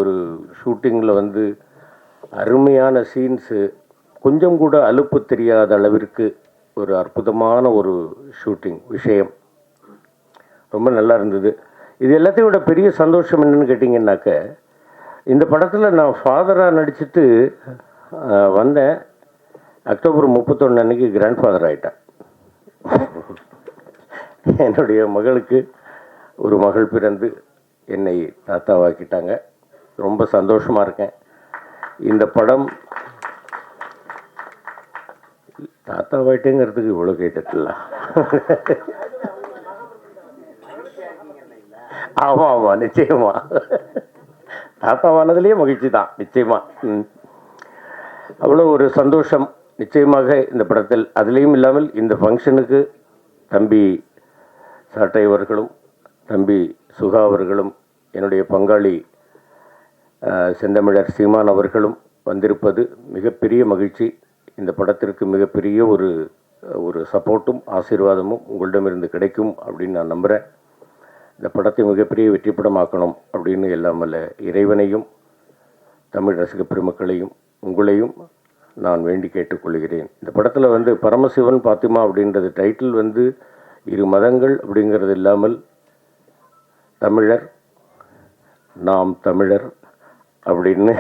ஒரு ஷூட்டிங்கில் வந்து அருமையான சீன்ஸு, கொஞ்சம் கூட அலுப்பு தெரியாத அளவிற்கு ஒரு அற்புதமான ஒரு ஷூட்டிங் விஷயம் ரொம்ப நல்லா இருந்தது. இது எல்லாத்தையும் விட பெரிய சந்தோஷம் என்னன்னு கேட்டிங்கன்னாக்க, இந்த படத்தில் நான் ஃபாதராக நடிச்சுட்டு வந்தேன். அக்டோபர் 31 அன்னைக்கு கிராண்ட் ஃபாதர் ஆகிட்டேன். என்னுடைய மகளுக்கு ஒரு மகள் பிறந்து என்னை தாத்தாவாக்கிட்டாங்க. ரொம்ப சந்தோஷமாக இருக்கேன். இந்த படம் தாத்தாவாயிட்டேங்கிறதுக்கு இவ்வளோ கேட்டுல. ஆமாம் ஆமாம், நிச்சயமா தாத்தாவானதுலேயே மகிழ்ச்சி தான், நிச்சயமா. அவ்வளோ ஒரு சந்தோஷம் நிச்சயமாக இந்த படத்தில். அதுலேயும் இல்லாமல் இந்த ஃபங்க்ஷனுக்கு தம்பி சாட்டை அவர்களும் தம்பி சுகா அவர்களும் என்னுடைய பங்காளி செந்தமிழர் சீமான் அவர்களும் வந்திருப்பது மிகப்பெரிய மகிழ்ச்சி. இந்த படத்திற்கு மிகப்பெரிய ஒரு சப்போர்ட்டும் ஆசீர்வாதமும் உங்களிடமிருந்து கிடைக்கும் அப்படின்னு நான் நம்புகிறேன். இந்த படத்தை மிகப்பெரிய வெற்றி படமாக்கணும் அப்படின்னு எல்லாம் வல்ல இறைவனையும் தமிழ் ரசிக பெருமக்களையும் உங்களையும் நான் வேண்டி கேட்டுக்கொள்கிறேன். இந்த படத்தில் வந்து பரமசிவன் பாத்திமா அப்படின்றது டைட்டில் வந்து இரு மதங்கள் அப்படிங்கிறது இல்லாமல் தமிழர் நாம் தமிழர் அப்படின்னு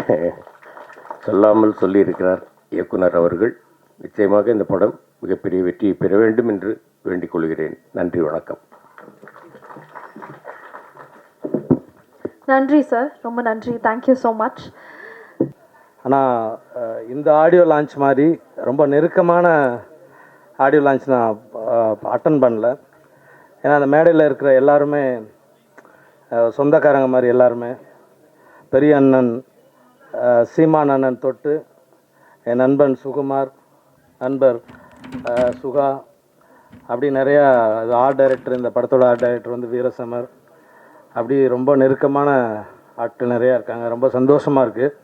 சொல்லாமல் சொல்லியிருக்கிறார் இயக்குனர் அவர்கள். நிச்சயமாக இந்த படம் மிகப்பெரிய வெற்றியை பெற வேண்டும் என்று வேண்டிக் கொள்கிறேன். நன்றி, வணக்கம். நன்றி சார், ரொம்ப நன்றி. Thank you so much. ஆனால் இந்த ஆடியோ லான்ச் மாதிரி ரொம்ப நெருக்கமான ஆடியோ லான்ச் நான் அட்டன் பண்ணல. ஏன்னா அந்த மேடையில் இருக்கிற எல்லாருமே சொந்தக்காரங்க மாதிரி, எல்லாருமே பெரிய அண்ணன் சீமான் அண்ணன் தொட்டு என் நண்பன் சுகுமார், நண்பர் சுகா, அப்படி நிறையா ஆர்ட் டைரக்டர், இந்த படத்தோட ஆர்ட் டைரக்டர் வந்து வீரசமர், அப்படி ரொம்ப நெருக்கமான ஆட்கள் நிறையா இருக்காங்க. ரொம்ப சந்தோஷமாக இருக்குது.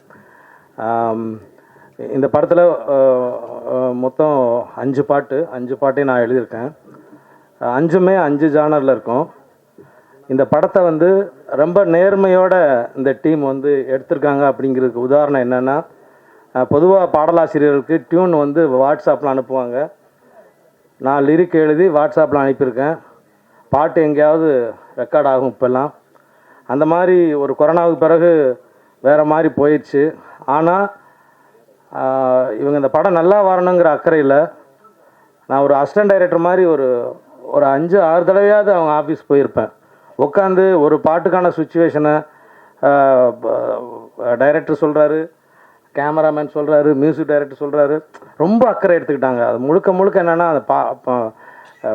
இந்த படத்தில் மொத்தம் 5 பாட்டையும் நான் எழுதியிருக்கேன். 5மே 5 ஜானரில் இருக்கும். இந்த படத்தை வந்து ரொம்ப நேர்மையோட இந்த டீம் வந்து எடுத்திருக்காங்க. அப்படிங்கிறதுக்கு உதாரணம் என்னென்னா, பொதுவாக பாடலாசிரியர்களுக்கு டியூன் வந்து வாட்ஸ்அப்பில் அனுப்புவாங்க. நான் லிரிக் எழுதி வாட்ஸ்அப்பில் அனுப்பியிருக்கேன். பாட்டு எங்கேயாவது ரெக்கார்ட் ஆகும் இப்போல்லாம். அந்த மாதிரி ஒரு கொரோனாவுக்கு பிறகு வேறு மாதிரி போயிடுச்சு. ஆனால் இவங்க இந்த படம் நல்லா வரணுங்கிற அக்கறையில் நான் ஒரு அசிஸ்டன்ட் டைரக்டர் மாதிரி ஒரு 5-6 தடவையாவது அவங்க ஆஃபீஸ் போயிருப்பேன். உட்காந்து ஒரு பாட்டுக்கான சுச்சுவேஷனை டைரக்டர் சொல்கிறாரு, கேமராமேன் சொல்கிறாரு, மியூசிக் டைரக்டர் சொல்கிறாரு. ரொம்ப அக்கறை எடுத்துக்கிட்டாங்க. அது முழுக்க என்னென்னா, அந்த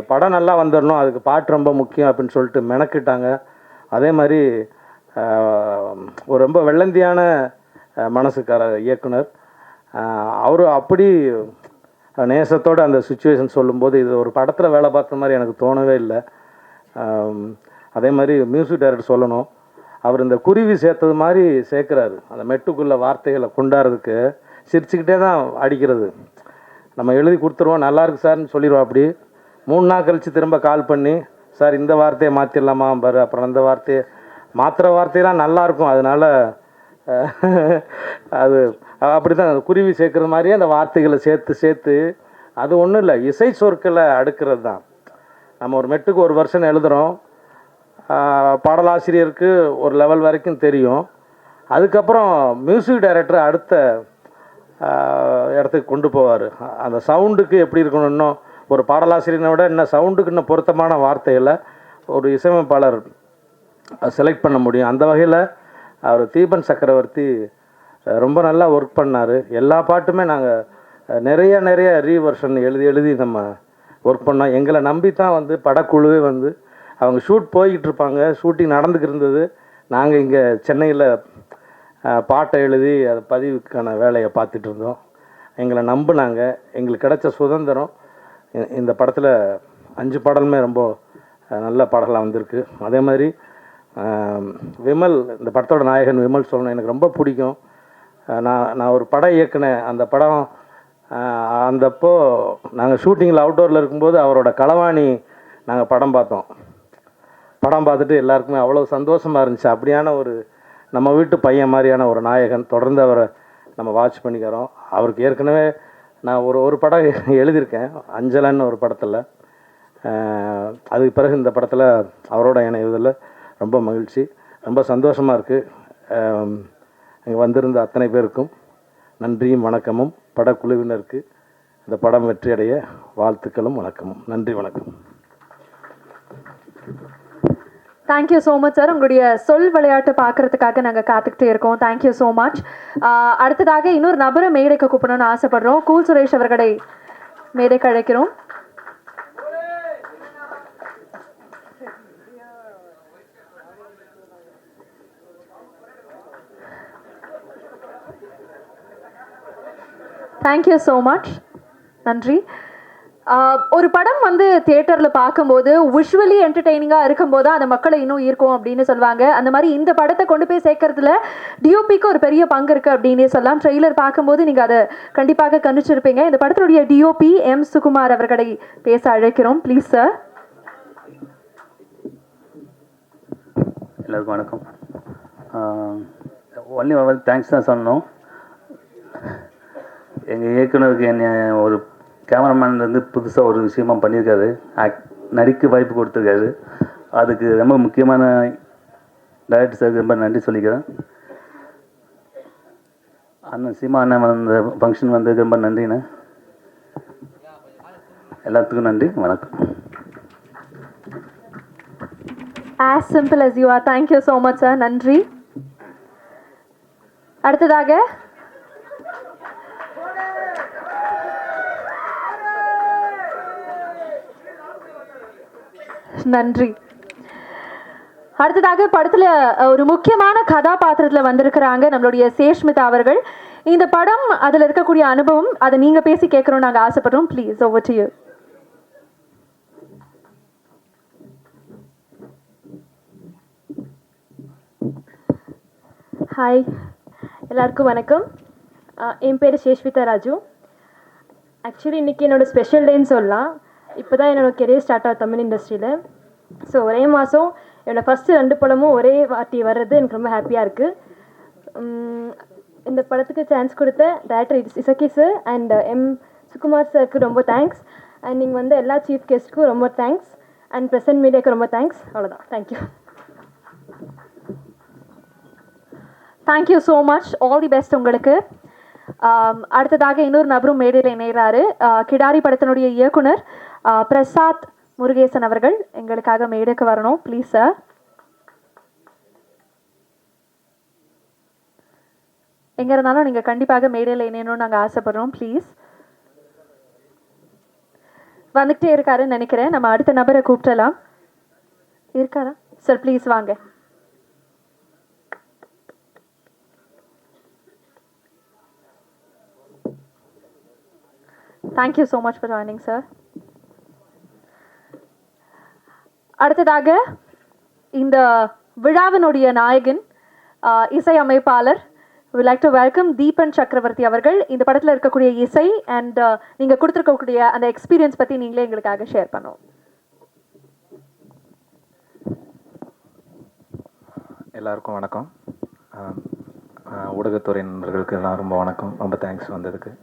படம் நல்லா வந்துடணும், அதுக்கு பாட்டு ரொம்ப முக்கியம் அப்படின்னு சொல்லிட்டு மெனக்கிட்டாங்க. அதே மாதிரி ஒரு ரொம்ப வெள்ளந்தியான மனசுக்கார இயக்குனர் அவர் அப்படி நேசத்தோடு அந்த சுச்சுவேஷன் சொல்லும்போது இது ஒரு படத்தில் வேலை பார்த்த மாதிரி எனக்கு தோணவே இல்லை. அதே மாதிரி மியூசிக் டைரக்டர் சொல்லணும், அவர் இந்த குருவி சேர்த்தது மாதிரி சேர்க்குறாரு. அந்த மெட்டுக்குள்ளே வார்த்தைகளை கொண்டாடுறதுக்கு சிரிச்சுக்கிட்டே தான் அடிக்கிறது. நம்ம எழுதி கொடுத்துருவோம், நல்லாயிருக்கு சார்னு சொல்லிடுவோம். அப்படி 3 நாள் கழித்து திரும்ப கால் பண்ணி, சார் இந்த வார்த்தையை மாற்றிடலாமா பாரு, அப்புறம் அந்த வார்த்தையை மாற்றுற வார்த்தையெல்லாம் நல்லாயிருக்கும். அதனால் அது அப்படி தான் குருவி சேர்க்குறது மாதிரியே அந்த வார்த்தைகளை சேர்த்து அது ஒன்றும் இல்லை, இசை சொற்களை அடுக்கிறது தான். நம்ம ஒரு மெட்டுக்கு ஒரு வெர்ஷன் எழுதுகிறோம், பாடலாசிரியருக்கு ஒரு லெவல் வரைக்கும் தெரியும். அதுக்கப்புறம் மியூசிக் டைரக்டர் அடுத்த இடத்துக்கு கொண்டு போவார். அந்த சவுண்டுக்கு எப்படி இருக்கணும், இன்னும் ஒரு பாடலாசிரியனை விட இன்னும் சவுண்டுக்கு இன்னும் பொருத்தமான வார்த்தைகளை ஒரு இசையமைப்பாளர் செலக்ட் பண்ண முடியும். அந்த வகையில் அவர் தீபன் சக்கரவர்த்தி ரொம்ப நல்லா ஒர்க் பண்ணார். எல்லா பாட்டுமே நாங்கள் நிறைய ரீவர்ஷன் எழுதி நம்ம ஒர்க் பண்ணோம். எங்களை நம்பி தான் வந்து படக்குழுவே வந்து அவங்க ஷூட் போய்கிட்டு இருப்பாங்க, ஷூட்டிங் நடந்துக்கிட்டு இருந்தது. நாங்கள் இங்கே சென்னையில் பாட்டை எழுதி அதை பதிவுக்கான வேலையை பார்த்துட்டு இருந்தோம். எங்களை நம்பினாங்க. எங்களுக்கு கிடைச்ச சுதந்திரம். இந்த படத்தில் 5 பாடலுமே ரொம்ப நல்ல பாடலாக வந்திருக்கு. அதே மாதிரி விமல், இந்த படத்தோட நாயகன் விமல் சொல்லணும், எனக்கு ரொம்ப பிடிக்கும். நான் ஒரு படம் இயக்குனேன். அந்த படம் அந்தப்போ நாங்கள் ஷூட்டிங்கில் அவுட்டோரில் இருக்கும்போது அவரோட களவாணி நாங்கள் படம் பார்த்தோம். படம் பார்த்துட்டு எல்லாருக்குமே அவ்வளோ சந்தோஷமாக இருந்துச்சு. அப்படியான ஒரு நம்ம வீட்டு பையன் மாதிரியான ஒரு நாயகன். தொடர்ந்து அவரை நம்ம வாட்ச் பண்ணிக்கிறோம். அவருக்கு ஏற்கனவே நான் ஒரு படம் எழுதியிருக்கேன், அஞ்சலன்னு ஒரு படத்தில். அதுக்கு பிறகு இந்த படத்தில் அவரோட இணைவதில் ரொம்ப மகிழ்ச்சி, ரொம்ப சந்தோஷமாக இருக்குது. இங்கே வந்திருந்த அத்தனை பேருக்கும் நன்றியும் வணக்கமும், படக்குழுவினருக்கு இந்த படம் வெற்றியடைய வாழ்த்துக்களும் வணக்கமும். நன்றி, வணக்கம். Thank you so much sir. உங்களுடைய சொல் விளையாட்டு பார்க்கறதுக்காக நாங்கள் காத்துக்கிட்டே இருக்கோம். Thank you so much. அடுத்ததாக இன்னொரு நபரை மேடைக்கு கூப்பிடணும்னு ஆசைப்படுறோம். கூல் சுரேஷ் அவர்களை மேடைக்கு அழைக்கிறோம். Thank you so much. நன்றி. ஒரு படம் வந்து தியேட்டரில் பார்க்கும்போது விஷுவலி என்டர்டெய்னிங்காக இருக்கும்போது அந்த மக்களை இன்னும் ஈர்க்கும் அப்படின்னு சொல்லுவாங்க. அந்த மாதிரி இந்த படத்தை கொண்டு போய் சேர்க்கறதுல டிஓபிக்கு ஒரு பெரிய பங்கு இருக்குது அப்படின்னே சொல்லலாம். ட்ரெய்லர் பார்க்கும்போது நீங்கள் அதை கண்டிப்பாக கணிச்சிருப்பீங்க. இந்த படத்தினுடைய டிஓபி எம் சுகுமார் அவர்களை பேச அழைக்கிறோம். Please sir. எல்லாருக்கும் வணக்கம். ஒன்லி தேங்க்ஸ் தான் சொல்லணும். எங்கள் இயக்குனருக்கு என்னை ஒரு கேமராமேன் வந்து புதுசாக ஒரு விஷயமா பண்ணியிருக்காரு, நடிக்க வாய்ப்பு கொடுத்துருக்காரு. அதுக்கு ரொம்ப முக்கியமான டைரக்டர் சாருக்கு ரொம்ப நன்றி சொல்லிக்கிறேன். அண்ணன் சீமா அண்ணன் வந்த ஃபங்க்ஷன் வந்ததுக்கு ரொம்ப நன்றிண்ணே. எல்லாத்துக்கும் நன்றி, வணக்கம். As simple as you are. Thank you so much sir. நன்றி. அடுத்ததாக நன்றி. அடுத்ததாக படத்துல ஒரு முக்கியமான கதாபாத்திரத்தில் வந்திருக்கிறாங்க நம்மளுடைய சேஷ்மிதா அவர்கள். இந்த படம் அதில் இருக்கக்கூடிய அனுபவம் அதை நீங்க பேசி கேட்கணும்னு நாங்கள் ஆசைப்படுறோம். Please, over to you. Hi, எல்லாருக்கும் வணக்கம். என் பேர் சேஷ்விதா ராஜு. ஆக்சுவலி இன்றைக்கி என்னோடய ஸ்பெஷல் டேன்னு சொல்லலாம். இப்போ தான் என்னோடய கெரியர் ஸ்டார்ட் ஆகும் தமிழ் இண்டஸ்ட்ரியில். ஸோ ஒரே மாதம் என்னோடய ஃபஸ்ட்டு 2 படமும் ஒரே வாட்டி வர்றது எனக்கு ரொம்ப ஹாப்பியாக இருக்குது. இந்த படத்துக்கு சான்ஸ் கொடுத்த director Isakki sir and M Sukumar சாருக்கு ரொம்ப தேங்க்ஸ். அண்ட் நீங்கள் வந்து எல்லா சீஃப் கெஸ்ட்டுக்கும் ரொம்ப தேங்க்ஸ். அண்ட் ப்ரெசன்ட் மீடியாவுக்கு ரொம்ப தேங்க்ஸ். அவ்வளோதான், thank you. Thank you so much. All the best உங்களுக்கு. அடுத்ததாக இன்னொரு நபரும் மேடையில் இணைகிறாரு. கிடாரி படத்தினுடைய இயக்குனர் பிரசாத் முருகேசன் அவர்கள் எங்களுக்காக மேடைக்கு வரணும். Please sir. எங்கே இருந்தாலும் நீங்கள் கண்டிப்பாக மேடையில் இணையணும்னு நாங்கள் ஆசைப்படுறோம். ப்ளீஸ். வந்துக்கிட்டே இருக்காருன்னு நினைக்கிறேன். நம்ம அடுத்த நபரை கூப்பிடலாம். இருக்காரா சார்? ப்ளீஸ் வாங்க. Thank you so much for joining sir. அடுத்ததாக இந்த விழாவினுடைய நாயகன் இசையமைப்பாளர் would like to welcome Deepan சக்கரவர்த்தி அவர்கள். இந்த படத்தில் இருக்கக்கூடிய இசை அண்ட் நீங்கள் கொடுத்துருக்கக்கூடிய அந்த எக்ஸ்பீரியன்ஸ் பற்றி நீங்களே எங்களுக்காக ஷேர் பண்ணுவோம். எல்லாருக்கும் வணக்கம். ஊடகத்துறை நண்பர்களுக்கு எல்லாம் ரொம்ப வணக்கம். ரொம்ப தேங்க்ஸ் வந்ததுக்கு.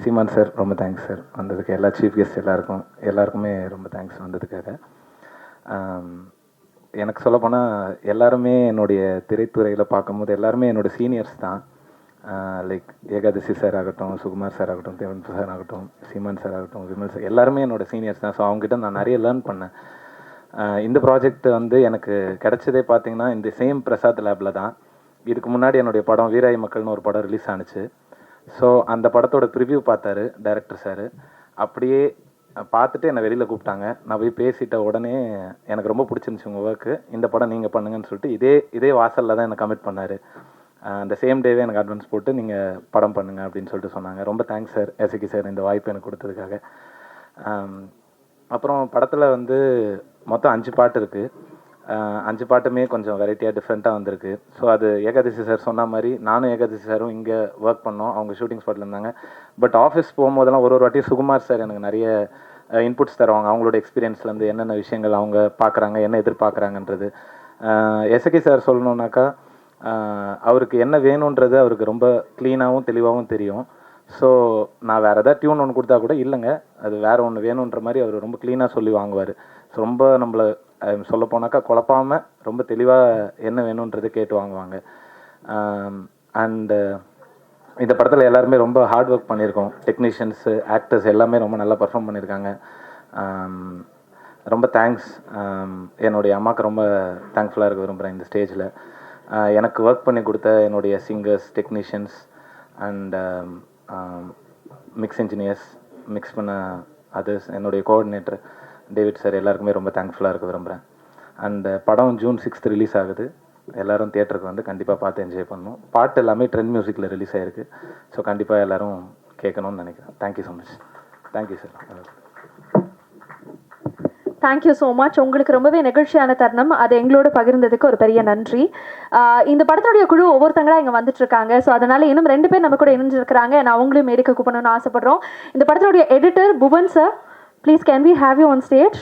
சீமான் சார் ரொம்ப தேங்க்ஸ் சார் வந்ததுக்கு. எல்லா சீஃப் கெஸ்ட் எல்லாருக்குமே ரொம்ப தேங்க்ஸ் வந்ததுக்காக. எனக்கு சொல்லப்போனால் எல்லாருமே என்னுடைய திரைத்துறையில் பார்க்கும்போது எல்லாருமே என்னோடய சீனியர்ஸ் தான். லைக் ஏகாதசி சார் ஆகட்டும், சுகுமார் சார் ஆகட்டும், தேவன் சார் ஆகட்டும், சீமான் சார் ஆகட்டும், விமல் சார், எல்லாருமே என்னோடய சீனியர்ஸ் தான். ஸோ அவங்ககிட்ட நான் நிறைய லேர்ன் பண்ணேன். இந்த ப்ராஜெக்ட் வந்து எனக்கு கிடச்சதே பார்த்திங்கன்னா இந்த சேம் பிரசாத் லேபில் தான். இதுக்கு முன்னாடி என்னுடைய படம் வீராய் மக்கள்னு ஒரு படம் ரிலீஸ் ஆணுச்சு. ஸோ அந்த படத்தோட ப்ரிவ்யூ பார்த்தாரு டைரக்டர் சார். அப்படியே பார்த்துட்டு என்னை வெளியில் கூப்பிட்டாங்க. நான் போய் பேசிட்ட உடனே எனக்கு ரொம்ப பிடிச்சிருந்துச்சி உங்கள் ஒர்க்கு, இந்த படம் நீங்கள் பண்ணுங்கன்னு சொல்லிட்டு இதே வாசலில் தான் என்னை கமிட் பண்ணார். அந்த சேம் டேவே எனக்கு அட்வான்ஸ் போட்டு நீங்கள் படம் பண்ணுங்கள் அப்படின்னு சொல்லிட்டு சொன்னாங்க. ரொம்ப தேங்க்ஸ் சார், எஸ்கி சார், இந்த வாய்ப்பு எனக்கு கொடுத்ததுக்காக. அப்புறம் படத்தில் வந்து மொத்தம் 5 பாட்டு இருக்குது. 5 பாட்டுமே கொஞ்சம் வெரைட்டியாக டிஃப்ரெண்ட்டாக வந்திருக்கு. ஸோ அது ஏகாதசி சார் சொன்ன மாதிரி நானும் ஏகாதசி சாரும் இங்கே ஒர்க் பண்ணோம். அவங்க ஷூட்டிங் ஸ்பாட்டில் இருந்தாங்க. பட் ஆஃபீஸ் போகும்போதெல்லாம் ஒரு வாட்டியும் சுகுமார் சார் எனக்கு நிறைய இன்புட்ஸ் தருவாங்க. அவங்களோட எக்ஸ்பீரியன்ஸ்லேருந்து என்னென்ன விஷயங்கள் அவங்க பார்க்குறாங்க, என்ன எதிர்பார்க்குறாங்கன்றது. எஸ்கி சார் சொல்லணுன்னாக்கா அவருக்கு என்ன வேணுன்றது அவருக்கு ரொம்ப க்ளீனாகவும் தெளிவாகவும் தெரியும். ஸோ நான் வேறு எதாவது டியூன் ஒன்று கொடுத்தா கூட இல்லைங்க அது வேறு ஒன்று வேணுன்ற மாதிரி அவர் ரொம்ப க்ளீனாக சொல்லி வாங்குவார். ஸோ ரொம்ப நம்மளை சொல்லப்போனாக்கா குழப்பாமல் ரொம்ப தெளிவாக என்ன வேணுன்றது கேட்டு வாங்குவாங்க. அண்டு இந்த படத்தில் எல்லாருமே ரொம்ப ஹார்ட் ஒர்க் பண்ணியிருக்கோம். டெக்னீஷியன்ஸு, ஆக்டர்ஸ் எல்லாமே ரொம்ப நல்லா பர்ஃபார்ம் பண்ணியிருக்காங்க. ரொம்ப தேங்க்ஸ். என்னுடைய அம்மாவுக்கு ரொம்ப தேங்க்ஃபுல்லாக இருக்க விரும்புகிறேன் இந்த ஸ்டேஜில். எனக்கு ஒர்க் பண்ணி கொடுத்த என்னுடைய singers, technicians and mix engineers, mix பண்ண அதர்ஸ், என்னுடைய கோஆர்டினேட்டர் டேவிட் சார் எல்லாருக்குமே ரொம்ப தேங்க்ஃபுல்லாக இருக்க விரும்புகிறேன். அண்ட் படம் June 6 ரிலீஸ் ஆகுது. எல்லோரும் தியேட்டருக்கு வந்து கண்டிப்பாக பார்த்து என்ஜாய் பண்ணணும். பாட்டு எல்லாமே ட்ரெண்ட் மியூசிக்கில் ரிலீஸ் ஆகிருக்கு. ஸோ கண்டிப்பாக எல்லோரும் கேட்கணும்னு நினைக்கிறேன். Thank you so much. Thank you sir. Thank you so much. உங்களுக்கு ரொம்பவே நெகிழ்ச்சியான தருணம், அது எங்களோட பகிர்ந்ததுக்கு ஒரு பெரிய நன்றி. இந்த படத்துடைய குழு ஒவ்வொருத்தங்களாக இங்கே வந்துட்டு இருக்காங்க. ஸோ அதனால் இன்னும் 2 பேர் நம்ம கூட இணைஞ்சிருக்கிறாங்க. நான் அவங்களையும் மேடைக்கு கூப்பிடணும்னு ஆசைப்படுறோம். இந்த படத்துடைய editor Bhuvan sir, please can we have you on stage?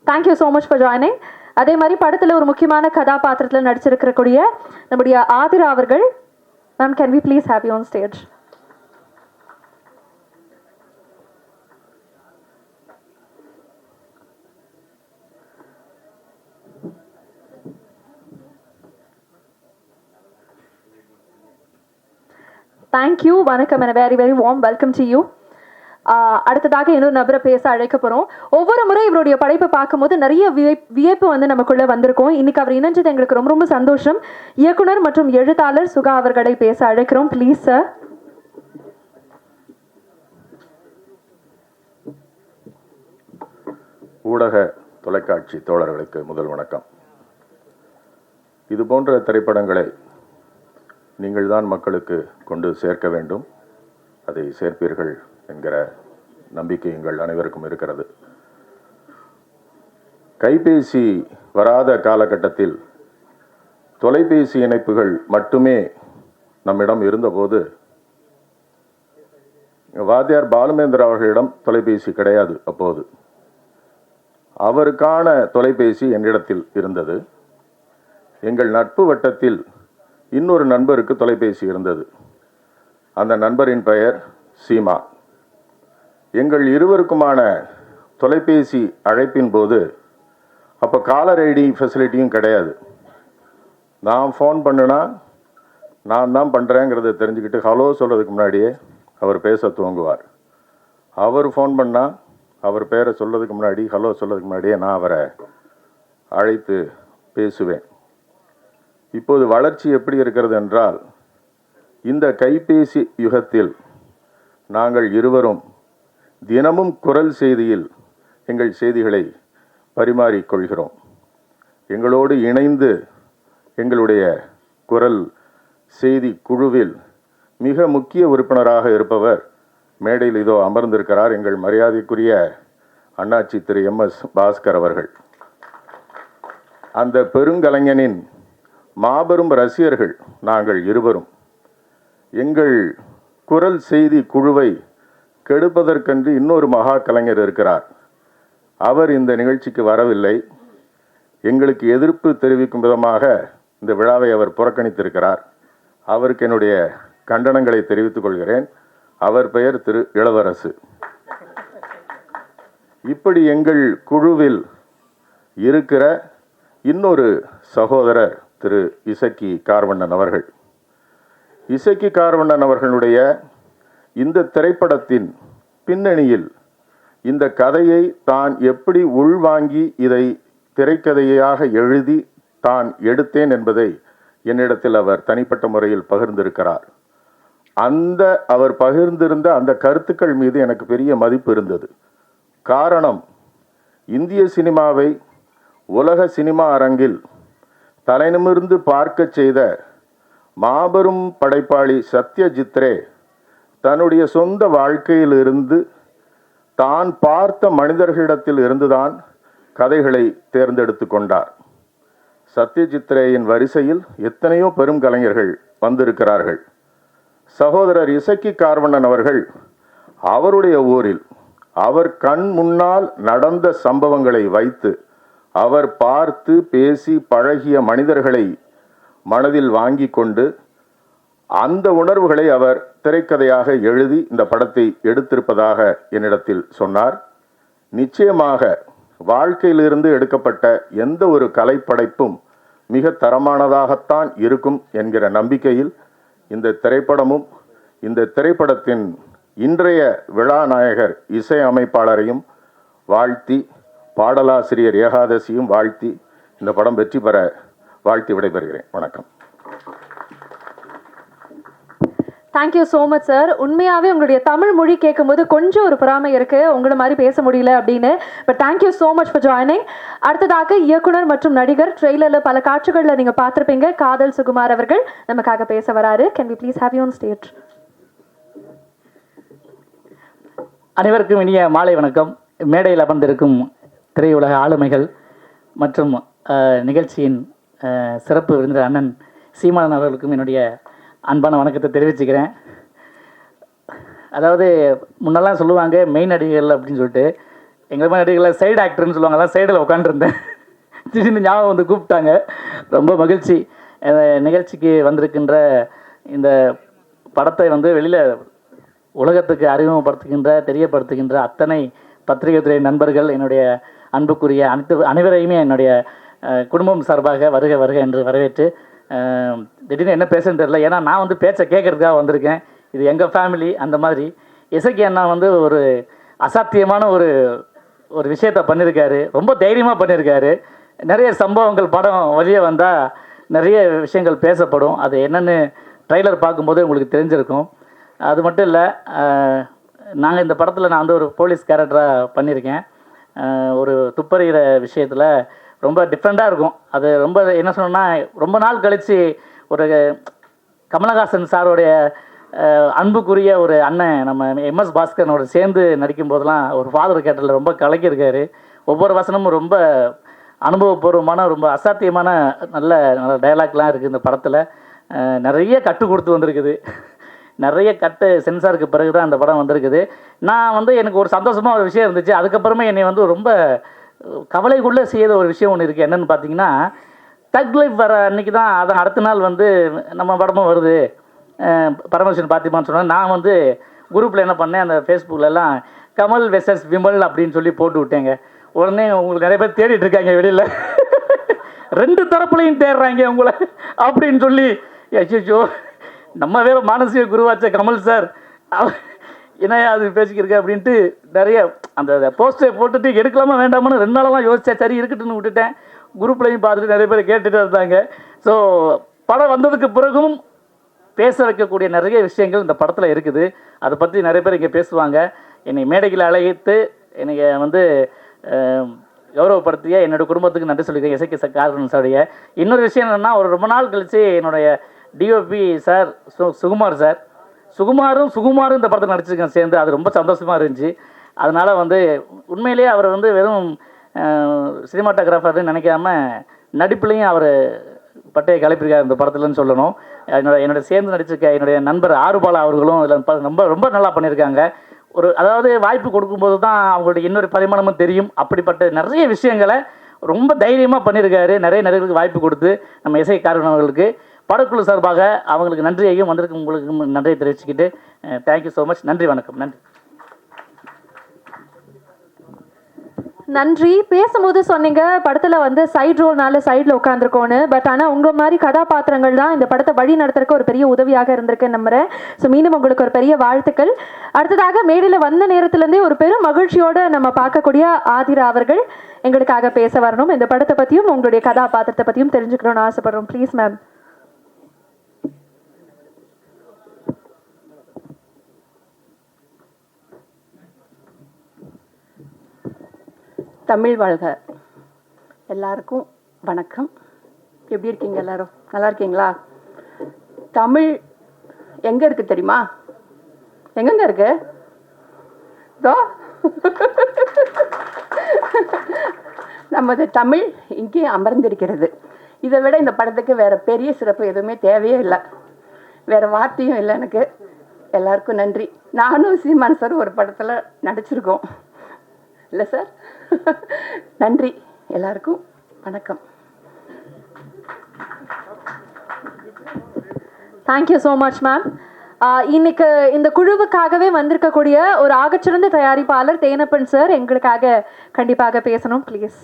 Thank you so much for joining. அதே மாதிரி படத்தில் ஒரு முக்கியமான கதாபாத்திரத்தில் நடிச்சிருக்கக்கூடிய நம்முடைய ஆதிரா அவர்கள், ma'am can we please have you on stage? Thank you. வணக்கம் and a very very warm welcome to you. அடுத்ததாக இன்னொரு நபரை பேச அழைக்க போகிறோம். ஒவ்வொரு முறை இவருடைய படைப்பை பார்க்கும்போது நிறைய வியப்பு வந்து நமக்குள்ளே வந்திருக்கோம். இன்னைக்கு அவர் இணைஞ்சது எங்களுக்கு ரொம்ப ரொம்ப சந்தோஷம். இயக்குனர் மற்றும் எழுத்தாளர் சுகா அவர்களை பேச அழைக்கிறோம். Please sir. ஊடக தொலைக்காட்சி தோழர்களுக்கு முதல் வணக்கம். இது போன்ற திரைப்படங்களை நீங்கள் தான் மக்களுக்கு கொண்டு சேர்க்க வேண்டும். அதை சேர்ப்பீர்கள் என்கிற நம்பிக்கை எங்கள் அனைவருக்கும் இருக்கிறது. கைபேசி வராத காலகட்டத்தில் தொலைபேசி இணைப்புகள் மட்டுமே நம்மிடம் இருந்தபோது வாத்தியார் பாலுமேந்திர அவர்களிடம் தொலைபேசி கிடையாது. அப்போது அவருக்கான தொலைபேசி என்னிடத்தில் இருந்தது. எங்கள் நட்பு வட்டத்தில் இன்னொரு நண்பருக்கு தொலைபேசி இருந்தது. அந்த நண்பரின் பெயர் சீமா. எங்கள் இருவருக்குமான தொலைபேசி அழைப்பின் போது அப்போ காலர் ஐடி ஃபெசிலிட்டியும் கிடையாது. நான் ஃபோன் பண்ணுனா நான் தான் பண்ணுறேங்கிறத தெரிஞ்சுக்கிட்டு ஹலோ சொல்கிறதுக்கு முன்னாடியே அவர் பேச துவங்குவார். அவர் ஃபோன் பண்ணால் அவர் பேரை சொல்கிறதுக்கு முன்னாடி, ஹலோ சொல்கிறதுக்கு முன்னாடியே நான் அவரை அழைத்து பேசுவேன். இப்போது வளர்ச்சி எப்படி இருக்கிறது என்றால், இந்த கைபேசி யுகத்தில் நாங்கள் இருவரும் தினமும் குரல் செய்தியில் எங்கள் செய்திகளை பரிமாறிக்கொள்கிறோம். எங்களோடு இணைந்து எங்களுடைய குரல் செய்தி குழுவில் மிக முக்கிய உறுப்பினராக இருப்பவர் மேடையில் இதோ அமர்ந்திருக்கிறார், எங்கள் மரியாதைக்குரிய அண்ணாச்சி திரு MS பாஸ்கர் அவர்கள். அந்த பெருங்கலைஞனின் மாபெரும் ரசிகர்கள் நாங்கள் இருவரும். எங்கள் குரல் செய்தி குழுவை கெடுப்பதற்கென்று இன்னொரு மகா கலைஞர் இருக்கிறார். அவர் இந்த நிகழ்ச்சிக்கு வரவில்லை. எங்களுக்கு எதிர்ப்பு தெரிவிக்கும் விதமாக இந்த விழாவை அவர் புறக்கணித்திருக்கிறார். அவருக்கு என்னுடைய கண்டனங்களை தெரிவித்துக் கொள்கிறேன். அவர் பெயர் திரு இளவரசு. இப்படி எங்கள் குழுவில் இருக்கிற இன்னொரு சகோதரர் திரு இசக்கி கார்வண்ணன் அவர்கள். இசக்கி கார்வண்ணன் அவர்களுடைய இந்த திரைப்படத்தின் பின்னணியில் இந்த கதையை தான் எப்படி உள்வாங்கி இதை திரைக்கதையாக எழுதி தான் எடுத்தேன் என்பதை என்னிடத்தில் அவர் தனிப்பட்ட முறையில் பகிர்ந்திருக்கிறார். அந்த அவர் பகிர்ந்திருந்த அந்த கருத்துக்கள் மீது எனக்கு பெரிய மதிப்பு இருந்தது. காரணம், இந்திய சினிமாவை உலக சினிமா அரங்கில் தலைநிமிர்ந்து பார்க்க செய்த மாபெரும் படைப்பாளி சத்யஜித் ரே தன்னுடைய சொந்த வாழ்க்கையிலிருந்து தான் பார்த்த மனிதர்களிடத்தில் இருந்துதான் கதைகளை தேர்ந்தெடுத்து கொண்டார். சத்யஜித் ரேயின் வரிசையில் எத்தனையோ பெரும் கலைஞர்கள் வந்திருக்கிறார்கள். சகோதரர் இசக்கி கார்வண்ணன் அவர்கள் அவருடைய ஊரில் அவர் கண் முன்னால் நடந்த சம்பவங்களை வைத்து அவர் பார்த்து பேசி பழகிய மனிதர்களை மனதில் வாங்கி கொண்டு அந்த உணர்வுகளை அவர் திரைக்கதையாக எழுதி இந்த படத்தை எடுத்திருப்பதாக என்னிடத்தில் சொன்னார். நிச்சயமாக வாழ்க்கையிலிருந்து எடுக்கப்பட்ட எந்த ஒரு கலைப்படைப்பும் மிக தரமானதாகத்தான் இருக்கும் என்கிற நம்பிக்கையில் இந்த திரைப்படமும் இந்த திரைப்படத்தின் இன்றைய விழாநாயகர் இசை அமைப்பாளரையும் வாழ்த்தி, பாடலாசிரியர் ஏகாதசியும் வாழ்த்தி இந்த படம் வெற்றி பெற வாழ்த்தி விடைபெறுகிறேன். வணக்கம். Thank you so much sir. உண்மையாகவே உங்களுடைய தமிழ் மொழி கேட்கும்போது கொஞ்சம் ஒரு பொறாமை இருக்குது, உங்களை மாதிரி பேச முடியல அப்படின்னு. But thank you so much for joining. அடுத்ததாக இயக்குனர் மற்றும் நடிகர், ட்ரெய்லரில் பல காட்சிகளில் நீங்கள் பார்த்துருப்பீங்க, காதல் சுகுமார் அவர்கள் நமக்காக பேச வராரு. Can we please have you on stage? அனைவருக்கும் இனிய மாலை வணக்கம். மேடையில் அமர்ந்திருக்கும் திரையுலக ஆளுமைகள் மற்றும் நிகழ்ச்சியின் சிறப்பு விருந்தினர் அண்ணன் சீமானன் அவர்களுக்கும் என்னுடைய அன்பான வணக்கத்தை தெரிவிச்சுக்கிறேன். அதாவது முன்னெல்லாம் சொல்லுவாங்க மெயின் நடிகர்கள் அப்படின்னு சொல்லிட்டு, எங்கள் மாதிரி நடிகர்களை சைடு ஆக்டர்னு சொல்லுவாங்க. அதான் சைடில் உட்காந்துருந்தேன். திடீர்னு ஞாபகம் வந்து கூப்பிட்டாங்க. ரொம்ப மகிழ்ச்சி. நிகழ்ச்சிக்கு வந்திருக்கின்ற இந்த படத்தை வந்து வெளியில் உலகத்துக்கு அறிமுகப்படுத்துகின்ற, தெரியப்படுத்துகின்ற அத்தனை பத்திரிகை துறை நண்பர்கள், என்னுடைய அன்புக்குரிய அனைவரையுமே என்னுடைய குடும்பம் சார்பாக வருக வருக என்று வரவேற்று, திடீர்னு என்ன பேசுன்னு தெரியல. ஏன்னா நான் வந்து பேச்சை கேட்கறதுக்காக வந்திருக்கேன். இது எங்கள் ஃபேமிலி. அந்த மாதிரி இசைக்கு அண்ணா வந்து ஒரு அசாத்தியமான ஒரு விஷயத்த பண்ணியிருக்காரு. ரொம்ப தைரியமாக பண்ணியிருக்காரு. நிறைய சம்பவங்கள் படம் வழியே வந்தால் நிறைய விஷயங்கள் பேசப்படும். அது என்னென்னு ட்ரைலர் பார்க்கும்போது உங்களுக்கு தெரிஞ்சிருக்கும். அது மட்டும் இல்லை, நாங்கள் இந்த படத்தில் நான் வந்து ஒரு போலீஸ் கேரக்டராக பண்ணியிருக்கேன். ஒரு துப்பறிகிற விஷயத்தில் ரொம்ப டிஃப்ரெண்ட்டாக இருக்கும். அது ரொம்ப என்ன சொன்னோன்னா, ரொம்ப நாள் கழித்து ஒரு கமலஹாசன் சாரோடைய அன்புக்குரிய ஒரு அண்ணன் நம்ம MS பாஸ்கரனோட சேர்ந்து நடிக்கும் போதெல்லாம் ஒரு ஃபாதர் கேரக்டரில் ரொம்ப கலக்கியிருக்காரு. ஒவ்வொரு வசனமும் ரொம்ப அனுபவபூர்வமான, ரொம்ப அசாத்தியமான நல்ல நல்ல டைலாக்லாம் இருக்குது இந்த படத்தில். நிறைய கட்டு கொடுத்து வந்திருக்குது. நிறைய கட்டு சென்சாருக்கு பிறகு தான் அந்த படம் வந்திருக்குது. நான் வந்து எனக்கு ஒரு சந்தோஷமாக ஒரு விஷயம் இருந்துச்சு. அதுக்கப்புறமே என்னை வந்து ரொம்ப கவலைக்குள்ளே செய்த ஒரு விஷயம் ஒன்று இருக்குது. என்னென்னு பார்த்தீங்கன்னா, தக் லைஃப் வர அன்றைக்கி தான், அதான் அடுத்த நாள் வந்து நம்ம படமும் வருது பரமேஸ்வரன் பார்த்திமான்னு சொன்னால், நான் வந்து குரூப்பில் என்ன பண்ணேன், அந்த ஃபேஸ்புக்கிலலாம் கமல் வெர்சஸ் விமல் அப்படின்னு சொல்லி போட்டு விட்டேங்க. உடனே உங்களுக்கு நிறைய பேர் தேடிட்டு இருக்காங்க வெளியில், 2 தரப்புலையும் தேடுறாங்க உங்களை அப்படின்னு சொல்லி, ஐயோ நம்ம வேறு மானசீக குருவாச்ச கமல் சார் என்ன அது பேசிக்கிருக்க அப்படின்ட்டு நிறைய அந்த போஸ்டரை போட்டுட்டு எடுக்கலாமா வேண்டாமான்னு 2 நாளெல்லாம் யோசித்தேன். சரி இருக்கட்டுன்னு விட்டுட்டேன். குரூப்லையும் பார்த்துட்டு நிறைய பேர் கேட்டுகிட்டு இருந்தாங்க. ஸோ படம் வந்ததுக்கு பிறகும் பேச வைக்கக்கூடிய நிறைய விஷயங்கள் இந்த படத்தில் இருக்குது. அதை பற்றி நிறைய பேர் இங்கே பேசுவாங்க. என்னை மேடையில் அழைத்து என்னை வந்து கௌரவப்படுத்திய என்னோடய குடும்பத்துக்கு நன்றி சொல்லிக்கிறேன். இசைக்கு காரணம் சாருடைய இன்னொரு விஷயம் என்னென்னா, ஒரு ரொம்ப நாள் கழித்து என்னுடைய டிஓபி சார் சுகுமாரும் இந்த படத்தில் நடிச்சிருக்கேன் சேர்ந்து. அது ரொம்ப சந்தோஷமாக இருந்துச்சு. அதனால் வந்து உண்மையிலேயே அவர் வந்து வெறும் சினிமாட்டோகிராஃபர்னு நினைக்காம நடிப்புலையும் அவர் பட்டையை கிளப்பியிருக்கார் இந்த படத்துலன்னு சொல்லணும். என்னோட சேர்ந்து நடிச்சிருக்க என்னுடைய நண்பர் ஆறுபாலா அவர்களும் இதில் ரொம்ப ரொம்ப நல்லா பண்ணியிருக்காங்க. அதாவது வாய்ப்பு கொடுக்கும்போது தான் அவங்களுடைய இன்னொரு பரிமாணமும் தெரியும். அப்படிப்பட்ட நிறைய விஷயங்களை ரொம்ப தைரியமாக பண்ணியிருக்காரு. நிறைய நடிகர்களுக்கு வாய்ப்பு கொடுத்து நம்ம இசை காரணவர்களுக்கு படக்குழு சார்பாக அவங்களுக்கு நன்றியையும் வந்திருக்கு உங்களுக்கு நன்றியை தெரிவிச்சுக்கிட்டு தேங்க்யூ ஸோ மச். நன்றி, வணக்கம். நன்றி. பேசும்போது சொன்னீங்க படத்தில் வந்து சைடு ரோல்னால சைடில் உட்காந்துருக்கோன்னு. பட் ஆனால் உங்கள் மாதிரி கதாபாத்திரங்கள் தான் இந்த படத்தை வழி நடத்துறதுக்கு ஒரு பெரிய உதவியாக இருந்திருக்குன்னு நம்புகிறேன். ஸோ மீண்டும் உங்களுக்கு ஒரு பெரிய வாழ்த்துக்கள். அடுத்ததாக மேடையில் வந்த நேரத்துலேருந்தே ஒரு பெரும் மகிழ்ச்சியோடு நம்ம பார்க்கக்கூடிய ஆதிரா அவர்கள் எங்களுக்காக பேச வரணும். இந்த படத்தை பற்றியும் உங்களுடைய கதாபாத்திரத்தை பற்றியும் தெரிஞ்சுக்கணும்னு ஆசைப்படுறோம். Please ma'am. தமிழ் வாழ்க. எல்லாருக்கும் வணக்கம். எப்படி இருக்கீங்க எல்லாரும்? நல்லா இருக்கீங்களா? தமிழ் எங்கே இருக்குது தெரியுமா? எங்கெங்க இருக்கு? இதோ நமது தமிழ் இங்கே அமர்ந்திருக்கிறது. இதை விட இந்த படத்துக்கு வேறு பெரிய சிறப்பு எதுவுமே தேவையே இல்லை. வேறு வார்த்தையும் இல்லை எனக்கு. எல்லாருக்கும் நன்றி. நானும் சீமான் சார் ஒரு படத்தில் நடிச்சிருக்கோம். இல்லை சார்? நன்றி எல்லாருக்கும். வணக்கம். Thank you so much ma'am. இன்னைக்கு இந்த குழுவுக்காகவே வந்திருக்கக்கூடிய ஒரு ஆகச்சிறந்த தயாரிப்பாளர் தேனப்பன் சார் எங்களுக்காக கண்டிப்பாக பேசணும் ப்ளீஸ்.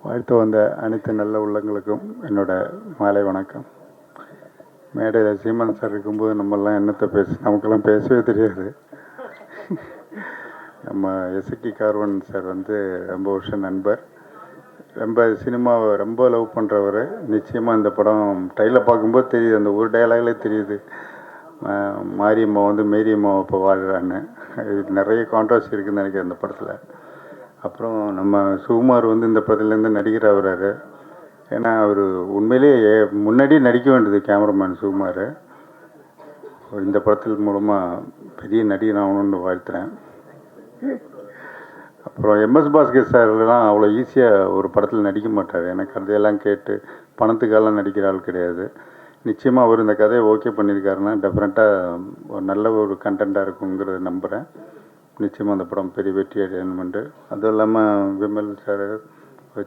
வாழ்த்து வந்த அனைத்து நல்ல உள்ளங்களுக்கும் என்னோட மாலை வணக்கம். மேடையில் சீமான் சார் இருக்கும்போது நம்மெல்லாம் என்னத்தை நமக்கெல்லாம் பேசவே தெரியாது. நம்ம எஸ்கி கார்வன் சார் வந்து ரொம்ப வருஷம் நண்பர், ரொம்ப சினிமாவை ரொம்ப லவ் பண்ணுறவர். நிச்சயமாக இந்த படம் ட்ரைலர் பார்க்கும்போது தெரியுது, அந்த ஒரு டயலாக்லேயே தெரியுது மாரியம்மா வந்து மேரியம்மாவை இப்போ வாழ்கிறான்னு. இது நிறைய கான்ட்ராஸ்ட் இருக்குதுன்னு நினைக்கிறேன் இந்த படத்தில். அப்புறம் நம்ம சுகுமார் வந்து இந்த படத்துலேருந்து நடிகர் ஆகிறாரு. ஏன்னா அவர் உண்மையிலேயே முன்னாடியே நடிக்க வேண்டியது கேமராமேன் சுகுமார். இந்த படத்தில் மூலமாக பெரிய நடிகர் ஆகணும்னு வாழ்த்துறேன். அப்புறம் எம்எஸ் பாஸ்கர் சார்லாம் அவ்வளோ ஈஸியாக ஒரு படத்தில் நடிக்க மாட்டார். எனக்கு கதையெல்லாம் கேட்டு பணத்துக்கெல்லாம் நடிக்கிற ஆள் கிடையாது. நிச்சயமாக அவர் இந்த கதையை ஓகே பண்ணியிருக்காருன்னா டெஃபினட்டாக ஒரு நல்ல ஒரு கண்டென்ட்டாக இருக்குங்கிறத நம்புகிறேன். நிச்சயமாக அந்த படம் பெரிய வெற்றி அடையணுமெண்டு, அதுவும் இல்லாமல் விமல் சார்,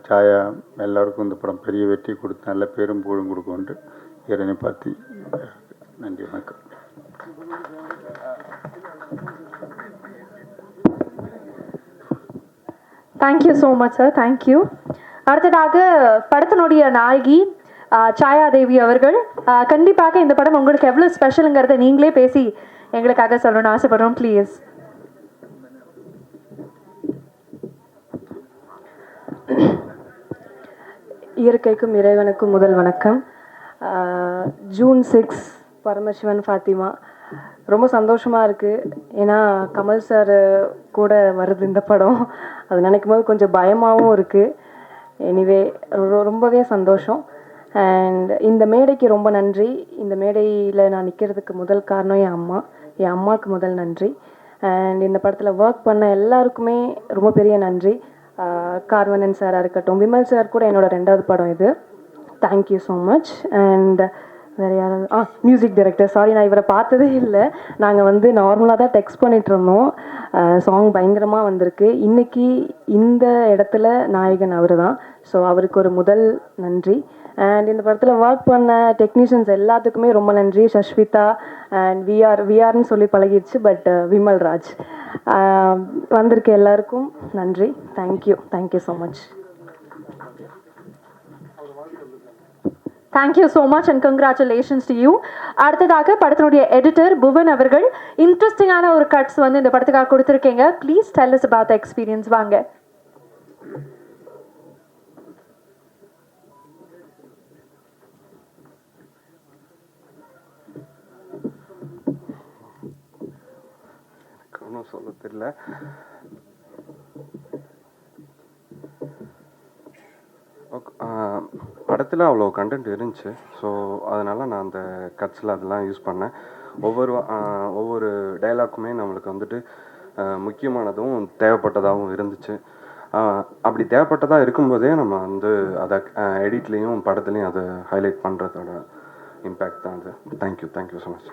சாயா எல்லாருக்கும் இந்த படம் பெரிய வெற்றி கொடுத்து நல்ல பேரும் புகழும் கொடுக்கும்ட்டு இறைவனை பார்த்து நன்றி, வணக்கம். Thank you so much sir, thank you. அடுத்ததாக படத்தினுடைய நாயகி சாயாதேவி அவர்கள், கண்டிப்பாக இந்த படம் உங்களுக்கு எவ்வளோ ஸ்பெஷலுங்கிறத நீங்களே பேசி எங்களுக்காக சொல்லணும்னு ஆசைப்படுறோம் ப்ளீஸ். இயற்கைக்கும் இறைவனுக்கும் முதல் வணக்கம். ஜூன் 6 பரமசிவன் ஃபாத்திமா. ரொம்ப சந்தோஷமாக இருக்குது. ஏன்னா கமல் சார் கூட வருது இந்த படம். அது நினைக்கும் போது கொஞ்சம் பயமாகவும் இருக்குது. எனிவே ரொம்பவே சந்தோஷம். அண்ட் இந்த மேடைக்கு ரொம்ப நன்றி. இந்த மேடையில் நான் நிற்கிறதுக்கு முதல் காரணம் என் அம்மாவுக்கு முதல் நன்றி. அண்ட் இந்த படத்தில் ஒர்க் பண்ண எல்லாருக்குமே ரொம்ப பெரிய நன்றி. கார்வனன் சாராக இருக்கட்டும், விமல் சார் கூட என்னோடய 2வது படம் இது. Thank you so much. அண்ட் வேறு யாராவது மியூசிக் டைரக்டர், சாரி நான் இவரை பார்த்ததே இல்லை. நாங்கள் வந்து நார்மலாக தான் டெக்ஸ்ட் பண்ணிகிட்டு இருந்தோம். சாங் பயங்கரமாக வந்திருக்கு. இன்றைக்கி இந்த இடத்துல நாயகன் அவர் தான். ஸோ அவருக்கு ஒரு முதல் நன்றி. அண்ட் இந்த படத்தில் ஒர்க் பண்ண டெக்னீஷியன்ஸ் எல்லாத்துக்குமே ரொம்ப நன்றி. சஷ்விதா அண்ட் விஆர்னு சொல்லி பழகிடுச்சு, பட் விமல் ராஜ். வந்திருக்க எல்லாருக்கும் நன்றி. Thank you so much. Thank you so much and congratulations to you. அடுத்ததாக படத்தினுடைய எடிட்டர் புவன் அவர்கள், இன்ட்ரெஸ்டிங்கான ஒரு கட்ஸ் வந்து இந்த படத்துக்காக கொடுத்துருக்கீங்க. Please tell us about the experience. வாங்க. ஒன்றும் சொல்ல தெரியல. படத்தில் அவ்வளோ கண்டென்ட் இருந்துச்சு. ஸோ அதனால் நான் அந்த கட்ஸில் அதெல்லாம் யூஸ் பண்ணேன். ஒவ்வொரு டைலாக்குமே நம்மளுக்கு வந்துட்டு முக்கியமானதும் தேவைப்பட்டதாகவும் இருந்துச்சு. அப்படி தேவைப்பட்டதாக இருக்கும்போதே நம்ம வந்து அதை எடிட்லேயும் படத்துலேயும் அதை ஹைலைட் பண்ணுறதோட இம்பேக்ட் தான் அது. Thank you so much.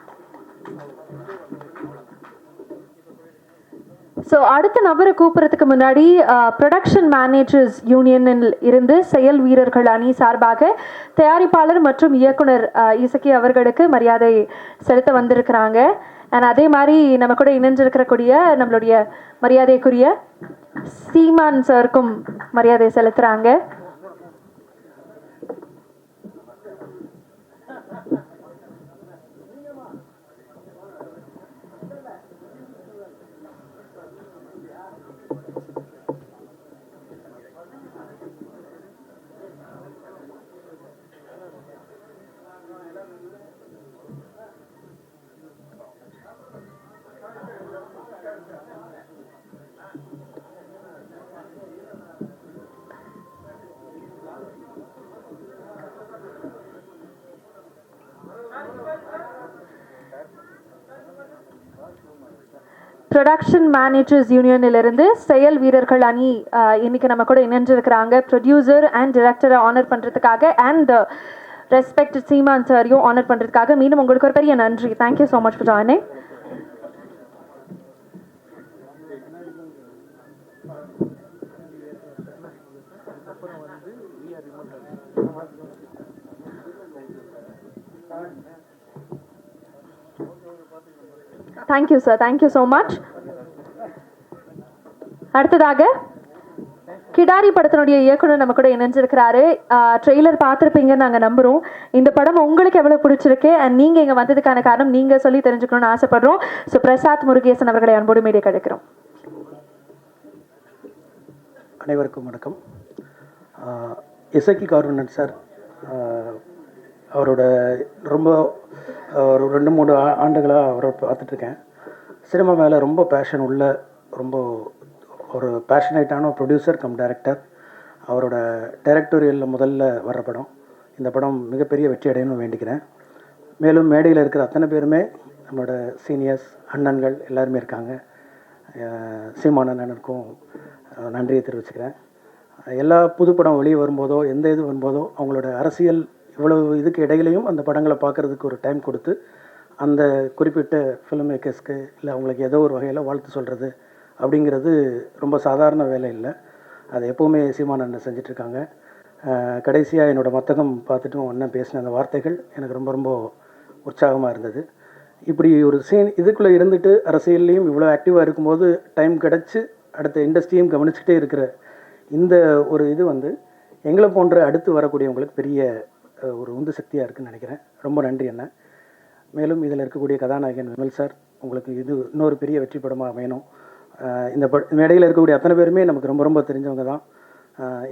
ஸோ அடுத்த நபரை கூப்பிட்றதுக்கு முன்னாடி ப்ரொடக்ஷன் மேனேஜர்ஸ் யூனியனில் இருந்து செயல் வீரர்கள் அணி சார்பாக தயாரிப்பாளர் மற்றும் இயக்குனர் இசக்கி அவர்களுக்கு மரியாதை செலுத்த வந்திருக்கிறாங்க. அண்ட் அதே மாதிரி நம்ம கூட இணைஞ்சிருக்கிறக்கூடிய நம்மளுடைய மரியாதைக்குரிய சீமான் சாருக்கும் மரியாதை செலுத்துகிறாங்க. ப்ரொடக்ஷன் மேனேஜர்ஸ் யூனியனிலிருந்து செயல் வீரர்கள் அணி இன்னைக்கு நம்ம கூட இணைஞ்சிருக்கிறாங்க. ப்ரொடியூசர் அண்ட் டிரெக்டரை ஆனர் பண்ணுறதுக்காக அண்ட் ரெஸ்பெக்ட் சீமான் சாரையும் ஆனர் பண்ணுறதுக்காக மீண்டும் உங்களுக்கு ஒரு பெரிய நன்றி. Thank you so much for joining. Thank you sir, thank you so much. அடுத்ததாக கிடாரி படத்தினுடைய இயக்குனர் நம்ம கூட இணைஞ்சிருக்கிறாரு. ட்ரெய்லர் பார்த்துருப்பீங்கன்னு நாங்கள் நம்புகிறோம். இந்த படம் உங்களுக்கு எவ்வளோ பிடிச்சிருக்கு அண்ட் நீங்கள் இங்கே வந்ததுக்கான காரணம் நீங்கள் சொல்லி தெரிஞ்சுக்கணும்னு ஆசைப்படுறோம். ஸோ பிரசாத் முருகேசன் அவர்களை அன்போடு மீடியா கிடைக்கிறோம். அனைவருக்கும் வணக்கம். இசக்கி கார்வனன் சார், அவரோட ரொம்ப ஒரு 2-3 ஆண்டுகளாக அவரை பார்த்துட்ருக்கேன். சினிமா மேலே ரொம்ப பேஷன் உள்ள, ரொம்ப ஒரு பேஷனேட்டான ப்ரொடியூசர் கம் டைரக்டர். அவரோட டைரக்டோரியலில் முதல்ல வர்ற படம். இந்த படம் மிகப்பெரிய வெற்றி அடையணும்னு வேண்டிக்கிறேன். மேலும் மேடையில் இருக்கிற அத்தனை பேருமே நம்மளோட சீனியர்ஸ் அண்ணன்கள் எல்லாருமே இருக்காங்க. சீமான் அண்ணனுக்கும் நன்றியை தெரிவிச்சுக்கிறேன். எல்லா புதுப்படம் வெளியே வரும்போதோ எந்த இது வரும்போதோ அவங்களோட அரசியல் இவ்வளவு இதுக்கு இடையிலையும் அந்த படங்களை பார்க்குறதுக்கு ஒரு டைம் கொடுத்து அந்த குறிப்பிட்ட ஃபிலிம் மேக்கர்ஸ்க்கு இல்லை அவங்களுக்கு ஏதோ ஒரு வகையில் வாழ்த்து சொல்கிறது அப்படிங்கிறது ரொம்ப சாதாரண வேலை இல்லை. அதை எப்போவுமே சீமான் அண்ணன் செஞ்சிட்ருக்காங்க. கடைசியாக என்னோடய மத்தகம் பார்த்துட்டும் அண்ணன் பேசின அந்த வார்த்தைகள் எனக்கு ரொம்ப ரொம்ப உற்சாகமாக இருந்தது. இப்படி ஒரு இதுக்குள்ளே இருந்துட்டு அரசியல்லையும் இவ்வளோ ஆக்டிவாக இருக்கும்போது டைம் கிடச்சி அடுத்த இண்டஸ்ட்ரியும் கவனிச்சுக்கிட்டே இருக்கிற இந்த ஒரு இது எங்களை போன்ற அடுத்து வரக்கூடியவங்களுக்கு பெரிய ஒரு உந்து சக்தியாக இருக்குதுன்னு நினைக்கிறேன். ரொம்ப நன்றி அண்ணன். மேலும் இதில் இருக்கக்கூடிய கதாநாயகன் விமல் சார், உங்களுக்கு இது இன்னொரு பெரிய வெற்றி படமாக அமையணும். இந்த மேடையில் இருக்கக்கூடிய அத்தனை பேருமே நமக்கு ரொம்ப ரொம்ப தெரிஞ்சவங்க தான்.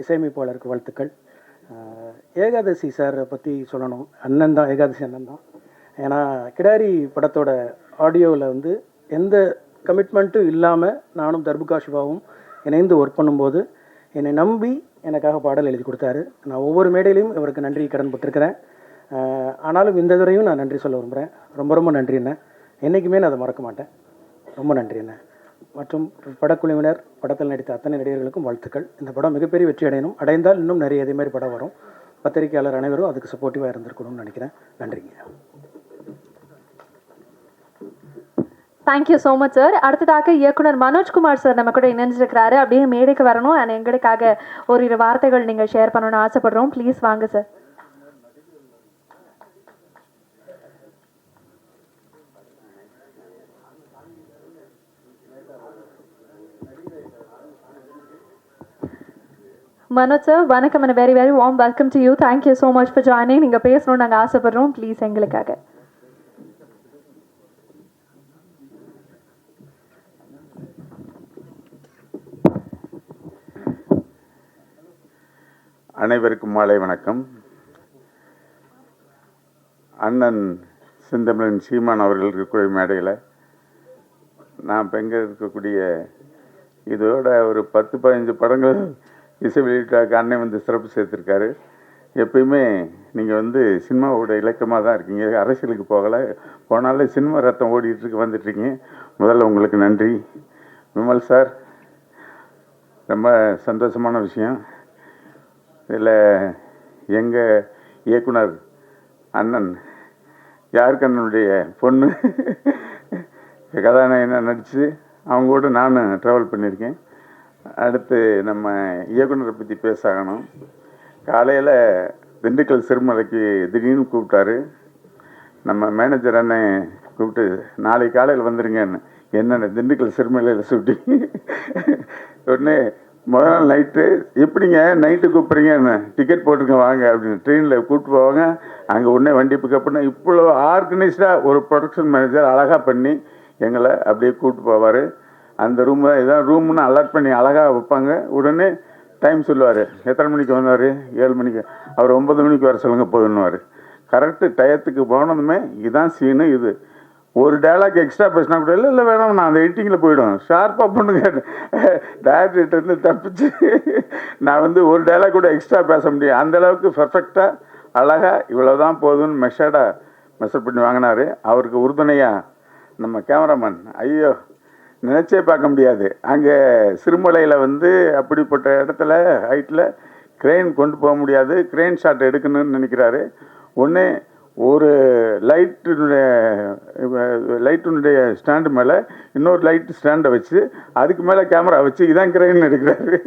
இசையமைப்பாளருக்கு வாழ்த்துக்கள். ஏகாதசி சாரை பற்றி சொல்லணும். அண்ணன் தான், ஏகாதசி அண்ணன் தான். ஏன்னா கிடாரி படத்தோட ஆடியோவில் எந்த கமிட்மெண்ட்டும் இல்லாமல் நானும் தர்புகா சிவாவும் இணைந்து ஒர்க் பண்ணும்போது என்னை நம்பி எனக்காக பாடல் எழுதி கொடுத்தாரு. நான் ஒவ்வொரு மேடையிலையும் இவருக்கு நன்றி கடன் பட்டிருக்கிறேன். ஆனாலும் இந்த தடவையும் நான் நன்றி சொல்ல விரும்புகிறேன். ரொம்ப ரொம்ப நன்றி என்ன. என்றைக்குமே நான் அதை மறக்க மாட்டேன். ரொம்ப நன்றி என்ன. மற்றும் படக்குழுவினர், படத்தில் நடித்த அத்தனை நடிகர்களுக்கும் வாழ்த்துக்கள். இந்த படம் மிகப்பெரிய வெற்றி அடையணும். அடைந்தால் இன்னும் நிறைய இதே மாதிரி படம் வரும். பத்திரிகையாளர் அனைவரும் அதுக்கு சப்போர்ட்டிவாக இருந்திருக்கணும்னு நினைக்கிறேன். நன்றிங்க. Thank you so much sir. அடுத்ததாக இயக்குனர் மனோஜ்குமார் சார் நம்ம கூட இணைஞ்சிருக்கிறாரு. அப்படியே மேடைக்கு வரணும் அண்ட் எங்களுக்காக ஒரு வார்த்தைகள் நீங்கள் ஷேர் பண்ணணும்னு ஆசைப்படுறோம். ப்ளீஸ் வாங்க சார். மனோஜ் சார், வணக்கம் and very very warm welcome to you. Thank you so much for joining. நீங்கள் பேசணும்னு நாங்கள் ஆசைப்படுறோம். ப்ளீஸ் எங்களுக்காக. அனைவருக்கும் மாலை வணக்கம். அண்ணன் செந்தமிழன் சீமான் அவர்கள் இருக்கக்கூடிய மேடையில் நான் பெங்க இருக்கக்கூடிய இதோட ஒரு 10-15 படங்கள் இசை வெளியீட்டாக அண்ணன் சிறப்பு சேர்த்துருக்காரு. எப்பயுமே நீங்கள் சினிமாவோட இலக்கமாக தான் இருக்கீங்க. அரசியலுக்கு போனாலே சினிமா ரத்தம் ஓடிட்டுருக்கு வந்துட்டுருக்கீங்க. முதல்ல உங்களுக்கு நன்றி. விமல் சார், ரொம்ப சந்தோஷமான விஷயம். இதில் எங்கள் இயக்குனர் அண்ணன் யாருக்கு அண்ணனுடைய பொண்ணு கதாநாயகனாக நடித்து அவங்க கூட நான் ட்ராவல் பண்ணியிருக்கேன். அடுத்து நம்ம இயக்குனரை பற்றி பேசாகணும். காலையில் திண்டுக்கல் சிறுமலைக்கு திடீர்னு கூப்பிட்டாரு. நம்ம மேனேஜர் அண்ணன் கூப்பிட்டு நாளைக்கு காலையில் வந்துடுங்கன்னு. என்னென்ன திண்டுக்கல் சிறுமலையில் சுட்டி உடனே முதல் நாள் நைட்டு எப்படிங்க நைட்டு கூப்பிட்றீங்க, என்ன டிக்கெட் போட்டுருங்க வாங்க அப்படின்னு ட்ரெயினில் கூப்பிட்டு போவாங்க. அங்கே உடனே வண்டி பிக்கப் பண்ண இவ்வளோ ஆர்கனைஸ்டாக ஒரு ப்ரொடக்ஷன் மேனேஜர் அழகாக பண்ணி எங்களை அப்படியே கூப்பிட்டு போவார். அந்த ரூமில் இதான் ரூம்னு அலாட் பண்ணி அழகாக வைப்பாங்க. உடனே டைம் சொல்லுவார். எத்தனை மணிக்கு வந்தார்? 7 மணிக்கு. அவர் 9 மணிக்கு வர சொல்லுங்க போதுன்னுவார். கரெக்டு டயத்துக்கு போனதுமே இதுதான் சீனு. இது ஒரு டைலாக் எக்ஸ்ட்ரா பேசினா கூட இல்லை வேணாம் நான் அந்த எடிட்டிங்கில் போயிடும் ஷார்ப்பாக பண்ணுங்க. டேரக்டர்கிட்ட தப்பிச்சு நான் ஒரு டைலாக் கூட எக்ஸ்ட்ரா பேச முடியும். அந்தளவுக்கு பர்ஃபெக்டாக அழகாக இவ்வளோ தான் போதும்னு மெஷர் பண்ணி வாங்கினார். அவருக்கு உறுதுணையாக நம்ம கேமராமேன், ஐயோ நினச்சே பார்க்க முடியாது. அங்கே சிறுமலையில் அப்படிப்பட்ட இடத்துல ஹைட்டில் க்ரெயின் கொண்டு போக முடியாது. க்ரெயின் ஷாட் எடுக்கணும்னு நினைக்கிறாரு. ஒன்று ஒரு லைட்டுனுடைய ஸ்டாண்டு மேலே இன்னொரு லைட்டு ஸ்டாண்டை வச்சு அதுக்கு மேலே கேமரா வச்சு இதான் கிரெயின் எடுக்கிறாரு.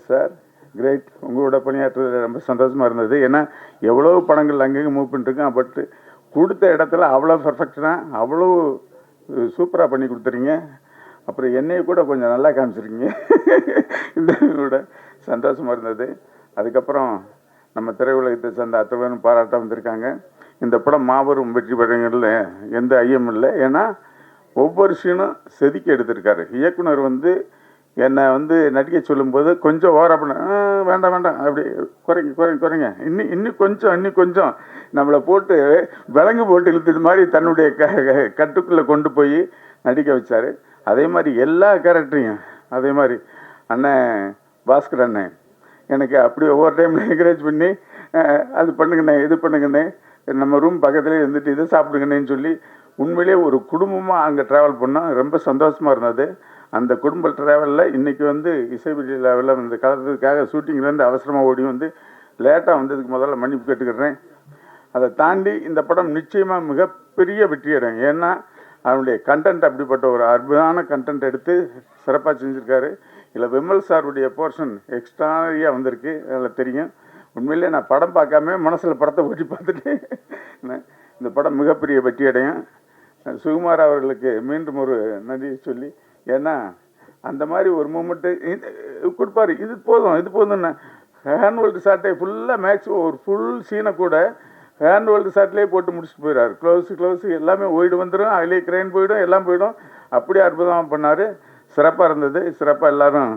Sir great. உங்களோட பணியாற்றுறது ரொம்ப சந்தோஷமாக இருந்தது. ஏன்னா எவ்வளோ படங்கள் அங்கங்கே மூவ் பண்ணிட்டுருக்கேன். பட் கொடுத்த இடத்துல அவ்வளோ பர்ஃபெக்ஷனாக அவ்வளோ சூப்பராக பண்ணி கொடுத்துறீங்க. அப்புறம் என்னையை கூட கொஞ்சம் நல்லா காமிச்சிருக்கீங்க. இந்த கூட சந்தோஷமாக இருந்தது. அதுக்கப்புறம் நம்ம திரையுலகத்தை சேர்ந்த அத்தவனும் பாராட்ட வந்திருக்காங்க. இந்த படம் மாபெரும் வெற்றி பெறங்கிறதுல எந்த ஐயமும் இல்லை. ஏன்னா ஒவ்வொரு சீனும் செதுக்கி எடுத்திருக்காரு. இயக்குனர் வந்து என்னை வந்து நடிக்க சொல்லும்போது கொஞ்சம் ஓவராக பண்ண வேண்டாம் வேண்டாம் அப்படி குறைங்க இன்னும் கொஞ்சம் நம்மளை போட்டு விலங்கு போட்டு இழுத்தது மாதிரி தன்னுடைய கட்டுக்குள்ளே கொண்டு போய் நடிக்க வச்சார். அதே மாதிரி எல்லா கேரக்டரையும் அதே மாதிரி அண்ணன் பாஸ்கர் அண்ணன் எனக்கு அப்படி ஒவ்வொரு டைமில் என்கரேஜ் பண்ணி அது பண்ணுங்கண்ணே இது பண்ணுங்கண்ணே நம்ம ரூம் பக்கத்துலேயே இருந்துட்டு இதை சாப்பிடுங்கண்ணேன்னு சொல்லி உண்மையிலே ஒரு குடும்பமாக அங்கே ட்ராவல் பண்ணோம். ரொம்ப சந்தோஷமாக இருந்தது. அந்த குடும்ப ட்ராவலில் இன்றைக்கி வந்து இசை விழாவில் வந்து கலந்ததுக்காக ஷூட்டிங்லேருந்து அவசரமாக ஓடி வந்து லேட்டாக வந்ததுக்கு முதல்ல மன்னிப்பு கேட்டுக்கிறேன். அதை தாண்டி இந்த படம் நிச்சயமாக மிகப்பெரிய வெற்றி அடையும். ஏன்னா அவனுடைய கண்டென்ட் அப்படிப்பட்ட ஒரு அற்புதமான கண்டென்ட் எடுத்து சிறப்பாக செஞ்சுருக்காரு. இதில் விமல் சாருடைய போர்ஷன் எக்ஸ்ட்ராரியாக வந்திருக்கு. அதில் தெரியும். உண்மையிலே நான் படம் பார்க்காம மனசில் படத்தை ஓட்டி பார்த்துட்டு இந்த படம் மிகப்பெரிய வெற்றி அடையும். சுகுமார் அவர்களுக்கு மீண்டும் ஒரு நன்றி சொல்லி, ஏன்னா அந்த மாதிரி ஒரு மூமெண்ட்டு கொடுப்பாரு. இது போதும்ண்ணே. ஹேண்ட் வேர்ல்டு ஷாட்டை ஃபுல்லாக மேக்ஸிமம் ஒரு ஃபுல் சீனை கூட ஹேண்ட் வேர்ல்டு ஷாட்லேயே போட்டு முடிச்சுட்டு போயிடாரு. க்ளோஸ் எல்லாமே ஓய்டு வந்துடும், அதிலே கிரெயின் போயிடும், எல்லாம் போயிடும். அப்படியே அற்புதமாக பண்ணார். சிறப்பாக இருந்தது. சிறப்பாக எல்லோரும்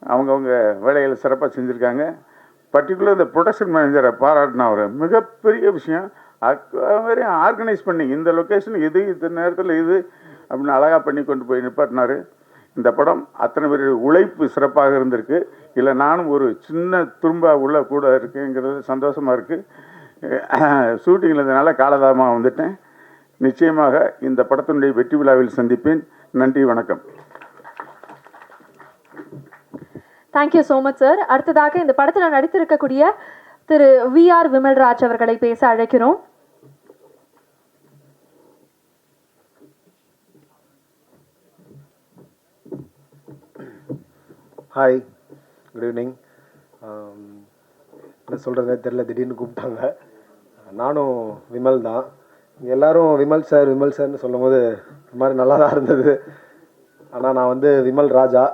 அவங்கவுங்க வேலைகளை சிறப்பாக செஞ்சுருக்காங்க. பர்டிகுலர் இந்த ப்ரொடக்ஷன் மேனேஜரை பாராட்டின அவர் மிகப்பெரிய விஷயம். வரையும் ஆர்கனைஸ் பண்ணி இந்த லொக்கேஷன் இது இந்த நேரத்தில் இது அப்படின்னு அழகாக பண்ணி கொண்டு போய் நிப்பாட்டினார். இந்த படம் அத்தனை பேர் உழைப்பு சிறப்பாக இருந்திருக்கு. இல்லை நானும் ஒரு சின்ன துரும்பா உள்ள கூட இருக்குங்கிறது சந்தோஷமாக இருக்குது. ஷூட்டிங்கில் இருந்ததுனால காலதாமமாக வந்துட்டேன். நிச்சயமாக இந்த படத்தினுடைய வெற்றி விழாவில் சந்திப்பேன். நன்றி, வணக்கம். Thank you so much sir. அடுத்ததாக இந்த படத்தில் நடித்திருக்கக்கூடிய திரு VR விமல்ராஜ் அவர்களை பேச அழைக்கிறோம். Hi, good evening. என்ன சொல்கிறதே தெரில, திடீர்னு கூப்பிட்டாங்க. நானும் விமல் தான். இங்கே எல்லோரும் விமல் சார்னு சொல்லும் போது இந்த மாதிரி நல்லா தான் இருந்தது. ஆனால் நான் வந்து விமல் ராஜா.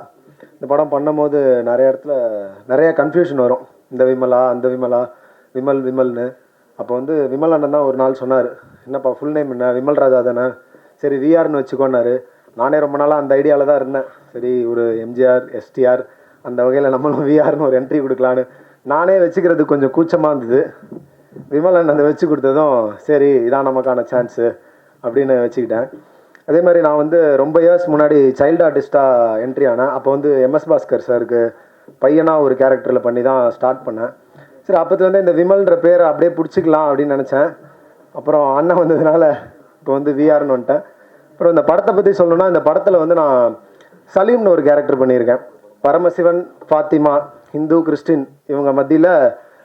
இந்த படம் பண்ணும்போது நிறைய இடத்துல நிறைய கன்ஃபியூஷன் வரும். இந்த விமலா அந்த விமலா, விமல்னு. அப்போ வந்து விமல் அண்ணன் தான் ஒரு நாள் சொன்னார், என்னப்பா ஃபுல் நேம் என்ன, விமல் ராஜா தானே, சரி VRன்னு வச்சுக்கோன்னாரு. நானே ரொம்ப நாளாக அந்த ஐடியாவில் தான் இருந்தேன். சரி ஒரு MGR STR அந்த வகையில் நம்மளும் VRன்னு ஒரு என்ட்ரி கொடுக்கலான்னு நானே வச்சுக்கிறது கொஞ்சம் கூச்சமாக இருந்தது. விமல் அண்ணன் அதை வச்சு கொடுத்ததும் சரி இதான் நமக்கான சான்ஸு அப்படின்னு வச்சுக்கிட்டேன். அதே மாதிரி நான் வந்து ரொம்ப இயர்ஸ் முன்னாடி சைல்டு ஆர்டிஸ்ட்டாக என்ட்ரி ஆனேன். அப்போ வந்து MS பாஸ்கர் சாருக்கு பையனாக ஒரு கேரக்டரில் பண்ணி தான் ஸ்டார்ட் பண்ணேன். சரி அப்போத்துலேருந்து இந்த விமல்ன்ற பேரை அப்படியே பிடிச்சிக்கலாம் அப்படின்னு நினச்சேன். அப்புறம் அண்ணன் வந்ததுனால இப்போ வந்து VRன்னு வந்துட்டேன். அப்புறம் இந்த படத்தை பற்றி சொல்லணும்னா, இந்த படத்தில் வந்து நான் சலீம்னு ஒரு கேரக்டர் பண்ணியிருக்கேன். பரமசிவன், ஃபாத்திமா, ஹிந்து, கிறிஸ்டின் இவங்க மத்தியில்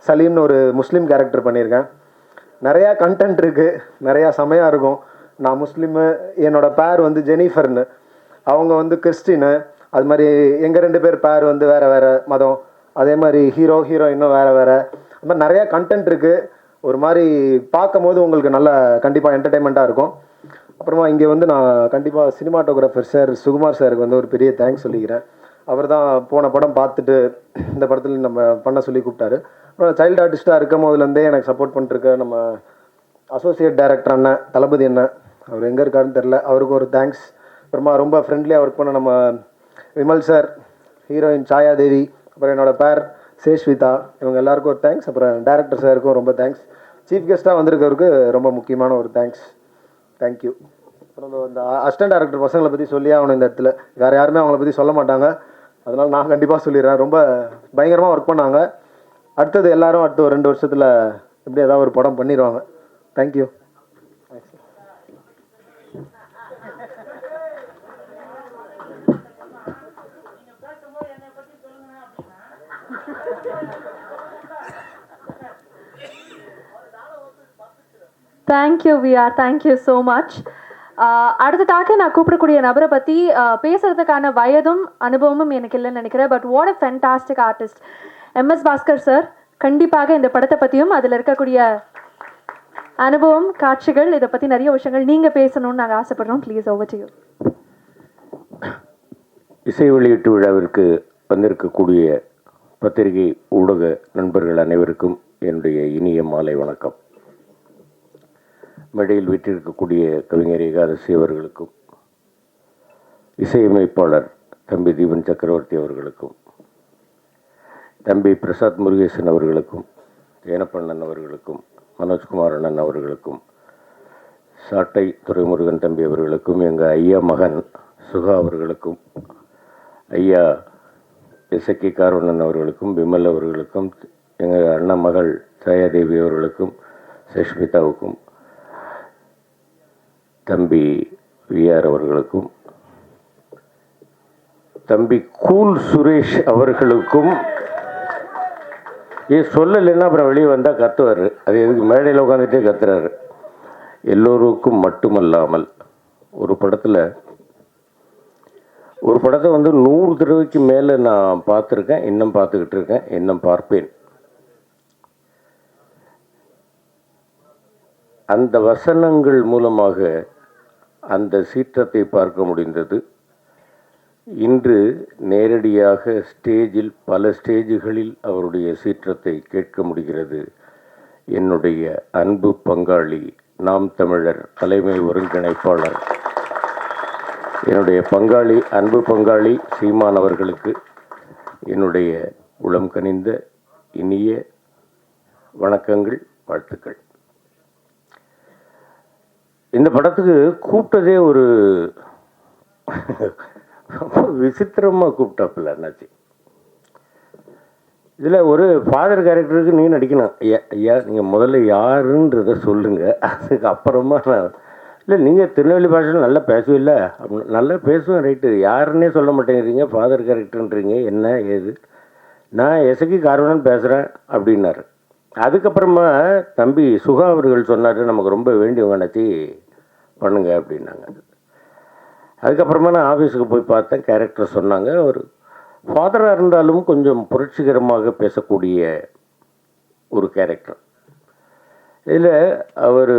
சலீம்னு ஒரு முஸ்லீம் கேரக்டர் பண்ணியிருக்கேன். நிறையா கண்டென்ட் இருக்குது, நிறையா செமையாக இருக்கும். நான் முஸ்லீமு, என்னோடய பேர் வந்து ஜெனிஃபர்னு, அவங்க வந்து கிறிஸ்டினு. அது மாதிரி எங்கள் 2 பேர் பேர் வந்து வேறு வேறு மதம். அதே மாதிரி ஹீரோயினும் வேறு வேறு. அது மாதிரி நிறையா கண்டென்ட் இருக்குது. ஒரு மாதிரி பார்க்கும் போது உங்களுக்கு நல்ல கண்டிப்பாக என்டர்டெயின்மெண்ட்டாக இருக்கும். அப்புறமா இங்கே வந்து நான் கண்டிப்பாக சினிமாட்டோகிராஃபர் சார் சுகுமார் சாருக்கு வந்து ஒரு பெரிய தேங்க்ஸ் சொல்லிக்கிறேன். அவர் தான் போன படம் பார்த்துட்டு இந்த படத்தில் நம்ம பண்ண சொல்லி கூப்பிட்டாரு. அப்புறம் சைல்டு ஆர்டிஸ்ட்டாக இருக்கும் போதுலேருந்தே எனக்கு சப்போர்ட் பண்ணிட்டுருக்க நம்ம அசோசியேட் டைரக்டர் அண்ணன் தளபதி அண்ணன், அவர் எங்கே இருக்காருன்னு தெரில, அவருக்கு ஒரு தேங்க்ஸ். அப்புறமா ரொம்ப ஃப்ரெண்ட்லியாக ஒர்க் பண்ண நம்ம விமல் சார், ஹீரோயின் சாயாதேவி, அப்புறம் என்னோடய பேர் சேஷ்விதா, இவங்க எல்லாருக்கும் ஒரு தேங்க்ஸ். அப்புறம் டைரக்டர் சாருக்கும் ரொம்ப தேங்க்ஸ். சீஃப் கெஸ்ட்டாக வந்திருக்கவருக்கு ரொம்ப முக்கியமான ஒரு தேங்க்ஸ். தேங்க்யூ. அப்புறம் இந்த அசிஸ்டன்ட் டைரக்டர் பசங்களை பற்றி சொல்லியே ஆகணும் இந்த இடத்துல. வேறு யாருமே அவங்கள பற்றி சொல்ல மாட்டாங்க, அதனால் நான் கண்டிப்பாக சொல்லிடுறேன். ரொம்ப பயங்கரமாக ஒர்க் பண்ணாங்க. அடுத்தது எல்லோரும் அடுத்த ஒரு 2 வருஷத்தில் எப்படி ஏதாவது ஒரு படம் பண்ணிடுவாங்க. Thank you. Thank you VR, thank you so much. அடுத்ததாக நான் கூப்பிடக்கூடிய நபரை பற்றி பேசுகிறதுக்கான வயதும் அனுபவமும் எனக்கு இல்லைன்னு நினைக்கிறேன். But what a fantastic artist MS Bhaskar sir. கண்டிப்பாக இந்த படத்தை பற்றியும் அதில் இருக்கக்கூடிய அனுபவம், காட்சிகள், இதை பற்றி நிறைய விஷயங்கள் நீங்கள் பேசணும்னு நாங்கள் ஆசைப்படுறோம். Please over to you. இசை வெளியீட்டு விழாவிற்கு வந்திருக்கக்கூடிய பத்திரிகை ஊடக நண்பர்கள் அனைவருக்கும் என்னுடைய இனிய மாலை வணக்கம். மேடையில் வீற்றிருக்கக்கூடிய கவிஞர் ஏகாதசி அவர்களுக்கும், இசையமைப்பாளர் தம்பி தீபன் சக்கரவர்த்தி அவர்களுக்கும், தம்பி பிரசாத் முருகேசன் அவர்களுக்கும், ஜெயனப்பண்ணன் அவர்களுக்கும், மனோஜ்குமார் அண்ணன் அவர்களுக்கும், சாட்டை துரைமுருகன் தம்பி அவர்களுக்கும், எங்கள் ஐயா மகன் சுகா அவர்களுக்கும், ஐயா எஸ்கே கார்வண்ணன் அவர்களுக்கும், விமல் அவர்களுக்கும், எங்கள் அண்ணா மகள் ஜாயாதேவி அவர்களுக்கும், சஷ்மிதாவுக்கும், தம்பி விஆர் அவர்களுக்கும், தம்பி கூல் சுரேஷ் அவர்களுக்கும், சொல்லலைன்னா அப்புறம் வெளியே வந்தால் கத்துவார், அது எதுக்கு மேடையில் உட்காந்துட்டே கத்துறாரு. எல்லோருக்கும் மட்டுமல்லாமல் ஒரு படத்தை வந்து 100 தடவைக்கு மேலே நான் பார்த்துருக்கேன், இன்னும் பார்த்துக்கிட்டு இருக்கேன், இன்னும் பார்ப்பேன். அந்த வசனங்கள் மூலமாக அந்த சீற்றத்தை பார்க்க முடிந்தது. இன்று நேரடியாக ஸ்டேஜில், பல ஸ்டேஜுகளில் அவருடைய சீற்றத்தை கேட்க முடிகிறது. என்னுடைய அன்பு பங்காளி, நாம் தமிழர் தலைமை ஒருங்கிணைப்பாளர், என்னுடைய பங்காளி, அன்பு பங்காளி சீமான் அவர்களுக்கு என்னுடைய உளம் கனிந்த இனிய வணக்கங்கள், வாழ்த்துக்கள். இந்த படத்துக்கு கூப்பிட்டதே ஒரு விசித்திரமாக கூப்பிட்டாப்புல என்னாச்சு. இதில் ஒரு ஃபாதர் கேரக்டருக்கு நீ நடிக்கணும். ஐயா நீங்கள் முதல்ல யாருன்றதை சொல்லுங்கள், அதுக்கு அப்புறமா நான் இல்லை நீங்கள் திருநெல்வேலி பாஷையில் நல்லா பேசுவில்ல அப்படின்னு. நல்லா பேசுவேன், ரைட்டு, யாருன்னே சொல்ல மாட்டேங்கிறீங்க, ஃபாதர் கேரக்டர்ன்றீங்க, என்ன ஏது, நான் எஸ்கே கார்வண்ணன் பேசுகிறேன் அப்படின்னாரு. அதுக்கப்புறமா தம்பி சுகா அவர்கள் சொன்னார், நமக்கு ரொம்ப வேண்டியவங்க நினச்சி பண்ணுங்க அப்படின்னாங்க. அதுக்கப்புறமா நான் ஆஃபீஸுக்கு போய் பார்த்தேன், கேரக்டர் சொன்னாங்க. ஒரு ஃபாதராக இருந்தாலும் கொஞ்சம் புரட்சிகரமாக பேசக்கூடிய ஒரு கேரக்டர். இதில் அவர்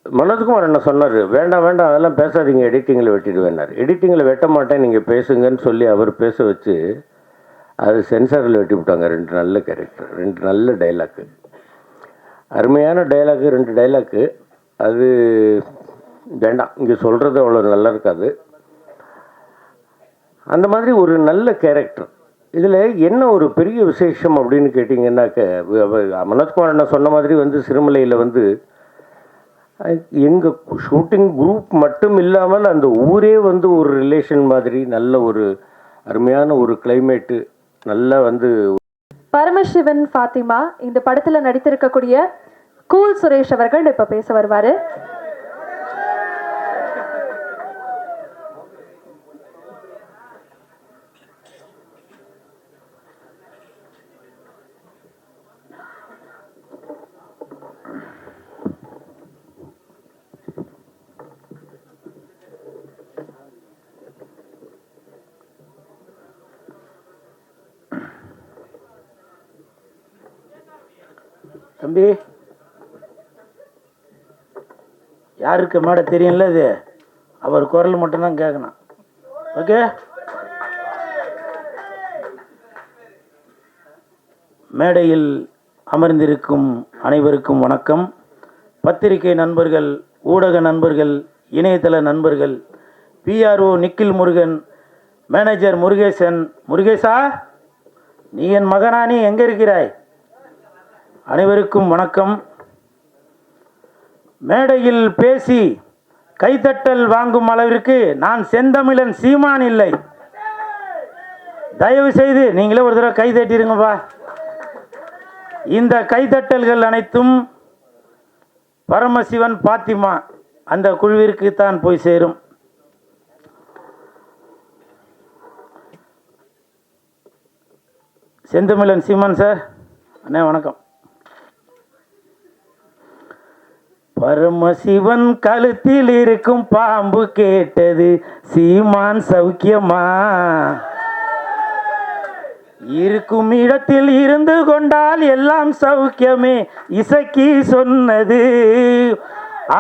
மனோஜ்குமார் என்ன சொன்னார், வேண்டாம் வேண்டாம் அதெல்லாம் பேசாதீங்க, எடிட்டிங்கில் வெட்டிடுவேன்னார். எடிட்டிங்கில் வெட்ட மாட்டேன், நீங்கள் பேசுங்கன்னு சொல்லி அவர் பேச வச்சு அது சென்சாரில் வெட்டி விட்டாங்க. 2 நல்ல கேரக்டர், 2 நல்ல டைலாக்கு, அருமையான டைலாக்கு, 2 டைலாக்கு. அது வேண்டாம், இங்கே சொல்கிறது அவ்வளோ நல்லா இருக்காது. அந்த மாதிரி ஒரு நல்ல கேரக்டர். இதில் என்ன ஒரு பெரிய விசேஷம் அப்படின்னு கேட்டிங்கன்னாக்க, மனோஜ்குமார் என்ன சொன்ன மாதிரி வந்து சிறுமலையில் வந்து எங்கள் ஷூட்டிங் குரூப் மட்டும் இல்லாமல் அந்த ஊரே வந்து ஒரு ரிலேஷன் மாதிரி, நல்ல ஒரு அருமையான ஒரு கிளைமேட்டு, நல்லா வந்து. பரமசிவன் ஃபாத்திமா இந்த படத்தில் நடித்திருக்கக்கூடிய கூல் சுரேஷ் அவர்கள் இப்போ பேச வருவார். தம்பி, யாருக்கு மேடை தெரியும்ல, இது அவர் குரல் மட்டும்தான் கேட்கணும். ஓகே, மேடையில் அமர்ந்திருக்கும் அனைவருக்கும் வணக்கம். பத்திரிகை நண்பர்கள், ஊடக நண்பர்கள், இணையதள நண்பர்கள், பிஆர்ஓ நிக்கில் முருகன், மேனேஜர் முருகேசன். முருகேசா, நீ என் மகனா, நீ எங்கே இருக்கிறாய்? அனைவருக்கும் வணக்கம். மேடையில் பேசி கைத்தட்டல் வாங்கும் அளவிற்கு நான் செந்தமிழன் சீமான் இல்லை. தயவு செய்து நீங்களே ஒரு தடவை கை தட்டிருங்கப்பா. இந்த கைத்தட்டல்கள் அனைத்தும் பரமசிவன் பாத்திமா அந்த குழுவிற்கு தான் போய் சேரும். செந்தமிழன் சீமான் சார், அண்ணே வணக்கம். பரமசிவன் கழுத்தில் இருக்கும் பாம்பு கேட்டது, சீமான் சௌக்கியமா? இருக்கும் இடத்தில் இருந்து கொண்டால் எல்லாம் சௌக்கியமே இசக்கி சொன்னது.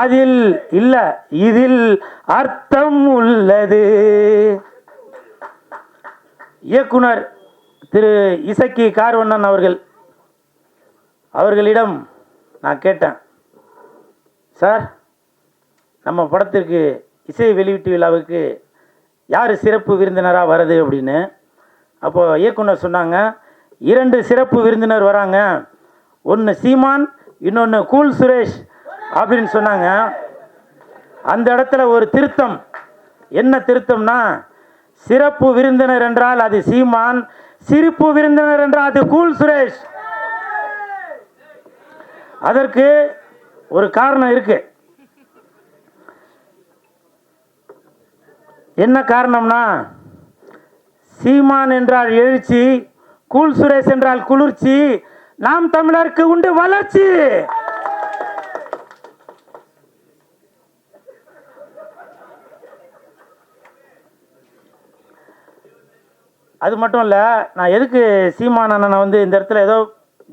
அதில் இல்ல, இதில் அர்த்தம் உள்ளது. இயக்குனர் திரு இசக்கி கார்வண்ணன் அவர்களிடம் நான் கேட்டேன், சார் நம்ம படத்திற்கு இசை வெளியீட்டு விழாவுக்கு யார் சிறப்பு விருந்தினராக வருது அப்படின்னு. அப்போது இயக்குனர் சொன்னாங்க, 2 சிறப்பு விருந்தினர் வராங்க, ஒன்று சீமான், இன்னொன்று கூல் சுரேஷ் அப்படின்னு சொன்னாங்க. அந்த இடத்துல ஒரு திருத்தம். என்ன திருத்தம்னா, சிறப்பு விருந்தினர் என்றால் அது சீமான், சிரிப்பு விருந்தினர் என்றால் அது கூல் சுரேஷ். அதற்கு ஒரு காரணம் இருக்கு. என்ன காரணம்னா, சீமான் என்றால் எழுச்சி, கூல் சுரேஷ் என்றால் குளிர்ச்சி, நாம் தமிழருக்கு உண்டு வளர்ச்சி. அது மட்டும் இல்லை, நான் எதுக்கு சீமான் அண்ணனை வந்து இந்த இடத்துல ஏதோ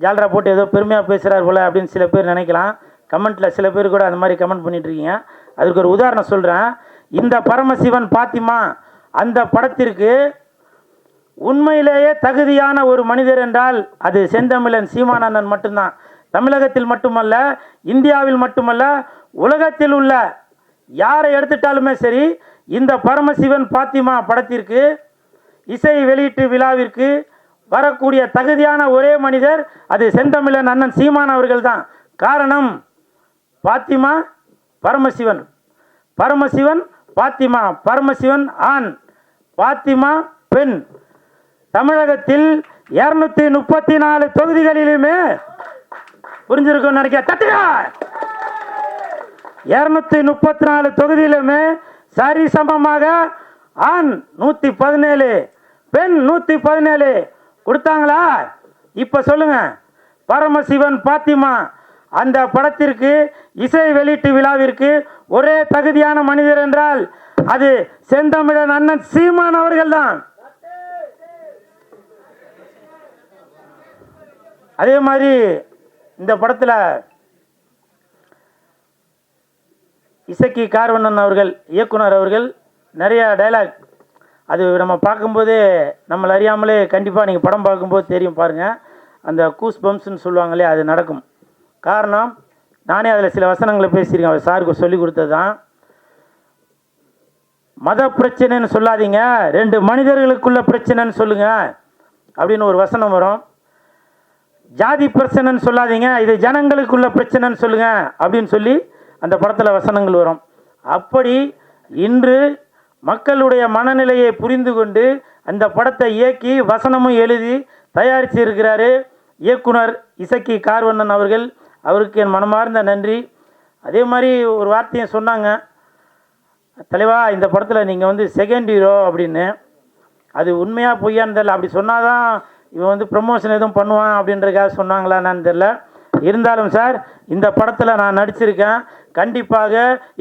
ஜால்ரா போட்டு ஏதோ பெருமையாக பேசுகிறார் போல அப்படின்னு சில பேர் நினைக்கலாம். கமெண்ட்டில் சில பேர் கூட அந்த மாதிரி கமெண்ட் பண்ணிகிட்ருக்கீங்க. அதுக்கு ஒரு உதாரணம் சொல்கிறேன். இந்த பரமசிவன் பாத்திமா அந்த படத்திற்கு உண்மையிலேயே தகுதியான ஒரு மனிதர் என்றால் அது செந்தமிழன் சீமானந்தன் மட்டும்தான். தமிழகத்தில் மட்டுமல்ல, இந்தியாவில் மட்டுமல்ல, உலகத்தில் உள்ள யாரை எடுத்துட்டாலுமே சரி, இந்த பரமசிவன் பாத்திமா படத்திற்கு இசை வெளியீட்டு விழாவிற்கு வரக்கூடிய தகுதியான ஒரே மனிதர் அது செந்தமிழன் அண்ணன் சீமான் அவர்கள் தான். காரணம், பாத்திமா பரமசிவன், பரமசிவன் பாத்திமா, பரமசிவன் ஆண், பாத்திமா பெண். தமிழகத்தில் 234 தொகுதிகளிலுமே புரிஞ்சிருக்கும் நினைக்க தட்டுங்க. 234 தொகுதியிலுமே சரி சமமாக ஆண் 117, பெண் 117 கொடுத்தாங்களா? இப்ப சொல்லுங்க, பரமசிவன் பாத்திமா அந்த படத்திற்கு இசை வெளியீட்டு விழாவிற்கு ஒரே தகுதியான மனிதர் என்றால் அது செந்தமிழன் அண்ணன் சீமான் அவர்கள் தான். அதே மாதிரி இந்த படத்தில் இசக்கி கார்வண்ணன் அவர்கள் இயக்குனர் அவர்கள் நிறைய டைலாக், அது நம்ம பார்க்கும்போது நம்மளை அறியாமலே கண்டிப்பாக நீங்கள் படம் பார்க்கும்போது தெரியும் பாருங்கள், அந்த கூஸ் பம்ப்ஸ்ன்னு சொல்லுவாங்களே அது நடக்கும். காரணம், நானே அதில் சில வசனங்களை பேசியிருக்கேன், அவர் சாருக்கு சொல்லி கொடுத்தது தான். மத பிரச்சனைன்னு சொல்லாதீங்க, 2 மனிதர்களுக்குள்ள பிரச்சனைன்னு சொல்லுங்க அப்படின்னு ஒரு வசனம் வரும். ஜாதி பிரச்சனைன்னு சொல்லாதீங்க, இது ஜனங்களுக்குள்ள பிரச்சனைன்னு சொல்லுங்க அப்படின்னு சொல்லி அந்த படத்தில் வசனங்கள் வரும். அப்படி இன்று மக்களுடைய மனநிலையை புரிந்து கொண்டு அந்த படத்தை இயக்கி வசனமும் எழுதி தயாரித்து இருக்கிறாரு இயக்குனர் இசக்கி கார்வண்ணன் அவர்கள். அவருக்கு என் மனமார்ந்த நன்றி. அதே மாதிரி ஒரு வார்த்தையும் சொன்னாங்க, தலைவா இந்த படத்தில் நீங்கள் வந்து செகண்ட் ஹீரோ அப்படின்னு. அது உண்மையாக பொய்யான்னு தெரியல. அப்படி சொன்னாதான் இவன் வந்து ப்ரமோஷன் எதுவும் பண்ணுவான் அப்படின்றதுக்காக சொன்னாங்களான்னு தெரில. இருந்தாலும் சார், இந்த படத்தில் நான் நடிச்சிருக்கேன். கண்டிப்பாக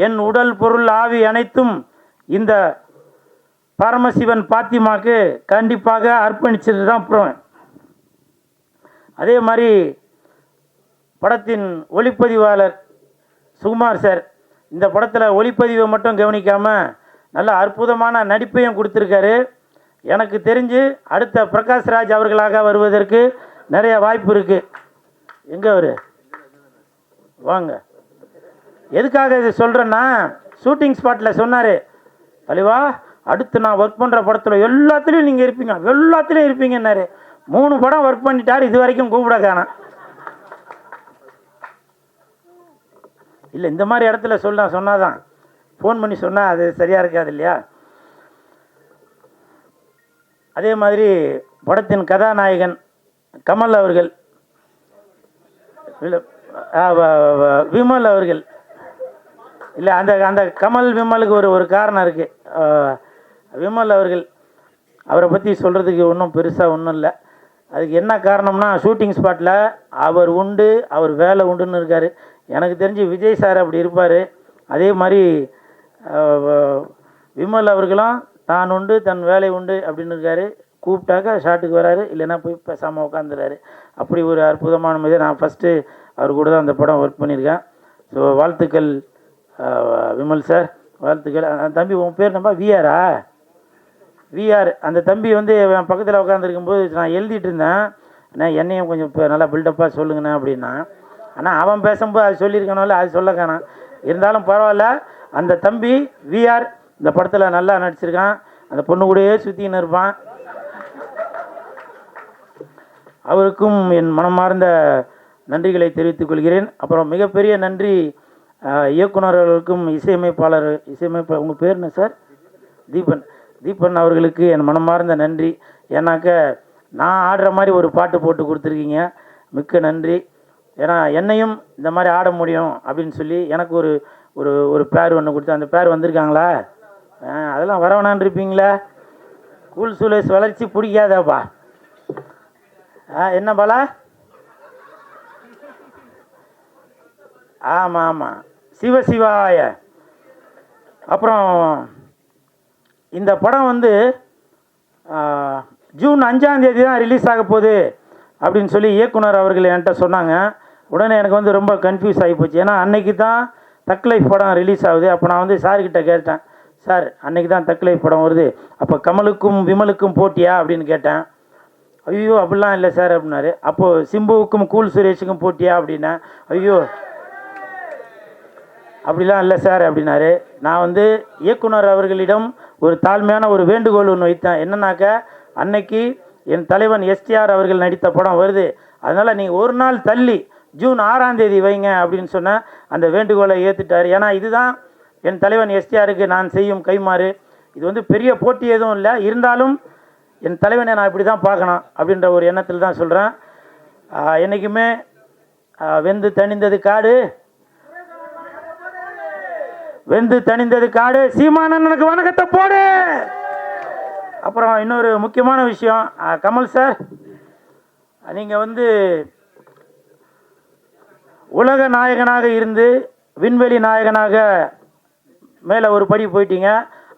என் உடல் பொருள் ஆவி அனைத்தும் இந்த பரமசிவன் பாத்திமாக்கு கண்டிப்பாக அர்ப்பணிச்சுட்டு தான் போவேன். அதே மாதிரி படத்தின் ஒளிப்பதிவாளர் சுகுமார் சார் இந்த படத்தில் ஒளிப்பதிவை மட்டும் கவனிக்காமல் நல்ல அற்புதமான நடிப்பையும் கொடுத்துருக்காரு. எனக்கு தெரிஞ்சு அடுத்த பிரகாஷ்ராஜ் அவர்களாக வருவதற்கு நிறைய வாய்ப்பு இருக்குது. எங்கே அவர் வாங்க. எதுக்காக இது சொல்கிறேன்னா, ஷூட்டிங் ஸ்பாட்டில் சொன்னார், தலைவா அடுத்து நான் ஒர்க் பண்ணுற படத்தில் எல்லாத்துலேயும் நீங்கள் இருப்பீங்க, எல்லாத்துலேயும் இருப்பீங்கன்னாரு. 3 படம் ஒர்க் பண்ணிட்டார், இது வரைக்கும் கூப்பிட காணோம். இல்லை, இந்த மாதிரி இடத்துல சொன்னாதான், ஃபோன் பண்ணி சொன்னால் அது சரியாக இருக்காது இல்லையா? அதே மாதிரி படத்தின் கதாநாயகன் கமல் அவர்கள், விமல் அவர்கள், இல்லை அந்த அந்த கமல் விமலுக்கு ஒரு காரணம் இருக்குது. விமல் அவர்கள், அவரை பற்றி சொல்கிறதுக்கு ஒன்றும் பெருசாக ஒன்றும் இல்லை. அதுக்கு என்ன காரணம்னா, ஷூட்டிங் ஸ்பாட்டில் அவர் உண்டு, அவர் வேலை உண்டுன்னு இருக்கார். எனக்கு தெரிஞ்சு விஜய் சார் அப்படி இருப்பார். அதே மாதிரி விமல் அவர்களும் தான் உண்டு தன் வேலை உண்டு அப்படின்னு இருக்கார். கூப்பிட்டாக்கா ஷாட்டுக்கு வராரு, இல்லைன்னா போய் பேசாமல் உட்காந்துறாரு. அப்படி ஒரு அற்புதமான மனிதர். நான் ஃபஸ்ட்டு அவர் கூட தான் அந்த படம் ஒர்க் பண்ணியிருக்கேன். ஸோ வாழ்த்துக்கள் விமல் சார், வாழ்த்துக்கள். அந்த தம்பி உன் பேர் நம்ம விஆரா? விஆர். அந்த தம்பி வந்து என் பக்கத்தில் உட்காந்துருக்கும்போது நான் எழுதிட்டு இருந்தேன், ஆனால் என்னையும் கொஞ்சம் இப்போ நல்லா பில்டப்பாக சொல்லுங்கண்ணா அப்படின்னா. ஆனால் அவன் பேசும்போது அது சொல்லியிருக்கணும்ல, அது சொல்ல காணாம். இருந்தாலும் பரவாயில்ல. அந்த தம்பி விஆர் இந்த படத்தில் நல்லா நடிச்சிருக்கான். அந்த பொண்ணு கூடயே சுற்றின்னு இருப்பான். அவருக்கும் என் மனமார்ந்த நன்றிகளை தெரிவித்துக் கொள்கிறேன். அப்புறம் மிகப்பெரிய நன்றி இயக்குனர்களுக்கும் இசையமைப்பாளர் உங்கள் பேர் என்ன சார்? தீபன் அவர்களுக்கு என் மனமார்ந்த நன்றி. ஏன்னாக்க நான் ஆடுற மாதிரி ஒரு பாட்டு போட்டு கொடுத்துருக்கீங்க, மிக்க நன்றி. ஏன்னா என்னையும் இந்த மாதிரி ஆட முடியும் அப்படின்னு சொல்லி எனக்கு ஒரு ஒரு ஒரு பேர் ஒன்று கொடுத்து, அந்த பேர் வந்திருக்காங்களா? அதெல்லாம் வரவேணான் இருப்பீங்களா? கூல் சுலேஷ் வளர்ச்சி பிடிக்காதாப்பா? என்ன பாலா? ஆமாம் ஆமாம், சிவசிவாய. அப்புறம் இந்த படம் வந்து ஜூன் 5ஆம் தேதி தான் ரிலீஸ் ஆக போகுது அப்படின்னு சொல்லி இயக்குனர் அவர்கள் என்கிட்ட சொன்னாங்க. உடனே எனக்கு வந்து ரொம்ப கன்ஃபியூஸ் ஆகி போச்சு. ஏன்னா அன்னைக்கு தான் தக் லைஃப் படம் ரிலீஸ் ஆகுது. அப்போ நான் வந்து சார்கிட்ட கேட்டேன், சார் அன்னைக்கு தான் தக் லைஃப் படம் வருது, அப்போ கமலுக்கும் விமலுக்கும் போட்டியா அப்படின்னு கேட்டேன். ஐயோ அப்படிலாம் இல்லை சார் அப்படின்னாரு. அப்போது சிம்புவுக்கும் கூல் சுரேஷுக்கும் போட்டியா அப்படின்னா, ஐயோ அப்படிலாம் இல்லை சார் அப்படின்னாரு. நான் வந்து இயக்குனர் அவர்களிடம் ஒரு தாழ்மையான ஒரு வேண்டுகோள் ஒன்று வைத்தேன். என்னன்னாக்கா, அன்னைக்கு என் தலைவன் எஸ்டிஆர் அவர்கள் நடித்த படம் வருது, அதனால் நீங்கள் ஒரு நாள் தள்ளி ஜூன் 6ஆம் தேதி வைங்க அப்படின்னு சொன்னால் அந்த வேண்டுகோளை ஏற்றுட்டார். ஏன்னா இதுதான் என் தலைவன் எஸ்டிஆருக்கு நான் செய்யும் கைமாறு. இது வந்து பெரிய போட்டி எதுவும் இல்லை, இருந்தாலும் என் தலைவனை நான் இப்படி தான் பார்க்கணும் அப்படின்ற ஒரு எண்ணத்தில் தான் சொல்கிறேன். என்றைக்குமே வெந்து தணிந்தது காடு, சீமானனுக்கு வணக்கத்தை போடு. அப்புறம் இன்னொரு முக்கியமான விஷயம், கமல் சார், நீங்கள் வந்து உலக நாயகனாக இருந்து விண்வெளி நாயகனாக மேலே ஒரு படி போயிட்டீங்க.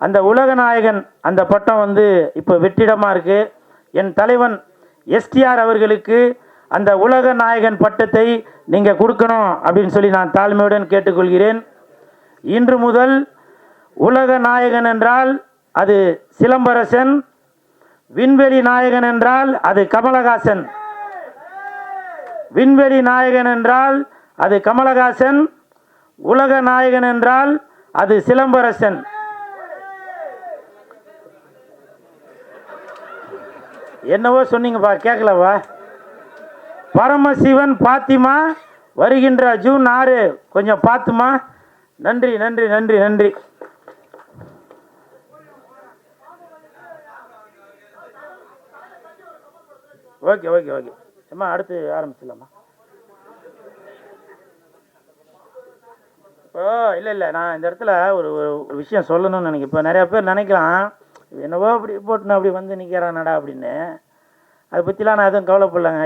அந்த உலக நாயகன் அந்த பட்டம் வந்து இப்போ வெற்றிடமாக இருக்குது. என் தலைவன் எஸ்டிஆர் அவர்களுக்கு அந்த உலக நாயகன் பட்டத்தை நீங்கள் கொடுக்கணும் அப்படின்னு சொல்லி நான் தாழ்மையுடன் கேட்டுக்கொள்கிறேன். இன்று முதல் உலக நாயகன் என்றால் அது சிலம்பரசன், விண்வெளி நாயகன் என்றால் அது கமலஹாசன். விண்வெளி நாயகன் என்றால் அது கமலஹாசன், உலக நாயகன் என்றால் அது சிலம்பரசன். என்னவோ சொன்னீங்கப்பா, கேட்கலவா? பரமசிவன் பாத்திமா வருகின்ற ஜூன் 6, கொஞ்சம் பார்த்துமா. நன்றி நன்றி நன்றி நன்றி. ஓகே ஓகே ஓகே அம்மா, அடுத்து ஆரம்பிச்சிடலாமா? இப்போ இல்லை நான் இந்த இடத்துல ஒரு ஒரு விஷயம் சொல்லணும்னு நினைக்கிறேன். இப்போ நிறையா பேர் நினைக்கலாம், என்னவோ அப்படி போட்டுன்னு அப்படி வந்து நிற்கிறானடா அப்படின்னு. அதை பற்றிலாம் நான் எதுவும் கவலைப்படலைங்க.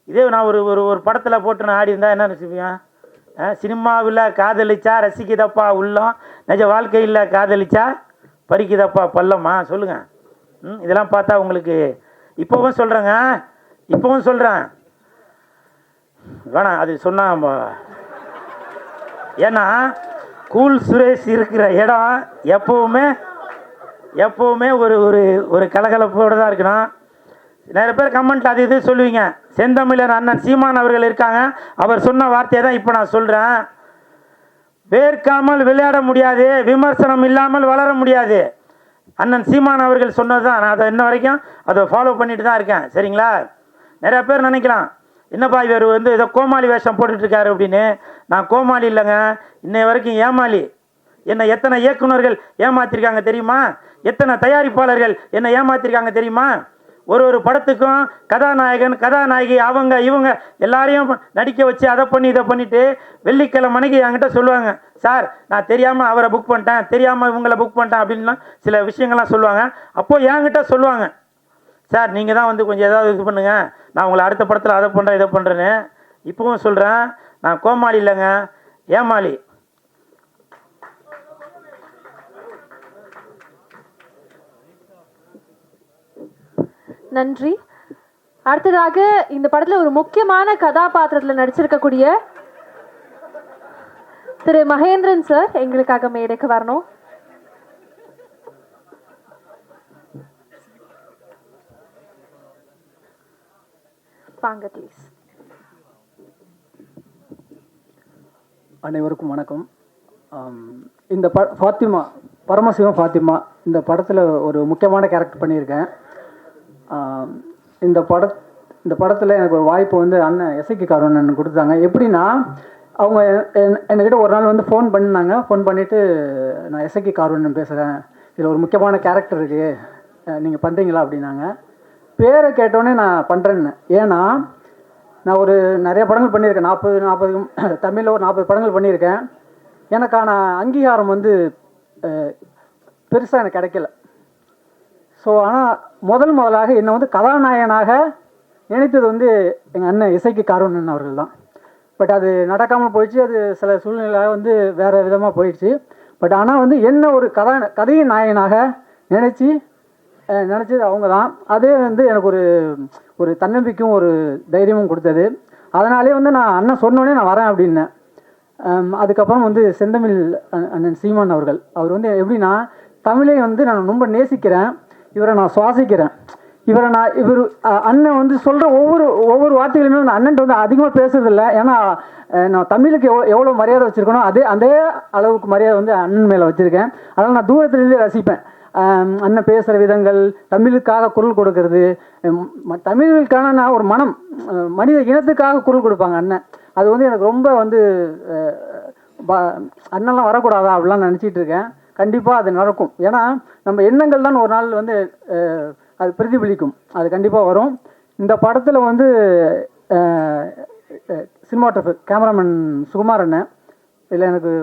இதே நான் ஒரு ஒரு படத்தில் போட்டு நான் ஆடி இருந்தால் என்ன நினச்சிப்பேன்? சினிமாவில் காதலிச்சா ரசிக்குதப்பா உள்ளம், நிஜ வாழ்க்கையில் காதலிச்சா பறிக்குதப்பா பள்ளமா? சொல்லுங்கள். இதெல்லாம் பார்த்தா உங்களுக்கு இப்போவும் சொல்கிறேன் வேணாம் அது சொன்னால். ஏன்னா கூல் சுரேஷ் இருக்கிற இடம் எப்போவுமே ஒரு ஒரு ஒரு கலகலப்போடு தான் இருக்கணும். நிறைய பேர் கமெண்ட் அது இது சொல்லுவீங்க. செந்தமிழர் அண்ணன் சீமான் அவர்கள் இருக்காங்க, அவர் சொன்ன வார்த்தையை தான் இப்போ நான் சொல்கிறேன். வேர்க்காமல் விளையாட முடியாது, விமர்சனம் இல்லாமல் வளர முடியாது. அண்ணன் சீமான் அவர்கள் சொன்னது தான். நான் அதை இன்ன வரைக்கும் அதை ஃபாலோ பண்ணிட்டு தான் இருக்கேன். சரிங்களா? நிறையா பேர் நினைக்கலாம், என்னப்பா இவர் வந்து ஏதோ கோமாளி வேஷம் போட்டுட்ருக்காரு அப்படின்னு. நான் கோமாளி இல்லைங்க, இன்னை வரைக்கும் ஏமாளி. என்னை எத்தனை இயக்குனர்கள் ஏமாற்றிருக்காங்க தெரியுமா? எத்தனை தயாரிப்பாளர்கள் என்னை ஏமாற்றிருக்காங்க தெரியுமா? ஒரு படத்துக்கும் கதாநாயகன் கதாநாயகி அவங்க இவங்க எல்லாரையும் நடிக்க வச்சு அதை பண்ணி இதை பண்ணிவிட்டு வெள்ளிக்கிழமை மணிக்கு என்கிட்ட சொல்லுவாங்க, சார் நான் தெரியாமல் அவரை புக் பண்ணிட்டேன், தெரியாமல் இவங்களை புக் பண்ணிட்டேன் அப்படின்லாம் சில விஷயங்கள்லாம் சொல்லுவாங்க. அப்போது என்கிட்ட சொல்லுவாங்க, சார் நீங்கள் தான் வந்து கொஞ்சம் ஏதாவது இது பண்ணுங்கள், நான் உங்களை அடுத்த படத்தில் அதை பண்ணுறேன் இதை பண்ணுறேன்னு. இப்போவும் சொல்கிறேன், நான் கோமாளி இல்லைங்க, ஏமாளி. நன்றி. அடுத்ததாக இந்த படத்துல ஒரு முக்கியமான கதாபாத்திரத்தில் நடிச்சிருக்கக்கூடிய திரு மகேந்திரன் சார் எங்களுக்காக மேடைக்கு வரணும். வாங்க ப்ளீஸ். அனைவருக்கும் வணக்கம். இந்த ஃபாத்திமா, பரமசிவம் ஃபாத்திமா, இந்த படத்தில் ஒரு முக்கியமான கேரக்டர் பண்ணியிருக்கேன். இந்த படத்தில் எனக்கு ஒரு வாய்ப்பு வந்து அண்ணன் எஸ்ஐகே கார்வன் கொடுத்தாங்க. எப்படின்னா, அவங்க என்கிட்ட ஒரு நாள் வந்து ஃபோன் பண்ணினாங்க. ஃபோன் பண்ணிவிட்டு, நான் எஸ்ஐகே கார்வன் பேசுகிறேன், இதில் ஒரு முக்கியமான கேரக்டர் இருக்குது, நீங்கள் பண்ணுறீங்களா அப்படின்னாங்க. பேரை கேட்டோன்னே நான் பண்ணுறேன்னு. ஏன்னா நான் நிறைய படங்கள் பண்ணியிருக்கேன். 40 தமிழில் ஒரு 40 படங்கள் பண்ணியிருக்கேன். எனக்கான அங்கீகாரம் வந்து பெருசாக எனக்கு கிடைக்கல. ஸோ ஆனால் முதலாக என்னை வந்து கதாநாயகனாக நினைத்தது வந்து எங்கள் அண்ணன் இசைக்கு கார்வன் அவர்கள் தான். பட் அது நடக்காமல் போயிடுச்சு. அது சில சூழ்நிலையாக வந்து வேறு விதமாக போயிடுச்சு. பட் ஆனால் வந்து என்ன ஒரு கதையின் நாயகனாக நினச்சது அவங்க தான். அதே வந்து எனக்கு ஒரு தன்னம்பிக்கையும் ஒரு தைரியமும் கொடுத்தது. அதனாலே வந்து நான் அண்ணன் சொன்னோடனே நான் வரேன் அப்படின்னேன். அதுக்கப்புறம் வந்து செந்தமிழ் அண்ணன் சீமான் அவர் வந்து எப்படின்னா, தமிழை வந்து நான் ரொம்ப நேசிக்கிறேன், இவரை நான் சுவாசிக்கிறேன், இவர் அண்ணன் வந்து சொல்கிற ஒவ்வொரு வார்த்தைகளுமே வந்து அண்ணன்ட்டு வந்து அதிகமாக பேசுறதில்லை. ஏன்னா நான் தமிழுக்கு எவ்வளோ மரியாதை வச்சுருக்கணும், அதே அளவுக்கு மரியாதை வந்து அண்ணன் மேலே வச்சுருக்கேன். அதனால் நான் தூரத்துலேருந்தே ரசிப்பேன். அண்ணன் பேசுகிற விதங்கள், தமிழுக்காக குரல் கொடுக்கறது, தமிழுக்கான ஒரு மனித இனத்துக்காக குரல் கொடுப்பாங்க அண்ணன். அது வந்து எனக்கு ரொம்ப வந்து அண்ணன்லாம் வரக்கூடாதா அப்படிலாம் நினச்சிட்டு இருக்கேன். கண்டிப்பாக அது நடக்கும். ஏன்னா நம்ம எண்ணங்கள் தான் ஒரு நாள் வந்து அது பிரதிபலிக்கும். அது கண்டிப்பாக வரும். இந்த படத்தில் வந்து சினிமாட்டோகிராஃபர் கேமராமேன் சுகுமார் அண்ணன் இதில் எனக்கு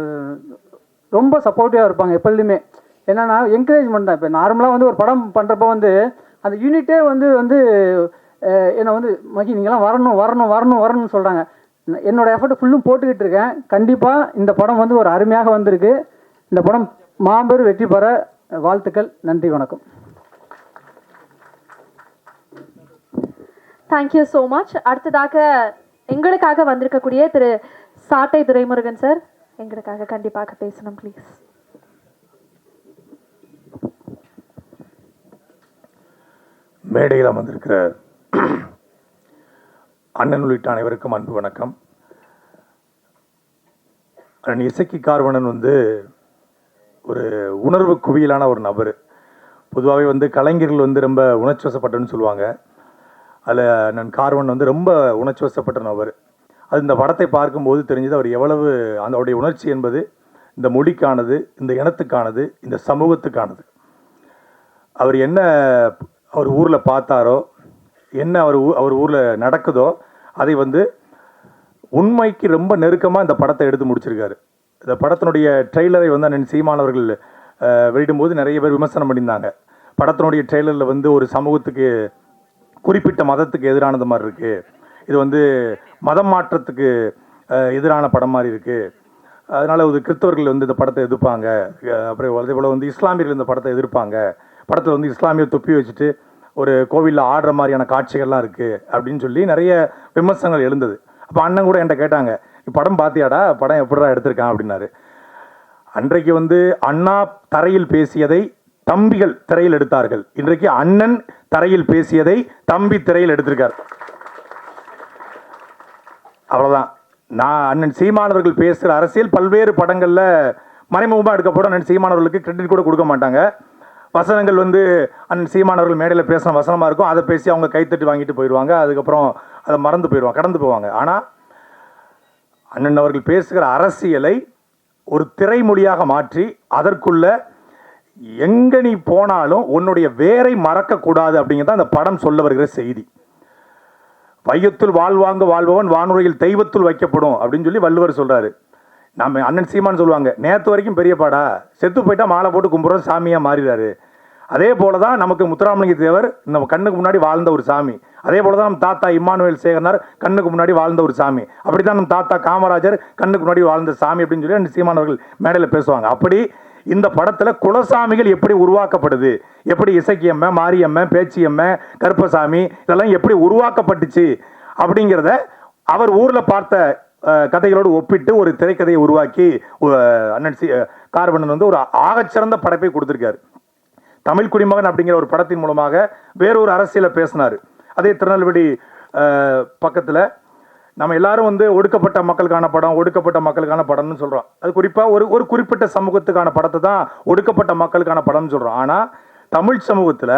ரொம்ப சப்போர்ட்டிவாக இருப்பாங்க எப்பொழுதுமே. என்னென்னா என்கரேஜ்மெண்ட் தான். இப்போ நார்மலாக வந்து ஒரு படம் பண்ணுறப்போ வந்து அந்த யூனிட்டே வந்து என்னை வந்து மகி நீங்களாம் வரணும்னு சொல்கிறாங்க. என்னோடய எஃபர்ட் ஃபுல்லும் போட்டுக்கிட்டு இருக்கேன். கண்டிப்பாக இந்த படம் வந்து ஒரு அருமையாக வந்திருக்கு. இந்த படம் மாபெரும் வெற்றி பெற வாழ்த்துக்கள். நன்றி, வணக்கம். Thank you so much. அடுத்ததாக எங்களுக்காக வந்திருக்கக்கூடிய திரு சாட்டை துரைமுருகன் சார் எங்களுக்காக கண்டிப்பாக பேசணும் ப்ளீஸ். மேடையில் அமர்ந்திருக்கிற அண்ணன் உள்ளிட்ட அனைவருக்கும் அன்பு வணக்கம். அண்ணன் இசைக்கு கார்வணன் வந்து ஒரு உணர்வு குவியலான ஒரு நபர். பொதுவாகவே வந்து கலைஞர்கள் வந்து ரொம்ப உணர்ச்சிவசப்பட்டன்னு சொல்லுவாங்க. அதில் அண்ணன் கார்வன் வந்து ரொம்ப உணர்ச்சிவசப்பட்ட நபர். அது இந்த படத்தை பார்க்கும்போது தெரிஞ்சது அவர் எவ்வளவு அவருடைய உணர்ச்சி என்பது இந்த மொழிக்கானது, இந்த இனத்துக்கானது, இந்த சமூகத்துக்கானது. அவர் என்ன அவர் ஊரில் பார்த்தாரோ, என்ன அவர் ஊரில் நடக்குதோ, அதை வந்து உண்மைக்கு ரொம்ப நெருக்கமாக இந்த படத்தை எடுத்து முடிச்சிருக்காரு. இந்த படத்தினுடைய ட்ரெய்லரை வந்து அண்ணன் சீமானவர்கள் வெளியிடும்போது நிறைய பேர் விமர்சனம் பண்ணியிருந்தாங்க. படத்தினுடைய ட்ரெய்லரில் வந்து ஒரு சமூகத்துக்கு, குறிப்பிட்ட மதத்துக்கு எதிரானது மாதிரி இருக்குது, இது வந்து மதம் மாற்றத்துக்கு எதிரான படம் மாதிரி இருக்குது, அதனால் ஒரு கிறிஸ்தவர்கள் வந்து இந்த படத்தை எதிர்ப்பாங்க, அப்புறம் அதே போல் வந்து இஸ்லாமியர்கள் இந்த படத்தை எதிர்ப்பாங்க, படத்தில் வந்து இஸ்லாமிய தொப்பி வச்சுட்டு ஒரு கோவிலில் ஆடுற மாதிரியான காட்சிகள்லாம் இருக்குது அப்படின்னு சொல்லி நிறைய விமர்சனங்கள் எழுந்தது. அப்போ அண்ணன் கூட என்கிட்ட கேட்டாங்க, படம் பார்த்தியாடா, படம் எப்படிடா எடுத்திருக்கான் அப்படின்னாரு. அன்றைக்கு வந்து அண்ணா தரையில் பேசியதை தம்பிகள் திரையில் எடுத்தார்கள். இன்றைக்கு அண்ணன் தரையில் பேசியதை தம்பி திரையில் எடுத்திருக்கார். அவ்வளோதான். நான் அண்ணன் சீமானவர்கள் பேசுகிற அரசியல் பல்வேறு படங்களில் மறைமுகமாக எடுக்கப்படும். அண்ணன் சீமானவர்களுக்கு கிரெடிட் கூட கொடுக்க மாட்டாங்க. வசனங்கள் வந்து அண்ணன் சீமானவர்கள் மேடையில் பேசின வசனமாக இருக்கும், அதை பேசி அவங்க கைத்தட்டி வாங்கிட்டு போயிடுவாங்க, அதுக்கப்புறம் அதை மறந்து போயிடுவாங்க, கடந்து போவாங்க. ஆனால் அண்ணன் அவர்கள் பேசுகிற அரசியலை ஒரு திரைமொழியாக மாற்றி அதற்குள்ள எங்கே நீ போனாலும் உன்னுடைய வேரை மறக்கக்கூடாது அப்படிங்கிறத அந்த படம் சொல்ல வருகிற செய்தி. வையத்துள் வாழ்வாங்க வாழ்பவன் வானுரையில் தெய்வத்துள் வைக்கப்படும் அப்படின்னு சொல்லி வள்ளுவர் சொல்கிறாரு. நம்ம அண்ணன் சீமான்னு சொல்லுவாங்க, நேற்று வரைக்கும் பெரியப்பாடா, செத்து போயிட்டா மாலை போட்டு கும்பிட்றோம் சாமியாக மாறிடுறாரு. அதே போல தான் நமக்கு முத்துராமலிங்க தேவர் நம்ம கண்ணுக்கு முன்னாடி வாழ்ந்த ஒரு சாமி. அதே போல தான் நம்ம தாத்தா இம்மானுவேல் சேகரனார் கண்ணுக்கு முன்னாடி வாழ்ந்த ஒரு சாமி. அப்படி தான் நம்ம தாத்தா காமராஜர் கண்ணுக்கு முன்னாடி வாழ்ந்த சாமி அப்படின்னு சொல்லி அண்ணன் சீமானவர்கள் மேடையில் பேசுவாங்க. அப்படி இந்த படத்தில் குலசாமிகள் எப்படி உருவாக்கப்படுது, எப்படி இசக்கியம்மன், மாரியம்மன், பேச்சியம்மன், கருப்பசாமி இதெல்லாம் எப்படி உருவாக்கப்பட்டுச்சு அப்படிங்கிறத அவர் ஊரில் பார்த்த கதைகளோடு ஒப்பிட்டு ஒரு திரைக்கதையை உருவாக்கி அண்ணன் கார்வண்ணன் வந்து ஒரு ஆகச்சிறந்த படைப்பை கொடுத்துருக்காரு. தமிழ் குடிமகன் அப்படிங்கிற ஒரு படத்தின் மூலமாக வேறொரு அரசியலை பேசினார். அதே திருநெல்வேலி பக்கத்தில் நம்ம எல்லாரும் வந்து ஒடுக்கப்பட்ட மக்களுக்கான படம்னு சொல்கிறோம். அது குறிப்பாக ஒரு குறிப்பிட்ட சமூகத்துக்கான படத்தை தான் ஒடுக்கப்பட்ட மக்களுக்கான படம்னு சொல்கிறோம். ஆனால் தமிழ் சமூகத்தில்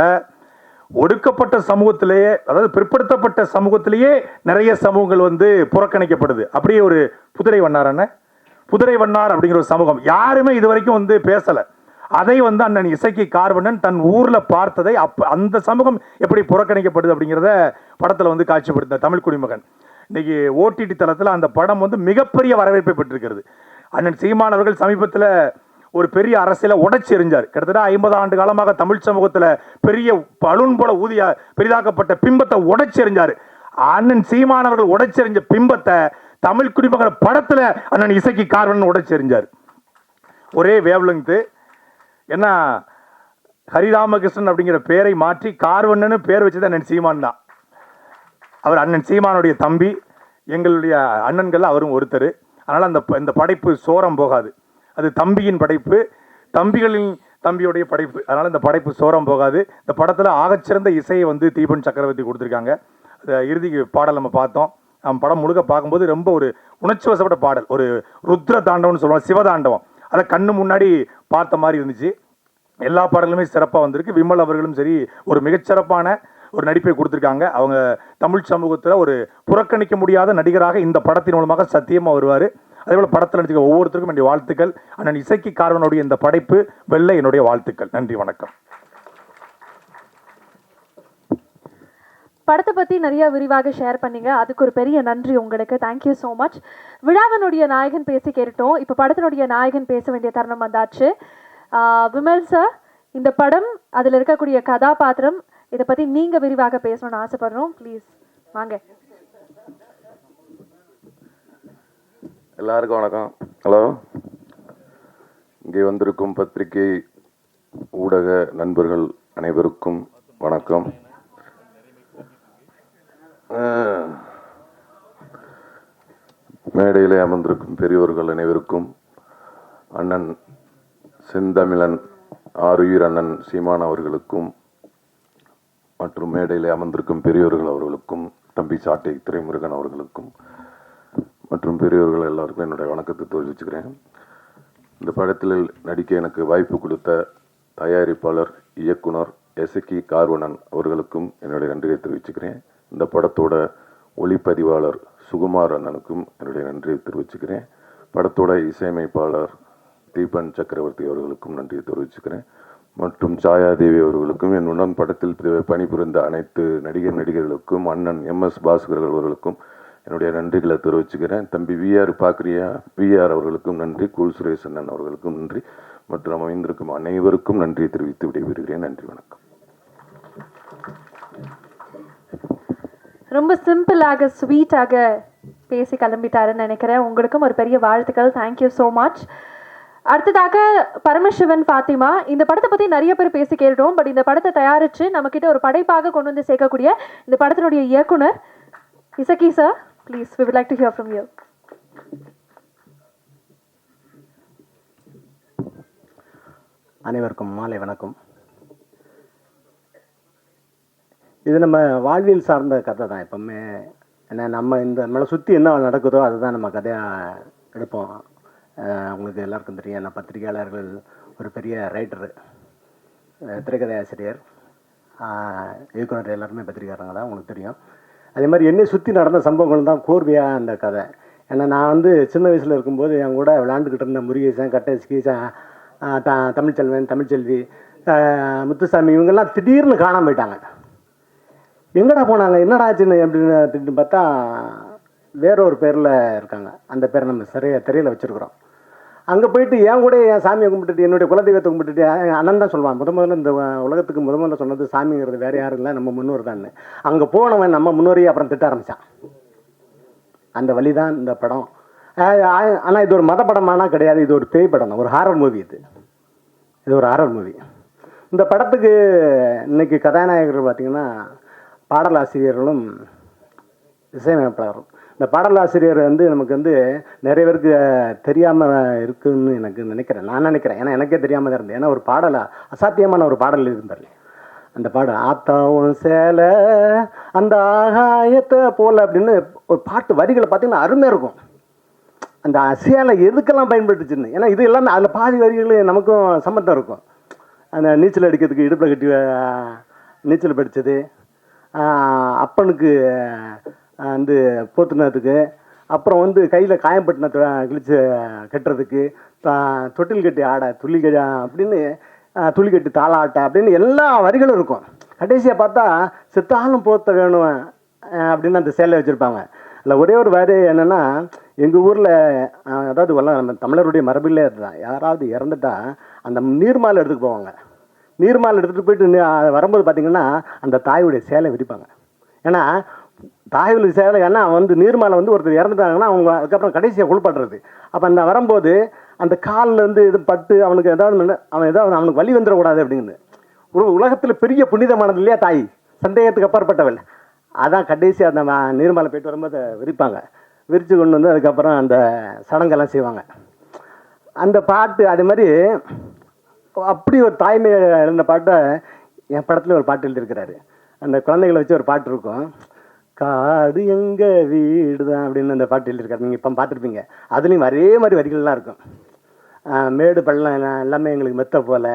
ஒடுக்கப்பட்ட சமூகத்திலேயே, அதாவது பிற்படுத்தப்பட்ட சமூகத்திலேயே நிறைய சமூகங்கள் வந்து புறக்கணிக்கப்படுது. அப்படியே ஒரு புதிரை வண்ணார் அப்படிங்கிற ஒரு சமூகம் யாருமே இது வரைக்கும் வந்து பேசலை. அதை வந்து அண்ணன் இசக்கி கார்வண்ணன் தன் ஊரில் பார்த்ததை அந்த சமூகம் எப்படி புறக்கணிக்கப்படுது அப்படிங்கிறத படத்தில் வந்து காட்சிப்படுத்த தமிழ் குடிமகன் இன்னைக்கு ஓடிடி தளத்தில் அந்த படம் வந்து மிகப்பெரிய வரவேற்பை பெற்றிருக்கிறது. அண்ணன் சீமான் அவர்கள் சமீபத்தில் ஒரு பெரிய அரசியலை உடைச்சி எறிஞ்சார். கிட்டத்தட்ட 50 ஆண்டு காலமாக தமிழ் சமூகத்தில் பெரிய பலூன் போல ஊதிய பெரிதாக்கப்பட்ட பிம்பத்தை உடைச்சி எறிஞ்சார். அண்ணன் சீமான் அவர்கள் உடைச்சி எறிஞ்ச பிம்பத்தை தமிழ் குடிமகன் படத்தில் அண்ணன் இசக்கி கார்வண்ணன் உடைச்சி எறிஞ்சார். ஒரே வேவ்லெங்து. ஏன்னா ஹரிராமகிருஷ்ணன் அப்படிங்கிற பேரை மாற்றி கார்வண்ணன்னு பேர் வச்சது அண்ணன் சீமான் தான். அவர் அண்ணன் சீமானுடைய தம்பி, எங்களுடைய அண்ணன்கள் அவரும் ஒருத்தர். அதனால் இந்த படைப்பு சோரம் போகாது. அது தம்பியின் படைப்பு, தம்பிகளின் தம்பியுடைய படைப்பு. அதனால் இந்த படைப்பு சோரம் போகாது. இந்த படத்தில் ஆகச்சிறந்த இசையை வந்து தீபன் சக்கரவர்த்தி கொடுத்துருக்காங்க. இறுதி பாடல் நம்ம பார்த்தோம். நம்ம படம் முழுக்க பார்க்கும்போது ரொம்ப ஒரு உணர்ச்சி வசப்பட்ட பாடல், ஒரு ருத்ர தாண்டவம்னு சொல்லுவாங்க, சிவதாண்டவம். அதை கண்ணு முன்னாடி பார்த்த மாதிரி இருந்துச்சு. எல்லா பாடலுமே சிறப்பாக வந்திருக்கு. விமல் அவர்களும் சரி ஒரு மிகச்சிறப்பான ஒரு நடிப்பை கொடுத்துருக்காங்க. அவங்க தமிழ் சமூகத்தில் ஒரு புறக்கணிக்க முடியாத நடிகராக இந்த படத்தின் மூலமாக சத்தியமாக வருவார். அதேபோல் படத்தில் நடிச்சிருக்க ஒவ்வொருத்தருக்கும் என்னுடைய வாழ்த்துக்கள். அண்ணன் இசக்கி கார்வனுடைய இந்த படைப்பு வெல்ல என்னுடைய வாழ்த்துக்கள். நன்றி, வணக்கம். படத்தை பற்றி நிறைய விரிவாக ஷேர் பண்ணீங்க. அதுக்கு ஒரு பெரிய நன்றி உங்களுக்கு. Thank you so much. விழாவினுடைய நாயகன் பேசி கேட்டோம். இப்போ படத்தினுடைய நாயகன் பேச வேண்டிய தருணம் வந்தாச்சு. விமல் சார், இந்த படம், அதில் இருக்கக்கூடிய கதாபாத்திரம், இதை பற்றி நீங்கள் விரிவாக பேசணும்னு ஆசைப்படுறோம். ப்ளீஸ் வாங்க. எல்லாருக்கும் வணக்கம். ஹலோ. இங்கே வந்திருக்கும் பத்திரிகை ஊடக நண்பர்கள் அனைவருக்கும் வணக்கம். மேடையிலே அமர்ந்திருக்கும் பெரியோர்கள் அனைவருக்கும், அண்ணன் செந்தமிழன் ஆருயிர் அண்ணன் சீமான் அவர்களுக்கும் மற்றும் மேடையிலே அமர்ந்திருக்கும் பெரியோர்கள் அவர்களுக்கும், தம்பி சாட்டை துரைமுருகன் அவர்களுக்கும் மற்றும் பெரியோர்கள் எல்லாருக்கும் என்னுடைய வணக்கத்தை தெரிவிச்சுக்கிறேன். இந்த படத்தில் நடிக்க எனக்கு வாய்ப்பு கொடுத்த தயாரிப்பாளர், இயக்குனர் இசக்கி கார்வண்ணன் அவர்களுக்கும் என்னுடைய நன்றியை தெரிவிச்சுக்கிறேன். இந்த படத்தோட ஒளிப்பதிவாளர் சுகுமார் அண்ணனுக்கும் என்னுடைய நன்றியை தெரிவிச்சுக்கிறேன். படத்தோட இசையமைப்பாளர் தீபன் சக்கரவர்த்தி அவர்களுக்கும் நன்றியை தெரிவிச்சுக்கிறேன். மற்றும் சாயாதேவி அவர்களுக்கும், என்னுடன் படத்தில் பணிபுரிந்த அனைத்து நடிகர்களுக்கும், அண்ணன் MS பாஸ்கர் அவர்களுக்கும் என்னுடைய நன்றிகளை தெரிவிச்சுக்கிறேன். தம்பி VR பார்க்குறியா, VR அவர்களுக்கும் நன்றி, கூல் சுரேஷ் அண்ணன் அவர்களுக்கும் நன்றி, மற்றும் அமைந்திருக்கும் அனைவருக்கும் நன்றியை தெரிவித்து விடைபெறுகிறேன். நன்றி, வணக்கம். ரொம்ப சிம்பிளாக ஸ்வீட்டாக பேசி கிளம்பிட்டாருன்னு நினைக்கிறேன். உங்களுக்கும் ஒரு பெரிய வாழ்த்துக்கள். Thank you so much. அடுத்ததாக பரமசிவன் ஃபாத்திமா. இந்த படத்தை பற்றி நிறைய பேர் பேசி கேட்டோம். பட் இந்த படத்தை தயாரித்து நம்மக்கிட்ட ஒரு படைப்பாக கொண்டு வந்து சேர்க்கக்கூடிய இந்த படத்தினுடைய இயக்குனர் Isakki sir, please, we would like to hear from you. அனைவருக்கும் மாலை வணக்கம். இது நம்ம வாழ்வியல் சார்ந்த கதை தான் எப்பவுமே. ஏன்னா நம்மளை சுற்றி என்ன நடக்குதோ அதுதான் நம்ம கதையாக எடுப்போம். உங்களுக்கு எல்லாருக்கும் தெரியும், என்ன பத்திரிகையாளர்கள், ஒரு பெரிய ரைட்டரு, திரைக்கதை ஆசிரியர், இயக்குனர், எல்லாருமே பத்திரிகையாளங்க தான், உங்களுக்கு தெரியும். அதே மாதிரி என்னை சுற்றி நடந்த சம்பவங்கள் தான் கோர்வையாக அந்த கதை. ஏன்னா நான் சின்ன வயசில் இருக்கும்போது என் கூட விளாண்டுக்கிட்டு இருந்த முருகேசன், கட்டேஸ்கீசன், தமிழ்ச்செல்வன், தமிழ்ச்செல்வி, முத்துசாமி, இவங்கெல்லாம் திடீர்னு காணாமல் போயிட்டாங்க. எங்கடா போனாங்க, என்னடா ஆச்சுன்னு அப்படின்னு பார்த்தா வேற ஒரு பேரில் இருக்காங்க. அந்த பேரை நம்ம திரையில் வச்சுருக்குறோம். அங்கே போயிட்டு என் கூட என் சாமியை கும்பிட்டுட்டு, என்னுடைய குலதெய்வத்தை கும்பிட்டுட்டு, அண்ணன் தான் சொல்லுவான், முதல்ல இந்த உலகத்துக்கு முதல்ல சொன்னது சாமிங்கிறது வேறு யாரும் இல்லை, நம்ம முன்னோர் தான். அங்கே போனவன் நம்ம முன்னோரையே அப்புறம் திட்ட ஆரம்பித்தான். அந்த வழி தான் இந்த படம். ஆனால் இது ஒரு மத படமானா கிடையாது, இது ஒரு பேய் படம் தான், ஒரு ஹாரர் மூவி. இது இது ஒரு ஹாரர் மூவி. இந்த படத்துக்கு இன்னைக்கு கதாநாயகர்கள் பார்த்திங்கன்னா பாடலாசிரியர்களும் இசையமைப்பாளரும். இந்த பாடலாசிரியர் வந்து நமக்கு வந்து நிறைய பேருக்கு தெரியாமல் இருக்குன்னு எனக்கு நான் நினைக்கிறேன். ஏன்னா எனக்கே தெரியாமல் தான் இருந்தேன். ஏன்னா ஒரு பாடலை அசாத்தியமான ஒரு பாடல் இருந்தார். அந்த பாடம் ஆத்தாவும் சேலை அந்த ஆகாயத்தை போல அப்படின்னு ஒரு பாட்டு வரிகளை பார்த்திங்கன்னா அருமையாக இருக்கும். அந்த சேலை எதுக்கெல்லாம் பயன்பட்டுச்சுன்னு, ஏன்னா இது எல்லாமே அதில் பாதி வரிகள் நமக்கும் சம்மந்தம் இருக்கும். அந்த நீச்சல் அடிக்கிறதுக்கு இடுப்பில் கட்டி நீச்சல் படித்தது, அப்பனுக்கு வந்து போத்துனதுக்கு, அப்புறம் வந்து கையில் காயம்பட்டின கிழிச்சு கட்டுறதுக்கு, தொட்டில் கட்டி ஆட துள்ளி அப்படின்னு துளி கட்டி தாளாட்ட அப்படின்னு எல்லா வரிகளும் இருக்கும். கடைசியாக பார்த்தா செத்தாலும் போத்த வேணும் அப்படின்னு அந்த சேலை வச்சுருப்பாங்க. இல்லை ஒரே ஒரு வரி என்னென்னா, எங்கள் ஊரில் அதாவது நம்ம தமிழருடைய மரபிலே இருந்தால் யாராவது இறந்துட்டா அந்த நீர்மாலை எடுத்துகிட்டு போவாங்க. நீர்மாலை எடுத்துகிட்டு போயிட்டு வரும்போது பார்த்திங்கன்னா அந்த தாயுடைய சேலை விரிப்பாங்க. ஏன்னா தாயுடைய சேலை, ஏன்னா வந்து நீர்மாலை வந்து ஒருத்தர் இறந்துட்டாங்கன்னா அவங்க அதுக்கப்புறம் கடைசியாக குளிப்பாட்டுறது. அப்போ அந்த வரும்போது அந்த காலில் வந்து இது பட்டு அவனுக்கு ஏதாவது அவனுக்கு வலி வந்துடக்கூடாது அப்படின்னு ஒரு உலகத்தில் பெரிய புனிதமானது இல்லையா தாய், சந்தேகத்துக்கு அப்பாற்பட்டவள். அதான் கடைசி அந்த நீர்மலை போயிட்டு வரும்போது விரிப்பாங்க. விரித்து கொண்டு வந்து அதுக்கப்புறம் அந்த சடங்கெல்லாம் செய்வாங்க. அந்த பாட்டு அதே மாதிரி அப்படி ஒரு தாய்மை எழுந்த பாட்டை என் படத்தில் ஒரு பாட்டு எழுதியிருக்கிறாரு. அந்த குழந்தைகளை வச்சு ஒரு பாட்டு இருக்கும், காடு எங்கள் வீடு தான் அப்படின்னு அந்த பாட்டு எழுதியிருக்காரு. நீங்கள் இப்போ பார்த்துருப்பீங்க. அதுலேயும் ஒரே மாதிரி வரிகள்லாம் இருக்கும். மேடு பள்ளம் எல்லாமே எங்களுக்கு மெத்த போல,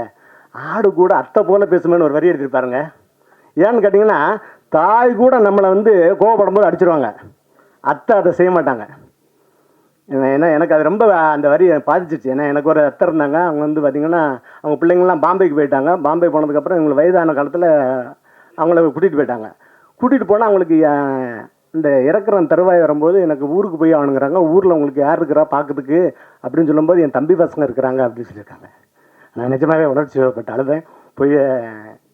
ஆடு கூட அத்தை போல பேசுமேன்னு ஒரு வரி எழுதியிருப்பாருங்க. ஏன்னு கேட்டிங்கன்னா தாய் கூட நம்மளை வந்து கோவப்படும் போது அடிச்சிருவாங்க, அத்தை அதை செய்ய மாட்டாங்க. ஏன்னா எனக்கு அது ரொம்ப அந்த வரி பாதிச்சிச்சு. ஏன்னா எனக்கு ஒரு அத்தை இருந்தாங்க. அவங்க வந்து பார்த்திங்கன்னா அவங்க பிள்ளைங்கள்லாம் பாம்பேக்கு போயிட்டாங்க. பாம்பே போனதுக்கப்புறம் இவங்களுக்கு வயதான காலத்தில் அவங்கள கூட்டிகிட்டு போயிட்டாங்க. கூட்டிகிட்டு போனால் அவங்களுக்கு இந்த இறக்குற தருவாய் வரும்போது எனக்கு ஊருக்கு போய் ஆகணுங்கிறாங்க. ஊரில் உங்களுக்கு யார் இருக்கிறா பார்க்கறதுக்கு அப்படின்னு சொல்லும்போது என் தம்பி பசங்க இருக்கிறாங்க அப்படின்னு சொல்லியிருக்காங்க. நான் நிஜமாகவே உணர்ச்சி பட்டு அழுதேன். போய்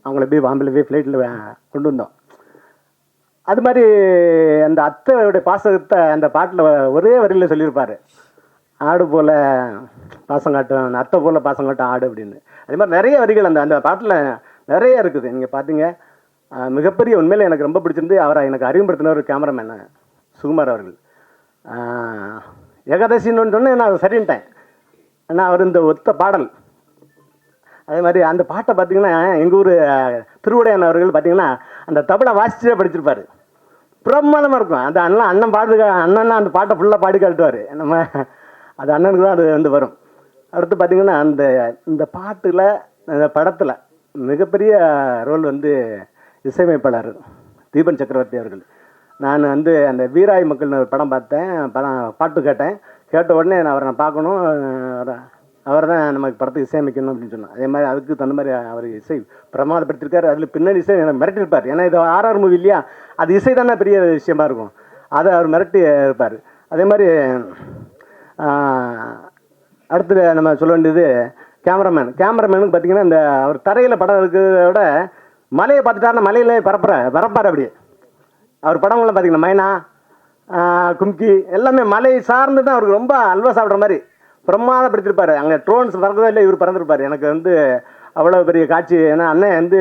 அவங்கள போய் பாம்பேல போய் ஃப்ளைட்டில் கொண்டு வந்தோம். அது மாதிரி அந்த அத்தையோடைய பாசகத்தை அந்த பாட்டில் ஒரே வரியில் சொல்லியிருப்பார், ஆடு போல் பாசம் காட்டும், அத்தை போல் பாசம் காட்டும் ஆடு அப்படின்னு. அதே மாதிரி நிறைய வரிகள் அந்த பாட்டில் நிறைய இருக்குது. நீங்கள் பார்த்தீங்க, மிகப்பெரிய உண்மையில் எனக்கு ரொம்ப பிடிச்சிருந்து அவரை எனக்கு அறிமுகப்படுத்தின ஒரு கேமராமேன் சுகுமார் அவர்கள். ஏகாதசின்னு சொன்னேன், நான் அதை சரின்ட்டேன். ஏன்னா அவர் இந்த ஒத்த பாடல். அதே மாதிரி அந்த பாட்டை பார்த்திங்கன்னா எங்கள் ஊர் திருவுடையான் அவர்கள் பார்த்திங்கன்னா அந்த தபலை வாசிச்சே படிச்சிருப்பார். பிரமாதமாக இருக்கும். அந்த அண்ணன் அண்ணன்னா அந்த பாட்டை ஃபுல்லாக பாடி காட்டுவார். நம்ம அது அண்ணனுக்கு தான் அது வந்து வரும். அடுத்து பார்த்திங்கன்னா இந்த பாட்டில் இந்த படத்தில் மிகப்பெரிய ரோல் வந்து இசையமைப்பாளர் தீபன் சக்கரவர்த்தி அவர்கள். நான் வந்து அந்த வீராய் மக்கள்னு ஒரு படம் பார்த்தேன். பாட்டு கேட்ட உடனே அவரை பார்க்கணும், அவர் தான் நமக்கு படத்துக்கு இசையமைக்கணும் அப்படின்னு சொன்னேன். அதே மாதிரி அதுக்கு தகுந்த மாதிரி அவர் இசை பிரமாதப்படுத்திருக்காரு. அதில் பின்னணி இசை எனக்கு மிரட்டிருப்பார். ஏன்னா இது ஆர்ஆர் மூவி இல்லையா, அது இசை தானே பெரிய விஷயமா இருக்கும். அதை அவர் மிரட்டி இருப்பார். அதே மாதிரி அடுத்து நம்ம சொல்ல வேண்டியது கேமராமேனுக்கு பார்த்திங்கன்னா இந்த அவர் தரையில் படம் இருக்கிறத விட மலையை பார்த்துட்டாருன்னா மலையில் பரப்பார். அப்படியே அவர் படங்கள்லாம் பார்த்திங்கன்னா மைனா, கும்கி எல்லாமே மலை சார்ந்து தான் அவருக்கு ரொம்ப அல்வா சாப்பிட்ற மாதிரி பிரமாதப்படுத்திருப்பார். அங்கே ட்ரோன்ஸ் பறக்கதோ இல்லை, இவர் பறந்துருப்பார். எனக்கு வந்து அவ்வளோ பெரிய காட்சி. ஏன்னா அண்ணன் வந்து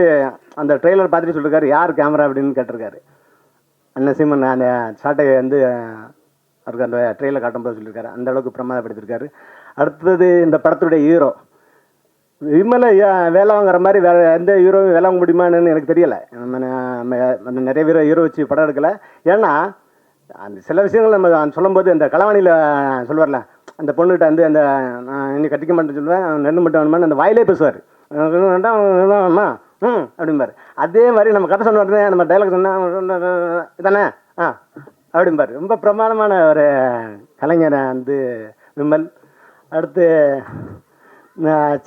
அந்த ட்ரெய்லர் பார்த்துட்டு சொல்லியிருக்காரு, யார் கேமரா அப்படின்னு கேட்டிருக்காரு. அண்ணன் சீமன் அந்த சாட்டை வந்து அவருக்கு அந்த ட்ரெய்லர் காட்டும்போது சொல்லியிருக்காரு. அந்த அளவுக்கு பிரமாதப்படுத்திருக்காரு. அடுத்தது இந்த படத்துடைய ஹீரோ விமலை வேலை வாங்குற மாதிரி வேறு எந்த ஹீரோவும் வேலை வாங்க முடியுமான்னு எனக்கு தெரியலை. நம்ம நிறைய ஹீரோ வச்சு படம் எடுக்கலை. ஏன்னா அந்த சில விஷயங்கள் நம்ம சொல்லும்போது இந்த களவாணியில் சொல்லுவார்ல, அந்த பொண்ணுகிட்ட வந்து அந்த நான் இன்னும் கட்டிக்க மாட்டேன்னு சொல்லுவேன், நெல் மட்டும் வேணுமான்னு அந்த வாயிலே பேசுவார். வேண்டாம்மா அப்படிம்பார். அதே மாதிரி நம்ம கதை சொன்ன நம்ம டைலாக் சொன்னால் இதானே அப்படிம்பார். ரொம்ப பிரமாதமான ஒரு கலைஞரை வந்து விமல். அடுத்து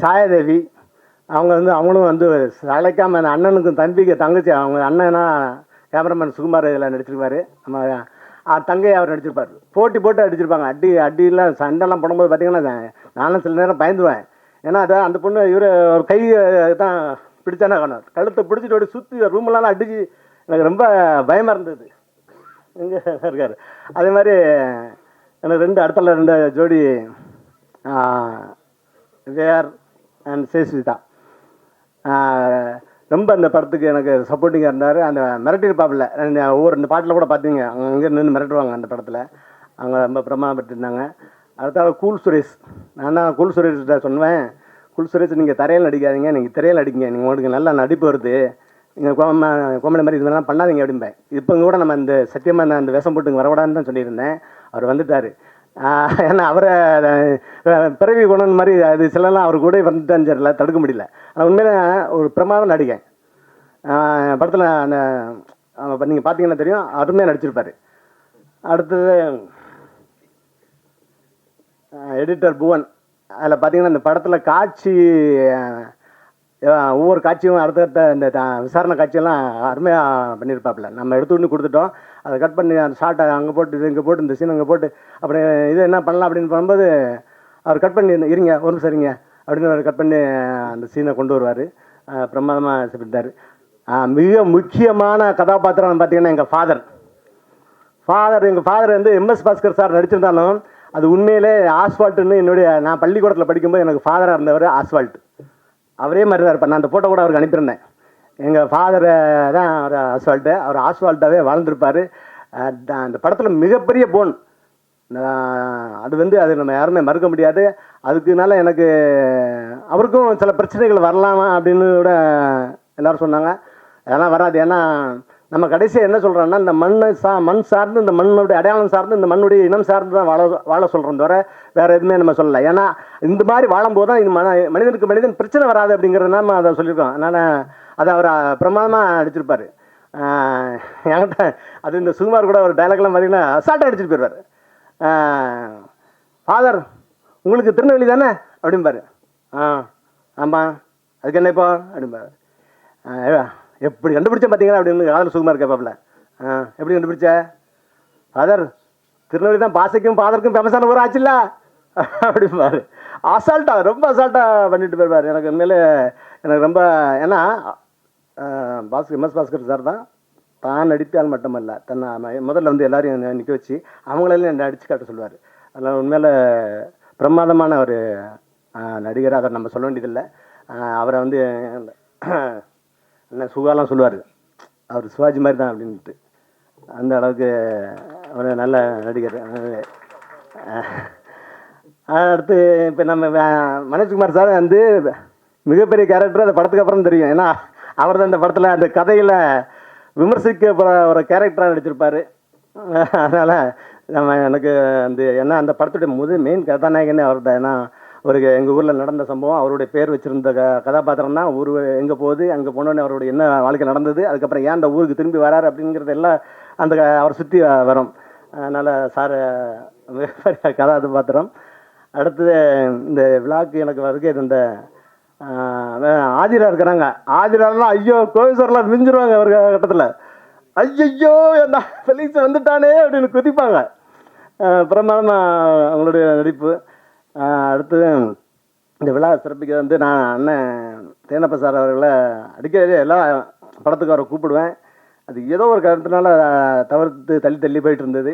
சாயாதேவி, அவங்களும் வந்து அழைக்காமல் அந்த அண்ணனுக்கும் தங்கச்சி, அவங்க அண்ணனா கேமராமேன் சுகுமார் இதில் நடிச்சிருப்பார். நம்ம தங்கை அவர் நடிச்சிருப்பார். போட்டு அடிச்சிருப்பாங்க. அடியெல்லாம் சண்டைலாம் போடும்போது பார்த்திங்கன்னா நானும் சில நேரம் பயந்துருவேன். ஏன்னா அந்த பொண்ணு இவர் ஒரு கை தான் பிடிச்சானே காணும், கழுத்தை பிடிச்சிட்டு ஓடி சுற்றி ரூமெல்லாம் அடிச்சு எனக்கு ரொம்ப பயமாக இருந்தது. எங்கே இருக்கார். அதே மாதிரி எனக்கு அடுத்த 2 ஜோடி வேர் அண்ட் சேஸ்விதா. ரொம்ப அந்த படத்துக்கு எனக்கு சப்போர்ட்டிங்காக இருந்தார். அந்த மிரட்டிருப்பாப்பில் ஒவ்வொரு இந்த பாட்டில் கூட பார்த்தீங்க, அங்கே நின்று மிரட்டுவாங்க அந்த படத்தில். அவங்க ரொம்ப பிரமாதப்பட்டிருந்தாங்க. அடுத்த கூல் சுரேஷ். நான் தான் கூல் சுரேஷ்கிட்ட சொன்னேன், கூல் சுரேஷ் நீங்கள் தரையில் நடிக்காதீங்க, நீங்கள் திரையில் நடிங்க, நீங்கள் உங்களுக்கு நல்லா நடிப்பு வருது, நீங்கள் கோமடி மாதிரி இது மாதிரிலாம் பண்ணாதீங்க அப்படிம்பேன். இப்போ கூட நம்ம இந்த சத்தியமாக அந்த விஷம் போட்டுங்க வரக்கூடாதுன்னு தான் சொல்லியிருந்தேன். அவர் வந்துட்டார். ஏன்னா அவரை பிறவி குணம் மாதிரி அது சிலலாம் அவர் கூட வந்துட்டான்னு தெரியல, தடுக்க முடியல. ஆனால் உண்மையில ஒரு பிரமாதம் நடிகன். படத்தில் அந்த நீங்கள் பார்த்தீங்கன்னா தெரியும், அருமையாக நடிச்சிருப்பார். அடுத்தது எடிட்டர் புவன். அதில் பார்த்தீங்கன்னா இந்த படத்தில் காட்சி ஒவ்வொரு காட்சியும் அடுத்தடுத்த இந்த விசாரணை காட்சியெல்லாம் அருமையாக பண்ணியிருப்பாப்புல. நம்ம எடுத்துக்கிட்டு கொடுத்துட்டோம், அதை கட் பண்ணி அந்த ஷார்ட்டை அங்கே போட்டு இது இங்கே போட்டு இந்த சீன் அங்கே போட்டு அப்படி இது என்ன பண்ணலாம் அப்படின்னு பண்ணும்போது அவர் கட் பண்ணி இருங்க ஒரு நிமிஷம் இருங்க அப்படின்னு அவர் கட் பண்ணி அந்த சீனை கொண்டு வருவார். பிரமாதமாக செஞ்சிட்டார். மிக முக்கியமான கதாபாத்திரம் பார்த்தீங்கன்னா எங்கள் ஃபாதர். எங்கள் ஃபாதர் வந்து எம்எஸ் பாஸ்கர் சார் நடிச்சிருந்தாலும் அது உண்மையிலே ஆஸ்வால்ட்டுன்னு நான் பள்ளிக்கூடத்தில் படிக்கும்போது எனக்கு ஃபாதராக இருந்தவர் ஆஸ்வால்ட். அவரே மாதிரி தான் இருப்பார். நான் அந்த ஃபோட்டோ கூட அவருக்கு அனுப்பியிருந்தேன். எங்கள் ஃபாதரை தான் அவர் ஆஸ்வால்ட்டு. அவர் ஆஸ்வால்ட்டாகவே வாழ்ந்துருப்பார். அந்த படத்தில் மிகப்பெரிய போன். அது வந்து அது நம்ம யாருமே மறுக்க முடியாது. அதுக்குனால எனக்கு அவருக்கும் சில பிரச்சனைகள் வரலாமா அப்படின்னு கூட எல்லோரும் சொன்னாங்க. அதெல்லாம் வராது. ஏன்னா நம்ம கடைசியாக என்ன சொல்கிறோன்னா, இந்த மண் சார்ந்து, இந்த மண்ணுடைய அடையாளம் சார்ந்து, இந்த மண்ணுடைய இனம் சார்ந்து தான் வாழ சொல்கிறோம் தவிர வேறு எதுவுமே நம்ம சொல்லலை. ஏன்னா இந்த மாதிரி வாழும்போது தான் இது மனிதனுக்கு மனிதன் பிரச்சனை வராது அப்படிங்கிறத நம்ம அதை சொல்லியிருக்கோம். அதனால் அதை அவர் பிரமாதமாக அடிச்சிருப்பார். என்கிட்ட அது இந்த சுகுமார் கூட ஒரு டைலாக்லாம் பார்த்தீங்கன்னா அசால்ட்டாக அடிச்சுட்டு போயிடுவார். ஃபாதர் உங்களுக்கு திருநெல்வேலி தானே அப்படிம்பாரு. ஆமாம், அதுக்கு என்ன இப்போ அப்படிம்பாரு. எப்படி கண்டுபிடிச்சேன் பார்த்தீங்களா அப்படின்னு காதல் சுகுமார் கேட்பாப்புல. எப்படி கண்டுபிடிச்ச? ஃபாதர் திருநெல்வேலி தான் பாசைக்கும் ஃபாதருக்கும் ஃபேமஸான ஊர் ஆச்சுல்ல அப்படிம்பாரு. அசால்ட்டாக ரொம்ப அசால்ட்டாக பண்ணிட்டு போயிருப்பார். எனக்கு உண்மையிலே எனக்கு ரொம்ப, ஏன்னா எம்எஸ் பாஸ்கர் சார் தான் நடித்தால் மட்டுமல்ல, தன்னை முதல்ல வந்து எல்லாரையும் நிற்க வச்சு அவங்களெல்லாம் என்னை அடித்து காட்ட சொல்லுவார். அதனால் உண்மையில பிரமாதமான ஒரு நடிகர். அதை நம்ம சொல்ல வேண்டியதில்லை. அவரை வந்து என்ன சுகாலாம் சொல்லுவார், அவர் சிவாஜி மாதிரி தான் அப்படின்ட்டு. அந்த அளவுக்கு அவர் நல்ல நடிகர். அடுத்து இப்போ நம்ம மனோஜ்குமார் சார் வந்து மிகப்பெரிய கேரக்டர். அந்த படத்துக்கு அப்புறம் தெரியும். ஏன்னா அவர் தான் அந்த படத்தில் அந்த கதையில் விமர்சிக்க ஒரு கேரக்டராக நடிச்சிருப்பார். அதனால் எனக்கு ஏன்னா அந்த படத்துடைய மெயின் கதாநாயகனே அவர் தான். ஏன்னா எங்கள் ஊரில் நடந்த சம்பவம், அவருடைய பேர் வச்சுருந்த கதாபாத்திரம் தான். ஊர் எங்கே போகுது, அங்கே போனோடனே அவருடைய என்ன வாழ்க்கை நடந்தது, அதுக்கப்புறம் ஏன் அந்த ஊருக்கு திரும்பி வராரு அப்படிங்கிறது எல்லாம் அந்த அவரை சுற்றி வரும். அதனால் சார் மிகப்பெரிய கதாபாத்திரம். அடுத்தது இந்த விழாக்கு எனக்கு வருகை இந்த ஆதிரா இருக்கிறாங்க. ஆதிராலாம் ஐயோ கோவிசர்லாம் மிஞ்சிருவாங்க ஒரு கட்டத்தில். ஐயோ என்ன ஃபெலிக்ஸ் வந்துட்டானே அப்படின்னு குதிப்பாங்க. பிரமாதமாக அவங்களுடைய நடிப்பு. அடுத்து இந்த விழா சிறப்பிக்க வந்து நான் அண்ணன் தேனப்ப சார் அவர்களை அடிக்கடி எல்லா படத்துக்கு அவரை கூப்பிடுவேன். அது ஏதோ ஒரு காரணத்தினால தவிர்த்து தள்ளி போயிட்டு இருந்தது.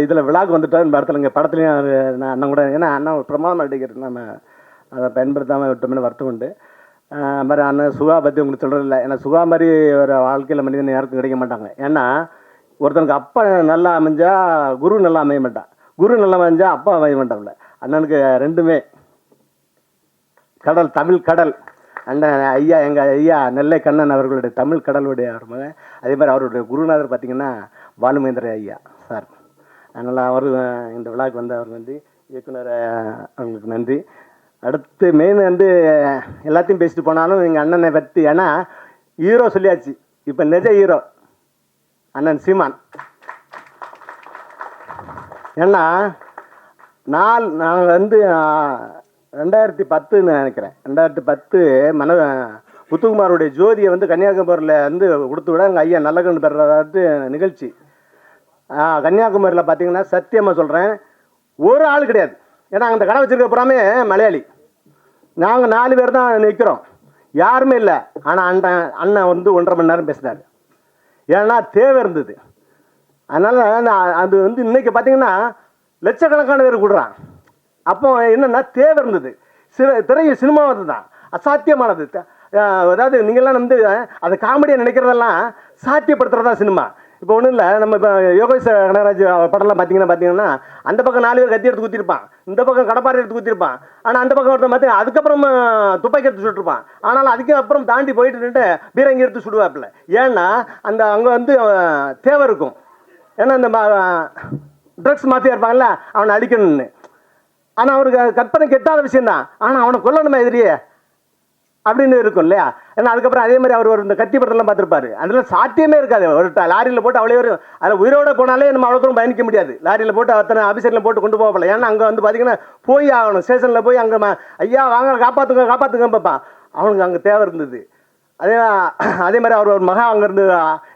இதில் விழாவுக்கு வந்துட்டார். இந்த இடத்துல இங்கே படத்துலையும் நான் அண்ணன் கூட, ஏன்னா அண்ணன் ஒரு பிரமாதம் நடிகர், நம்ம அதை பயன்படுத்தாமல் விட்டோம்னு வருத்தம் உண்டு. மாதிரி அண்ணன் சுகா பற்றி உங்களுக்கு சொல்கிறதில்ல. ஏன்னா சுகா மாதிரி ஒரு வாழ்க்கையில் மனிதன் யாருக்கும் கிடைக்க மாட்டாங்க. ஏன்னா ஒருத்தனுக்கு அப்பா நல்லா அமைஞ்சா குரு நல்லா அமைய மாட்டான், குரு நல்லா அமைஞ்சா அப்பா அமைய மாட்டான்ல. அண்ணனுக்கு ரெண்டுமே கடல், தமிழ் கடல். அண்ணன் ஐயா, எங்கள் ஐயா நெல்லை கண்ணன் அவர்களுடைய தமிழ் கடலுடைய அவர் மகன். அதே மாதிரி அவருடைய குருநாதர் பார்த்திங்கன்னா பாலுமேந்திர ஐயா சார். அதனால் அவர் இந்த விழாவுக்கு வந்து அவர் நன்றி, இயக்குனர் அவங்களுக்கு நன்றி. அடுத்து மெயின் வந்து எல்லாத்தையும் பேசிட்டு போனாலும் எங்கள் அண்ணனை பற்றி, ஏன்னா ஹீரோ சொல்லியாச்சு, இப்போ நிஜ ஹீரோ அண்ணன் சீமான். ஏன்னா நாங்கள் வந்து 2010 நினைக்கிறேன், 2010 முத்துக்குமாருடைய ஜோதியை வந்து கன்னியாகுமரியில் வந்து கொடுத்து விட எங்கள் ஐயா நல்ல கண்டு பெறதாவது நிகழ்ச்சி. கன்னியாகுமரியில் பார்த்தீங்கன்னா சத்தியமாக சொல்கிறேன், ஒரு ஆள் கிடையாது. ஏன்னா அந்த கடை வச்சுருக்க புறாமே மலையாளி. நாங்கள் 4 பேர் தான் நிற்கிறோம், யாருமே இல்லை. ஆனால் அண்ணன் வந்து 1.5 மணி நேரம் பேசினார். ஏன்னா தேவை இருந்தது. அதனால் அது வந்து இன்றைக்கி பார்த்தீங்கன்னா லட்சக்கணக்கான பேர் கூடுறான். அப்போ என்னென்னா தேவை இருந்தது. திரை சினிமாவது தான். அசாத்தியமானது. அதாவது நீங்கள்லாம் வந்து அதை காமெடியாக நினைக்கிறதெல்லாம் சாத்தியப்படுத்துறதா சினிமா. இப்போ ஒன்றும் இல்லை, நம்ம இப்போ யோகேஷ் கனகராஜ் படம்லாம் பார்த்தீங்கன்னா அந்த பக்கம் 4 பேர் கத்தி எடுத்து குத்திருப்பான், இந்த பக்கம் கடப்பாறை எடுத்து குத்திருப்பான். ஆனால் அந்த பக்கம் ஒருத்தன் பார்த்தீங்கன்னா அதுக்கப்புறம் துப்பாக்கி எடுத்து சுட்டுருப்பான். ஆனாலும் அதுக்கு அப்புறம் தாண்டி போயிட்டு நின்று பீரங்கி எடுத்து சுடுவாப்பில்ல. ஏன்னா அங்கே வந்து தேவை இருக்கும். ஏன்னா இந்த ட்ரக்ஸ் மாஃபியா இருப்பாங்கல்ல, அவனை அடிக்கணும்னு. ஆனால் அவருக்கு கற்பனை கெட்டாத விஷயந்தான், ஆனால் அவனை கொல்லணுமா எதிரியே அப்படின்னு இருக்கும் இல்லையா. ஏன்னா அதுக்கப்புறம் அதே மாதிரி அவர் ஒரு இந்த கத்தி படத்தெல்லாம் பார்த்துருப்பாரு, அதெல்லாம் சாத்தியமே இருக்காது. ஒரு லாரியில் போட்டு அவ்வளோ வரும், அதில் உயிரோட போனாலே நம்ம அவ்வளோ தூரம் பயணிக்க முடியாது. லாரியில் போட்டு அத்தனை ஆஃபீஸரில் போட்டு கொண்டு போகல. ஏன்னா அங்கே வந்து பார்த்தீங்கன்னா போய் ஆகணும், ஸ்டேஷனில் போய் அங்கே ஐயா வாங்க காப்பாற்றுங்க பாப்பா, அவனுக்கு அங்கே தேவை இருந்தது. அதே மாதிரி அவர் ஒரு மகா அங்கேருந்து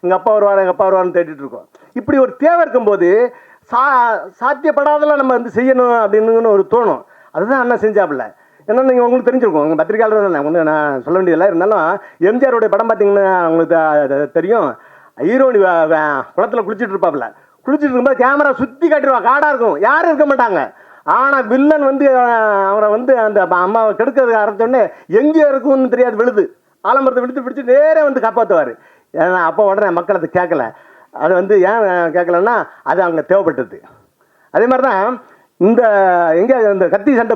எங்கள் அப்பா வருவார்னு தேடிட்டு இருக்கோம். இப்படி ஒரு தேவை இருக்கும்போது சாத்தியப்படாதெல்லாம் நம்ம வந்து செய்யணும் அப்படின்னு ஒரு தோணும். அதுதான் அண்ணா செஞ்சாப்புல. ஏன்னா நீங்கள் உங்களுக்கு தெரிஞ்சிருக்கும், உங்கள் பத்திரிகையாளர் தானே, ஒன்று நான் சொல்ல வேண்டியதில்லை. இருந்தாலும் எம்ஜிஆருடைய படம் பார்த்தீங்கன்னா உங்களுக்கு தெரியும், ஹீரோனி குளத்தில் குளிச்சுட்டு இருப்பாப்புல. குளிச்சுட்டு இருக்கும்போது கேமரா சுற்றி காட்டிடுவா, காடாக இருக்கும், யாரும் இருக்க மாட்டாங்க. ஆனால் வில்லன் வந்து அவரை வந்து அந்த அம்மாவை கெடுக்கிறதுக்கு ஆரம்பித்தோடனே எங்கே இருக்கும்னு தெரியாது, விழுது ஆலமரத்தை விழுத்து பிடிச்சி நேரே வந்து காப்பாற்றுவார். ஏன்னா அப்போ உடனே மக்கள் அதை கேட்கல. அது வந்து ஏன் கேட்கலன்னா அது அங்கே தேவைப்பட்டது. அதே மாதிரி தான் இந்த எங்கே இந்த கத்தி சண்டை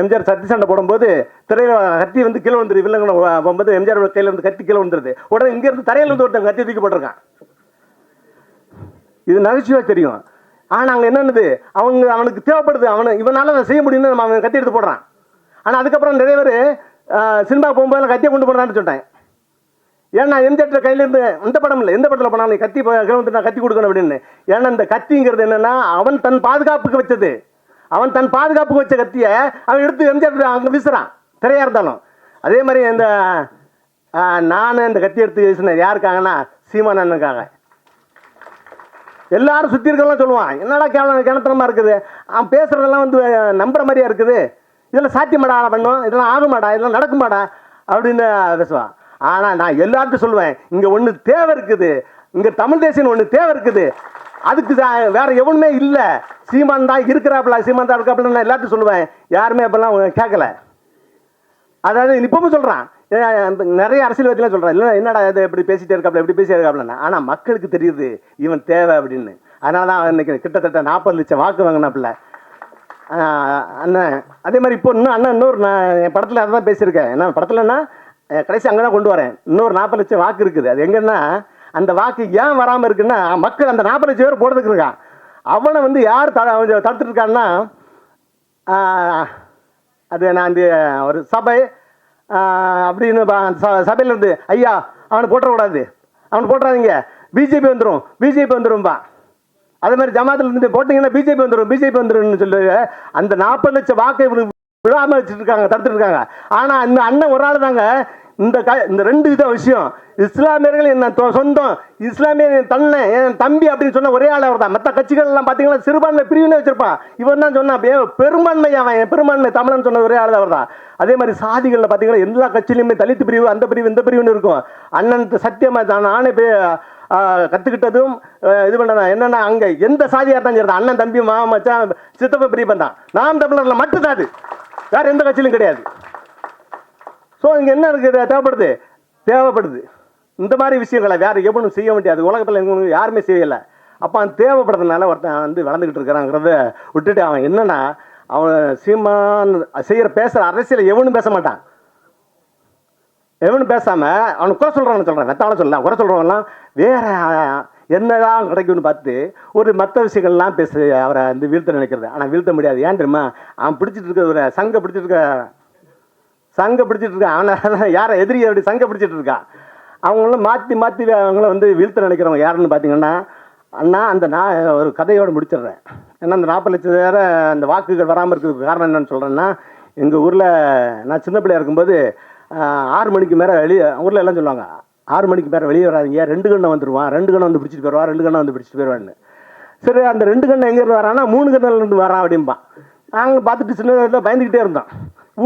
எம்ஜிஆர் கத்தி சண்டை போடும்போது திரையில் கத்தி வந்து கீழே வந்துடுது. வில்லங்க போகும்போது எம்ஜிஆர் கையில் இருந்து கத்தி கீழே வந்துடுது. உடனே இங்கேருந்து தரையிலேருந்து ஒருத்தன் கத்தி தூக்கி போட்டிருக்கான். இது நகைச்சுவாக தெரியும். ஆனால் அங்கே என்னென்னது அவனுக்கு தேவைப்படுது, இவனால் அதை செய்ய முடியும்னு நம்ம அவன் கத்தி எடுத்து போடுறான். ஆனால் அதுக்கப்புறம் நிறைய பேர் சினிமா போகும்போது கத்தியை கொண்டு போடுறான்னு சொல்லிட்டேன். ஏன்னா எம்ஜிஆர் கையிலேருந்து இந்த படம் இல்லை, எந்த படத்தில் போனாலும் கத்தி கிளம்பி நான் கத்தி கொடுக்கணும் அப்படின்னு. ஏன்னா இந்த கத்திங்கிறது என்னென்னா அவன் தன் பாதுகாப்புக்கு வச்சது. அவன் தன் பாதுகாப்புக்கு வச்ச கத்தியை அவன் எடுத்து எம்ஜிஆர் அங்கே வீசுறான், திரையாக இருந்தாலும். அதே மாதிரி இந்த நான் இந்த கத்தி எடுத்து வீசினேன் யாருக்காங்கன்னா சீமான் அண்ணனுக்காக. எல்லாரும் சுற்றி இருக்கலாம் சொல்லுவான், என்னடா கிணத்தனமாக இருக்குது, அவன் பேசுகிறதெல்லாம் வந்து நம்புற மாதிரியா இருக்குது, இதெல்லாம் சாத்தியமாடா பண்ணும், இதெல்லாம் ஆகுமாடா, இதெல்லாம் நடக்குமாடா அப்படின்னு பேசுவான். ஆனால் நான் எல்லார்ட்டும் சொல்லுவேன், இங்கே ஒன்று தேவை இருக்குது, இங்கே தமிழ் தேசியம் ஒன்று தேவை இருக்குது, அதுக்கு வேற எவனுமே இல்லை, சீமான் தான் இருக்கிறாப்புல, சீமான் தான் இருக்காப்புல நான் எல்லாத்தையும் சொல்லுவேன். யாருமே அப்பெல்லாம் கேட்கல. அதாவது இப்பவும் சொல்கிறான், நிறைய அரசியல்வாதிலாம் சொல்கிறான், இல்லை என்னடா இது எப்படி பேசிட்டே இருக்காப்புல, எப்படி பேசிட்டே இருக்காப்புலன்னா. ஆனால் மக்களுக்கு தெரியுது இவன் தேவை அப்படின்னு. அதனால தான் இன்னைக்கு கிட்டத்தட்ட 40 லட்சம் வாக்கு வாங்கினாப்புல அண்ணன். அதே மாதிரி இப்போ இன்னொரு நான் என் படத்தில் அதை தான் பேசியிருக்கேன். என்ன படத்துலன்னா கடைசி அங்கே தான் கொண்டு வரேன். இன்னொரு 40 லட்சம் வாக்கு இருக்குது. அது எங்கன்னா அந்த வாக்கு ஏன் வராமல் இருக்குன்னா மக்கள் அந்த 40 லட்சம் பேர் போடுறதுக்கு இருக்கான். அவனை வந்து யார் தடுத்துட்டு இருக்கான்னா அது நான் இந்த ஒரு சபை அப்படின்னு சபையிலேருந்து ஐயா அவனை போட்டுறக்கூடாது, அவனை போட்டுறாதீங்க, பிஜேபி வந்துடும்பா. அதே மாதிரி ஜமாத்தில் இருந்து போட்டிங்கன்னா பிஜேபி வந்துடும் சொல்லி அந்த 40 லட்சம் வாக்கை விழாமல் வச்சுட்டு இருக்காங்க, தடுத்துட்டு இருக்காங்க. ஆனால் இந்த அண்ணன் ஒரு ஆள் தாங்க இந்த 2 வித விஷயம். இஸ்லாமியர்கள் என்ன சொந்தம், இஸ்லாமிய தன்னை என் தம்பி அப்படின்னு சொன்ன ஒரே ஆள் அவர் தான். மற்ற கட்சிகள் எல்லாம் பார்த்தீங்கன்னா சிறுபான்மை பிரிவினே வச்சிருப்பான். இவன் தான் சொன்னா பெரும்பான்மை, அவன் பெரும்பான்மை தமிழன் சொன்ன ஒரே ஆள் அவர் தான். அதே மாதிரி சாதிகளில் பார்த்தீங்கன்னா எல்லா கட்சியிலுமே தலித்து பிரிவு, அந்த பிரிவு, இந்த பிரிவுன்னு இருக்கும். அண்ணன் சத்தியமாக தான் நானே போய் கற்றுக்கிட்டதும் இது பண்ணதான் என்னென்னா அங்கே எந்த சாதியாக இருந்தாலும் சரி, அண்ணன் தம்பி மச்சான் சித்தப்ப பிரிப்பன் தான். நாம் தமிழரில் மட்டும்தான் அது, வேறு எந்த கட்சியிலும் கிடையாது. ஸோ இங்கே என்ன இருக்குது, தேவைப்படுது இந்த மாதிரி விஷயங்களை வேறு எவனும் செய்ய முடியாது. உலகத்தில் எங்களுக்கு யாருமே செய்யலை. அப்போ அவன் தேவைப்படுறதுனால ஒருத்தன் வந்து வளர்ந்துக்கிட்டு இருக்கிறாங்கிறத விட்டுட்டு அவன் என்னென்னா அவன் சீமான் பேசுகிற அரசியலை எவனும் பேச மாட்டான். எவனும் பேசாமல் அவனுக்கு குறை சொல்கிறான்னு வெத்தாலும் சொல்லலாம். குறை சொல்கிறவங்கலாம் வேறு என்னதான் கிடைக்கும்னு பார்த்து ஒரு மற்ற விஷயங்கள்லாம் பேச அவரை வந்து வீழ்த்த நினைக்கிறது. ஆனால் வீழ்த்த முடியாது. ஏன் தெரியுமா, அவன் பிடிச்சிட்டு இருக்க ஒரு சங்க பிடிச்சிட்டு இருக்கான். அவனை யாரை எதிரி அப்படி சங்க பிடிச்சிட்டு இருக்கான். அவங்களும் மாற்றி அவங்கள வந்து வீழ்த்த நினைக்கிறவங்க யாருன்னு பார்த்தீங்கன்னா அண்ணா அந்த நான் ஒரு கதையோடு முடிச்சிடுறேன். ஏன்னா அந்த 40 லட்சம் வேறு அந்த வாக்குகள் வராமல் இருக்கிறதுக்கு காரணம் என்னன்னு சொல்கிறேன்னா, எங்கள் ஊரில் நான் சின்ன பிள்ளையா இருக்கும்போது 6 மணிக்கு மேலே ஊரில் எல்லாம் சொல்லுவாங்க, 6 மணிக்கு மேலே வெளியே வராதிங்க, 2 கண்ணை வந்துடுவான், 2 கண்ணை வந்து பிடிச்சிட்டு போயிடுவான், 2 கண்ணை வந்து பிடிச்சிட்டு போயிடுவான்னு. சரி அந்த 2 கண்ணை எங்கேருந்து வரான்னா 3 கண்ணிலேருந்து வரான் அப்படிம்பான். நாங்கள் பார்த்துட்டு சின்ன வயசில் பயந்துக்கிட்டே இருந்தோம்.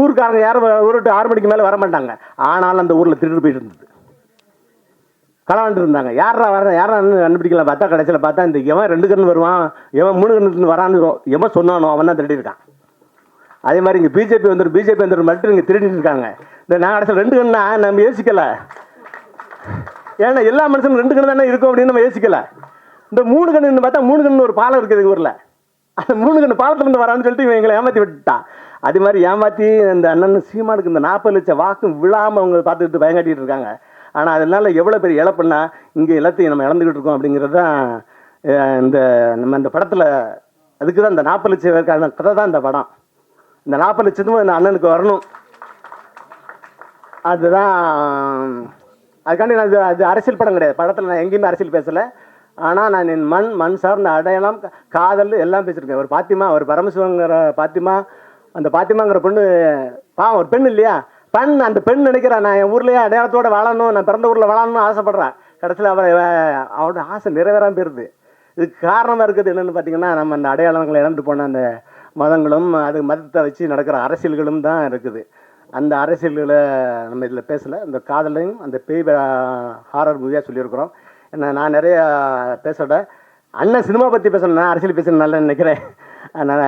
ஊருக்காரங்க யாரும் ஊருட்டு 6 மணிக்கு மேலே வர மாட்டாங்க. ஆனாலும் அந்த ஊரில் திருட்டு போயிட்டு இருந்தது, களவாண்டு இருந்தாங்க. யாரா கண்டுபிடிக்கலாம் பார்த்தா கடைசியில் பார்த்தா இந்த எவன் 2 கண்ணு வருவான், எவன் 3 கண்ணுலேருந்து வரான்னு எவன் சொன்னானோ அவன் தான் திருடி இருக்கான். அதே மாதிரி இங்கே பிஜேபி வந்துடும் மட்டும் இங்கே திருடிட்டு இருக்காங்க. இந்த நான் கடைசியில் 2 கண்ணா நம்ம யோசிக்கலை. ஏன்னா எல்லா மனுஷனும் 2 கண்ணு தானே இருக்கும் அப்படின்னு நம்ம யோசிக்கலை. இந்த 3 கண்ணுன்னு பார்த்தா 3 கண்ணு ஒரு பாலம் இருக்குது எங்கள் ஊரில். அந்த 3 கண்ணு பாலத்துலேருந்து வரான்னு சொல்லிட்டு இவன் எங்களை ஏமாற்றி விட்டுட்டான். அது மாதிரி ஏமாற்றி இந்த அண்ணன் சீமானுக்கு இந்த 40 லட்சம் வாக்கு விழாமல் அவங்க பார்த்துக்கிட்டு பயங்காட்டிகிட்டு இருக்காங்க. ஆனால் அதனால எவ்வளோ பெரிய இழப்புன்னா இங்கே எல்லாத்தையும் நம்ம இழந்துக்கிட்டு இருக்கோம் அப்படிங்கிறது தான் இந்த படத்தில். அதுக்கு தான் இந்த 40 லட்சம் கதை தான் இந்த படம். இந்த 40 லட்சத்தும் இந்த அண்ணனுக்கு வரணும். அதுதான் அதுக்காண்டி நான் அது அரசியல் படம் கிடையாது. படத்தில் நான் எங்கேயுமே அரசியல் பேசலை. ஆனால் நான் என் மண் சார்ந்த அடையாளம், காதல் எல்லாம் பேசியிருக்கேன். ஒரு பாத்திமா, ஒரு பரமசிவங்கிற பாத்திமா, அந்த பாத்திமாங்கிற பொண்ணு ஒரு பெண் இல்லையா, அந்த பெண் நினைக்கிறேன் நான் என் ஊர்லேயே அடையாளத்தோடு வாழணும், நான் பிறந்த ஊரில் வாழணும்னு ஆசைப்பட்றேன். கடைசியில் அவரோட ஆசை நிறைவேறாமல் போயிருது. இதுக்கு காரணமாக இருக்குது என்னென்னு பார்த்தீங்கன்னா, நம்ம அந்த அடையாளங்களை இழந்து போன அந்த மதங்களும் அது மதத்தை வச்சு நடக்கிற அரசியல்களும் தான் இருக்குது. அந்த அரசியல்களை நம்ம இதில் பேசலை. அந்த காதலையும் அந்த பேய் ஹாரர் மூவியாக சொல்லியிருக்கிறோம். என்ன நான் நிறைய பேசோட அண்ணன் சினிமா பற்றி பேசணும், நான் அரசியல் பேசணும் நல்லா நினைக்கிறேன். அதனால்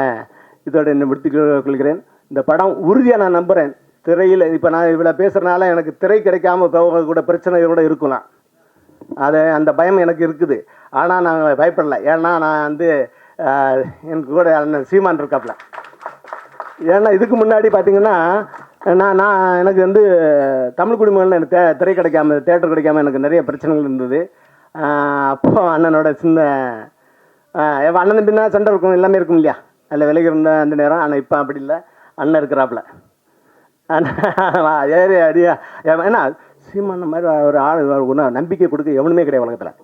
இதோட என்ன முடித்து கொள்கிறேன். இந்த படம் உறுதியாக நான் நம்புகிறேன். திரையில் இப்போ நான் இவ்வளோ பேசுகிறனால எனக்கு திரை கிடைக்காம கூட பிரச்சனை கூட இருக்கலாம். அந்த பயம் எனக்கு இருக்குது. ஆனால் நான் பயப்படலை. ஏன்னா நான் எனக்கு கூட அண்ணன் சீமான் இருக்காப்புல. ஏன்னா இதுக்கு முன்னாடி பார்த்தீங்கன்னா எனக்கு தமிழ் குடிமகனில் எனக்கு திரை கிடைக்காம, தேட்டர் கிடைக்காம எனக்கு நிறைய பிரச்சனைகள் இருந்தது. அப்போ அண்ணனோட சின்ன அண்ணன் தம்பினா சண்டை இருக்கும், எல்லாமே இருக்கும் இல்லையா, அதில் விலகி இருந்த அந்த நேரம். ஆனால் இப்போ அப்படி இல்லை, அண்ணன் இருக்கிறாப்புல. ஏறி அடியா ஏன்னா சீமான மாதிரி ஒரு ஆள் ஒன்றும் நம்பிக்கை கொடுக்க எவனுமே கிடையாது உலகத்தில்.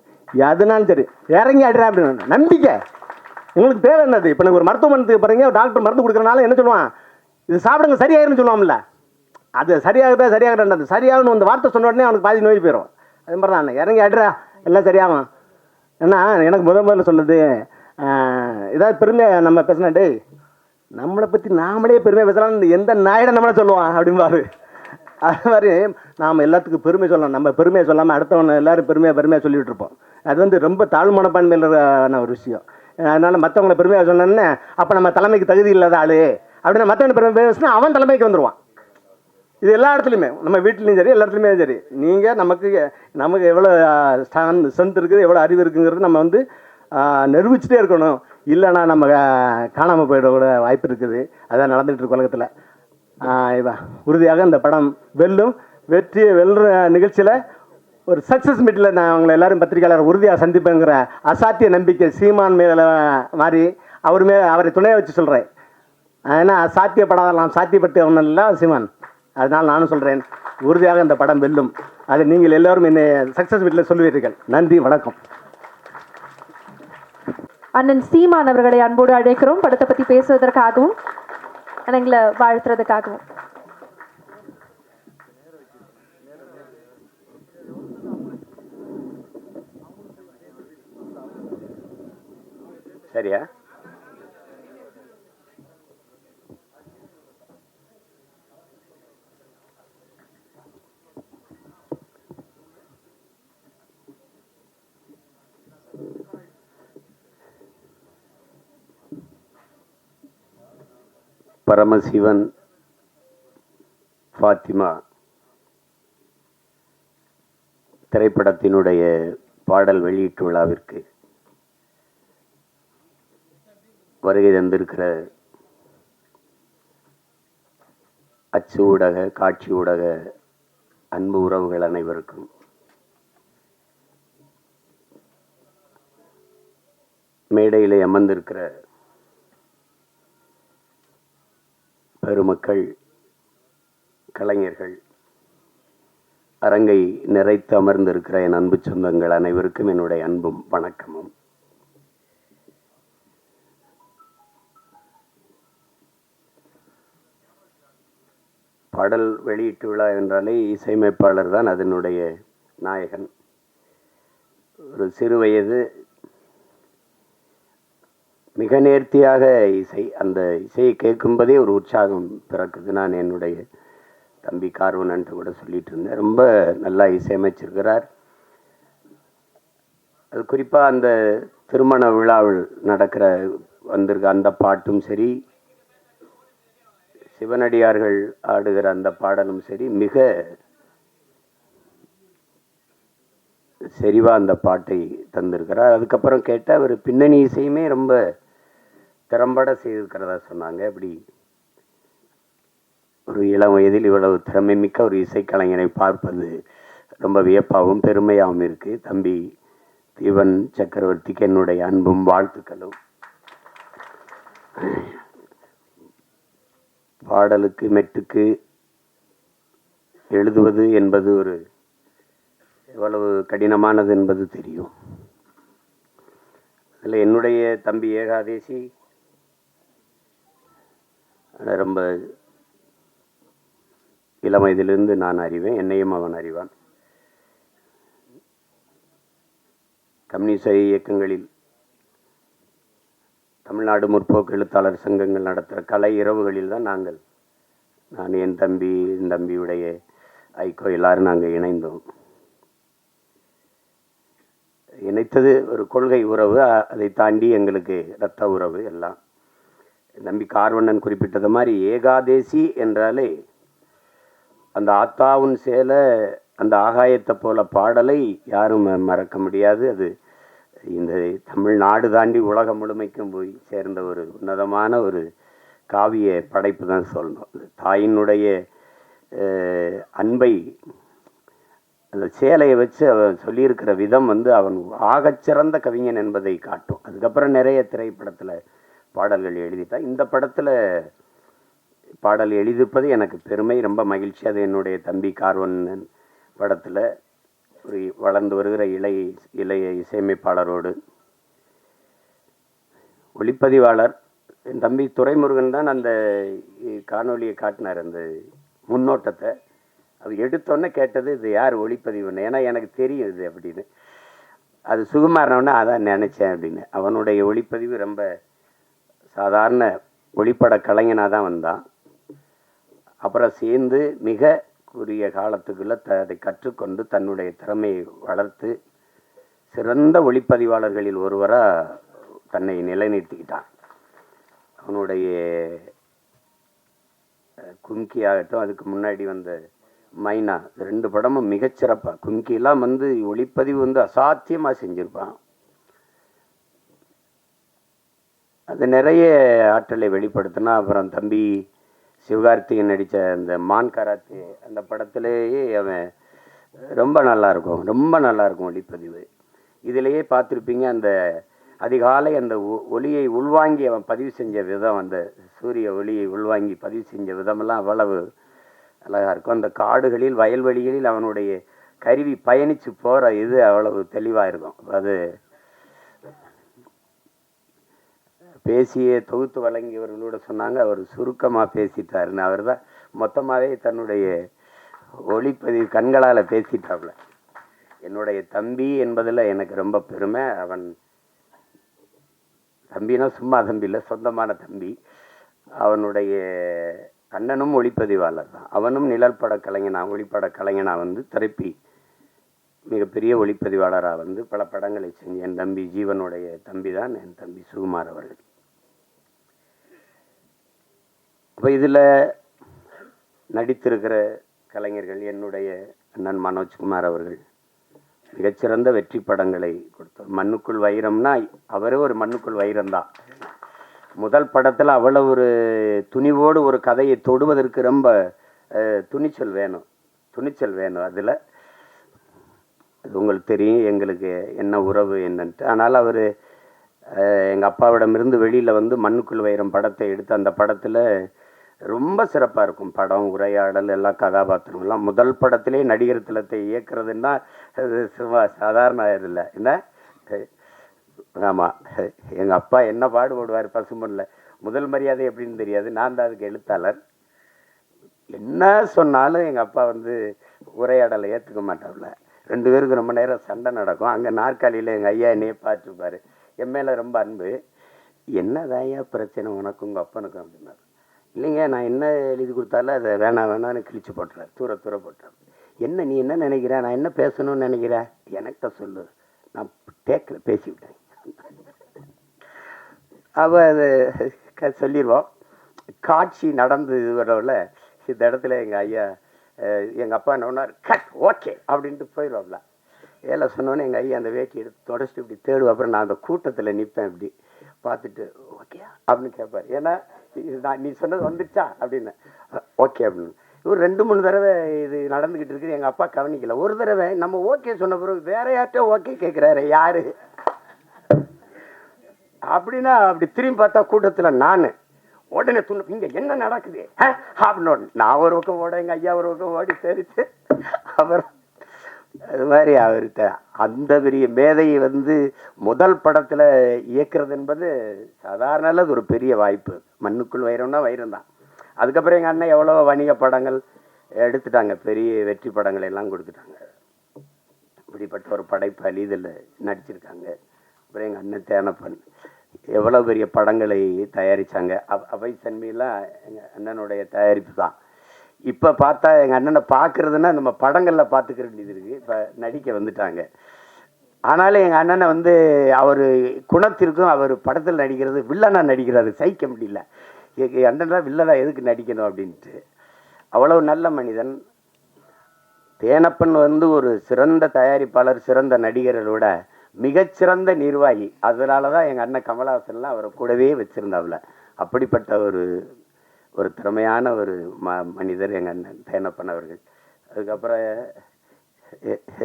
எதுனாலும் சரி இறங்கி அடிறா அப்படின்னு நம்பிக்கை உங்களுக்கு தேவை என்னது? இப்போ நீங்கள் ஒரு மருத்துவமனைக்கு போகிறீங்க, டாக்டர் மருந்து கொடுக்குறனால என்ன சொல்லுவான், இது சாப்பிடுங்க சரியாயிருன்னு சொல்லுவாங்கல்ல. அது சரியாகுதா சரியாகக்கூடாது, சரியாகணும் அந்த வார்த்தை சொன்ன உடனே அவனுக்கு பாதி நோய் போயிடும். அது மாதிரி தான் இறங்கி அடிறா எல்லாம் சரியாகும். ஏன்னா எனக்கு முதல்ல சொன்னது ஏதாவது பெருமையாக நம்ம பேசினா, டேய் நம்மளை பற்றி நாமளே பெருமையாக பேசலாம், எந்த நாயிடம் நம்மளை சொல்லுவான் அப்படிம்பாரு. அது மாதிரி நாம் எல்லாத்துக்கும் பெருமை சொல்லலாம். நம்ம பெருமையை சொல்லாமல் அடுத்தவனை எல்லோரும் பெருமையாக சொல்லிகிட்டு இருப்போம். அது ரொம்ப தாழ்மனப்பான்மையிலான ஒரு விஷயம். அதனால் மற்றவங்களை பெருமையாக சொன்னோன்னே அப்போ நம்ம தலைமைக்கு தகுதி இல்லாத ஆள் அப்படின்னா மற்றவனை பெருமை பேசினா அவன் தலைமைக்கு வந்துடுவான். இது எல்லா இடத்துலையுமே, நம்ம வீட்லேயும் சரி எல்லா இடத்துலையுமே சரி. நீங்கள் நமக்கு எவ்வளோ ஸ்ட்ரென்த் இருக்குது, எவ்வளோ அறிவு இருக்குங்கிறது நம்ம நிரூபிச்சுட்டே இருக்கணும். இல்லைன்னா நம்ம காணாமல் போயிடக்கூட வாய்ப்பு இருக்குது. அதான் நடந்துகிட்டு இருக்கு உலகத்தில். உறுதியாக இந்த படம் வெல்லும். வெல்ற நிகழ்ச்சியில் ஒரு சக்ஸஸ் மீட்டில் நான் அவங்களை எல்லாரும் பத்திரிகையாளர் உறுதியாக சந்திப்பேங்கிற அசாத்திய நம்பிக்கை சீமான் மேலே மாதிரி அவரை துணையை வச்சு சொல்கிறேன். ஏன்னா சாத்தியப்படாதெல்லாம் சாத்தியப்பட்டு ஒன்றும் இல்லை சீமான். அதனால் நானும் சொல்கிறேன், உறுதியாக இந்த படம் வெல்லும். அதை நீங்கள் எல்லோரும் என்னை சக்ஸஸ் மீட்டில் சொல்லுவீர்கள். நன்றி, வணக்கம். அண்ணன் சீமான் அவர்களை அன்போடு அழைக்கிறோம், படத்தை பற்றி பேசுவதற்காகவும் எங்களை வாழ்த்துறதுக்காகவும். சரியா? பரமசிவன் ஃபாத்திமா திரைப்படத்தினுடைய பாடல் வெளியீட்டு விழாவிற்கு வருகை தந்திருக்கிற அச்சு ஊடக, காட்சி ஊடக அன்பு உறவுகள் அனைவருக்கும் மேடையிலே அமர்ந்திருக்கிற பெருமக்கள், கலைஞர்கள், அரங்கை நிறைத்து அமர்ந்திருக்கிற என் அன்பு சொந்தங்கள் அனைவருக்கும் என்னுடைய அன்பும் வணக்கமும். பாடல் வெளியீட்டு விழா என்றாலே இசையமைப்பாளர் தான் அதனுடைய நாயகன். ஒரு சிறு வயது மிக நேர்த்தியாக அந்த இசையை கேட்கும்போதே ஒரு உற்சாகம் பிறக்குது. நான் என்னுடைய தம்பி கார்வனன்ட்டு கூட சொல்லிட்டு இருந்தேன், ரொம்ப நல்லா இசையமைச்சிருக்கிறார். அது குறிப்பாக அந்த திருமண விழாவில் வந்திருக்க அந்த பாட்டும் சரி, சிவனடியார்கள் ஆடுகிற அந்த பாடலும் சரி, மிக செறிவா அந்த பாட்டை தந்திருக்கிறார். அதுக்கப்புறம் கேட்டால் அவர் பின்னணி இசையுமே ரொம்ப திறம்பட செய்திருக்கிறதா சொன்னாங்க. அப்படி ஒரு இளம் வயதில் இவ்வளவு திறமை மிக்க ஒரு இசைக்கலைஞரை பார்ப்பது ரொம்ப வியப்பாகவும் பெருமையாகவும் இருக்கு. தம்பி தீவன் சக்கரவர்த்திக்கு என்னுடைய அன்பும் வாழ்த்துக்களும். பாடலுக்கு மெட்டுக்கு எழுதுவது என்பது ஒரு எவ்வளவு கடினமானது என்பது தெரியும். அதில் என்னுடைய தம்பி ஏகாதேசி ரொம்ப இளம் வயதிலிருந்து நான் அறிவேன், என்னையும் அவன் அறிவான். கம்யூனிச இயக்கங்களில் தமிழ்நாடு முற்போக்கு எழுத்தாளர் சங்கங்கள் நடத்துகிற கலை இரவுகளில் தான் நான் என் தம்பியுடைய ஐக்கோ எல்லாரும் நாங்கள் இணைந்தோம். இணைத்தது ஒரு கொள்கை உறவு, அதை தாண்டி எங்களுக்கு இரத்த உறவு எல்லாம். தம்பி கார்வண்ணன் குறிப்பிட்டது மாதிரி ஏகாதேசி என்றாலே அந்த ஆத்தாவும் சேல அந்த ஆகாயத்தை போல பாடலை யாரும் மறக்க முடியாது. அது இந்த தமிழ்நாடு தாண்டி உலகம் முழுமைக்கும் போய் சேர்ந்த ஒரு உன்னதமான ஒரு காவிய படைப்பு தான் சொல்லணும். தாயினுடைய அன்பை அந்த சேலையை வச்சு அவன் சொல்லியிருக்கிற விதம் அவன் ஆகச்சிறந்த கவிஞன் என்பதை காட்டும். அதுக்கப்புறம் நிறைய திரைப்படத்தில் பாடல்கள் எழுதிட்டான். இந்த படத்தில் பாடல் எழுதிப்பது எனக்கு பெருமை, ரொம்ப மகிழ்ச்சி. அது என்னுடைய தம்பி கார்வண்ணன் படத்தில் ஒரு வளர்ந்து வருகிற இளைய இசையமைப்பாளரோடு ஒளிப்பதிவாளர் என் தம்பி துரைமுருகன் தான் அந்த காணொலியை காட்டினார், அந்த முன்னோட்டத்தை. அது எடுத்தோன்னே கேட்டது இது யார் ஒளிப்பதிவுன்னு, ஏன்னா எனக்கு தெரியும் இது அப்படின்னு. அது சுகுமாரனோடனே அதான் நினச்சேன் அப்படின்னு. அவனுடைய ஒளிப்பதிவு ரொம்ப சாதாரண ஒளிப்பட கலைஞனாக தான் வந்தான். அப்புறம் சேர்ந்து மிக குறுகிய காலத்துக்குள்ளே அதை கற்றுக்கொண்டு தன்னுடைய திறமையை வளர்த்து சிறந்த ஒளிப்பதிவாளர்களில் ஒருவராக தன்னை நிலைநிறுத்திக்கிட்டான். அவனுடைய கும்கி ஆகட்டும், அதுக்கு முன்னாடி வந்த மைனா, 2 படமும் மிகச்சிறப்பாக. கும்கிலாம் ஒளிப்பதிவு அசாத்தியமாக செஞ்சுருப்பான். அது நிறைய ஆற்றலை வெளிப்படுத்தினா. அப்புறம் தம்பி சிவகார்த்திகன் நடித்த அந்த மான் கராத்தே அந்த படத்திலேயே அவன் ரொம்ப நல்லாயிருக்கும் ஒளிப்பதிவு. இதிலேயே பார்த்துருப்பீங்க, அந்த அதிகாலை அந்த ஒளியை உள்வாங்கி அவன் பதிவு செஞ்ச விதம், அந்த சூரிய ஒளியை உள்வாங்கி பதிவு செஞ்ச விதமெல்லாம் அவ்வளவு அழகாக இருக்கும். அந்த காடுகளில் வயல்வெளிகளில் அவனுடைய கருவி பயணித்து போகிற இது அவ்வளவு தெளிவாக இருக்கும். அது பேசியே தொகுத்து வழங்கியவர்களோட சொன்னாங்க, அவர் சுருக்கமாக பேசிட்டாருன்னு. அவர் தான் மொத்தமாகவே தன்னுடைய ஒளிப்பதிவு கண்களால் பேசிட்டாப்புல. என்னுடைய தம்பி என்பதில் எனக்கு ரொம்ப பெருமை. அவன் தம்பினா சும்மா தம்பி இல்லை, சொந்தமான தம்பி. அவனுடைய அண்ணனும் ஒளிப்பதிவாளர் தான். அவனும் நிழற்பட ஒளிப்பட கலைஞனாக திருப்பி மிகப்பெரிய ஒளிப்பதிவாளராக பல படங்களை செஞ்சு என் தம்பி ஜீவனுடைய தம்பி தான் என் தம்பி சுகுமார் அவர்கள். அப்போ இதில் நடித்திருக்கிற கலைஞர்கள் என்னுடைய அண்ணன் மனோஜ்குமார் அவர்கள் மிகச்சிறந்த வெற்றி படங்களை கொடுத்தார். மண்ணுக்குள் வைரம்னா அவரே ஒரு மண்ணுக்குள் வைரம்தான். முதல் படத்தில் அவ்வளோ ஒரு துணிவோடு ஒரு கதையை தொடுவதற்கு ரொம்ப துணிச்சல் வேணும். அதில் அது உங்களுக்கு தெரியும் எங்களுக்கு என்ன உறவு என்னன்ட்டு. ஆனால் அவர் எங்கள் அப்பாவிடமிருந்து வெளியில் மண்ணுக்குள் வைரம் படத்தை எடுத்து அந்த படத்தில் ரொம்ப சிறப்பாக இருக்கும். படம், உரையாடல், எல்லா கதாபாத்திரங்கள்லாம். முதல் படத்திலே நடிகர் திலத்தை இயக்குறதுன்னா அது சும்மா சாதாரண இதில்லை என்ன. ஆமாம், எங்கள் அப்பா என்ன பாடுபடுவார் பசும்பொன்னில். முதல் மரியாதை எப்படின்னு தெரியாது, நான் தான் அதுக்கு எழுத்தாளர். என்ன சொன்னாலும் எங்கள் அப்பா உரையாடலை ஏற்றுக்க மாட்டாப்புல. 2 பேருக்கு ரொம்ப நேரம் சண்டை நடக்கும். அங்கே நாற்காலியில் எங்கள் ஐயா என்னையே பார்த்துருப்பார். என் மேலே ரொம்ப அன்பு. என்னதான் ஐயா பிரச்சனை உனக்கும் உங்கள் அப்பனுக்கும் அப்படின்னாரு. இல்லைங்க, நான் என்ன எழுதி கொடுத்தாலும் அதை வேணான்னு கிழிச்சு போட்டுறாரு, தூர போட்டுறாரு. என்ன நீ என்ன நினைக்கிற, நான் என்ன பேசணும்னு நினைக்கிறேன், எனக்கிட்ட சொல்லு, நான் டேக்கில் பேசிவிட்டேன். அவள் அதை சொல்லிடுவோம். காட்சி நடந்து வரவில் இந்த இடத்துல எங்கள் ஐயா எங்கள் அப்பா என்ன பண்ணார், கட் ஓகே அப்படின்ட்டு போயிடுவாப்ல. ஏழை சொன்னோன்னே எங்கள் ஐயா அந்த வேட்டி எடுத்து தொடச்சிட்டு இப்படி தேடுவோம். அப்புறம் நான் அந்த கூட்டத்தில் நிற்பேன், இப்படி பார்த்துட்டு ஓகே அப்படின்னு கேட்பார். ஏன்னா நான் நீ சொன்னது வந்துச்சா அப்படின்னு, ஓகே அப்படின்னு. ஒரு 2-3 தடவை இது நடந்துக்கிட்டு இருக்குது. எங்கள் அப்பா கவனிக்கல. ஒரு தடவை நம்ம ஓகே சொன்ன பிறகு வேற யார்கிட்ட ஓகே கேட்குறாரு, யாரு அப்படின்னா அப்படி திரும்பி பார்த்தா கூட்டத்தில் நான் உடனே துண்ணு, இங்கே என்ன நடக்குது அப்படின்னு நான் ஒரு பக்கம் ஓட, எங்கள் ஐயா ஒரு பக்கம் ஓடி தெரிச்சு. அப்புறம் அது மாதிரி அவர்கிட்ட அந்த பெரிய மேதையை வந்து முதல் படத்தில் இயக்குறது என்பது சாதாரண அது ஒரு பெரிய வாய்ப்பு. மண்ணுக்குள் வைரம்னா வைரம் தான். அதுக்கப்புறம் எங்கள் அண்ணன் எவ்வளோ வணிக படங்கள் எடுத்துட்டாங்க, பெரிய வெற்றி படங்கள் எல்லாம் கொடுத்துட்டாங்க. இப்படிப்பட்ட ஒரு படைப்பாளி இதில் நடிச்சிருக்காங்க. அப்புறம் எங்கள் அண்ணன் தேனப்பன் எவ்வளோ பெரிய படங்களை தயாரித்தாங்க. அவை சன்மையெல்லாம் எங்கள் அண்ணனுடைய தயாரிப்பு தான். இப்போ பார்த்தா எங்கள் அண்ணனை பார்க்குறதுன்னா நம்ம படங்களில் பார்த்துக்கிற வேண்டியது இருக்குது. இப்போ நடிக்க வந்துட்டாங்க. ஆனாலும் எங்கள் அண்ணனை வந்து அவர் குணத்திற்கும் அவர் படத்தில் நடிக்கிறது வில்லனாக நடிக்கிறாரு சகிக்க முடியல. எங்கள் அண்ணன் வில்லனாக எதுக்கு நடிக்கணும் அப்படின்ட்டு. அவ்வளவு நல்ல மனிதன். தேனப்பன் வந்து ஒரு சிறந்த தயாரிப்பாளர், சிறந்த நடிகர்களோட மிகச்சிறந்த நிர்வாகி. அதனால தான் எங்கள் அண்ணன் கமலஹாசன்லாம் அவரை கூடவே வச்சுருந்தாப்புல. அப்படிப்பட்ட ஒரு திறமையான ஒரு மனிதர் எங்கள் அண்ணன் தேனப்பன் அவர்கள். அதுக்கப்புறம்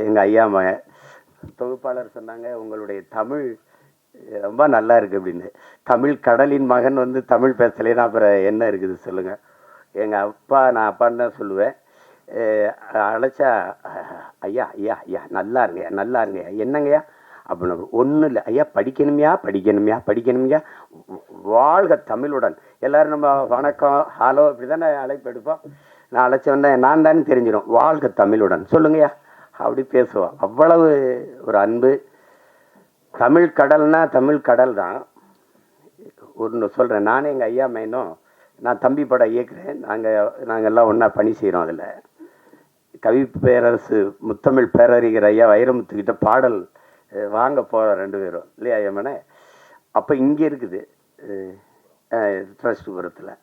எங்கள் ஐயா தொகுப்பாளர் சொன்னாங்க, உங்களுடைய தமிழ் ரொம்ப நல்லா இருக்குது அப்படின்னு. தமிழ் கடலின் மகன் வந்து தமிழ் பேசலைன்னா அப்புறம் என்ன இருக்குது சொல்லுங்கள். எங்கள் அப்பா, நான் அப்பான்னு தான் சொல்லுவேன். அழைச்சா ஐயா ஐயா ஐயா நல்லா இருங்கய்யா, நல்லா இருங்கய்யா, என்னங்கய்யா அப்படின்னு. ஒன்றும் இல்லை ஐயா, படிக்கணுமையா படிக்கணுமையா படிக்கணுமையா, வாழ்க தமிழுடன். எல்லோரும் நம்ம வணக்கம் ஹலோ இப்படி தானே அழைப்பு எடுப்போம். நான் அழைச்சவன் நான் தானே தெரிஞ்சிடும், வாழ்க தமிழுடன் சொல்லுங்கய்யா அப்படி பேசுவோம். அவ்வளவு ஒரு அன்பு. தமிழ் கடல்னா தமிழ் கடல் தான். ஒன்று சொல்கிறேன், நானே எங்கள் ஐயா மைனும் நான் தம்பி படம் இயக்குறேன். நாங்கள் எல்லாம் ஒன்றா பணி செய்கிறோம். அதில் கவி பேரரசு முத்தமிழ் பேரறிஞர் ஐயா வைரமுத்துக்கிட்ட பாடல் வாங்க போகிறோம் 2 பேரும் இல்லையா ஐயம்மனே. அப்போ இங்கே இருக்குது ட்ரஸ்ட்புரத்தில்.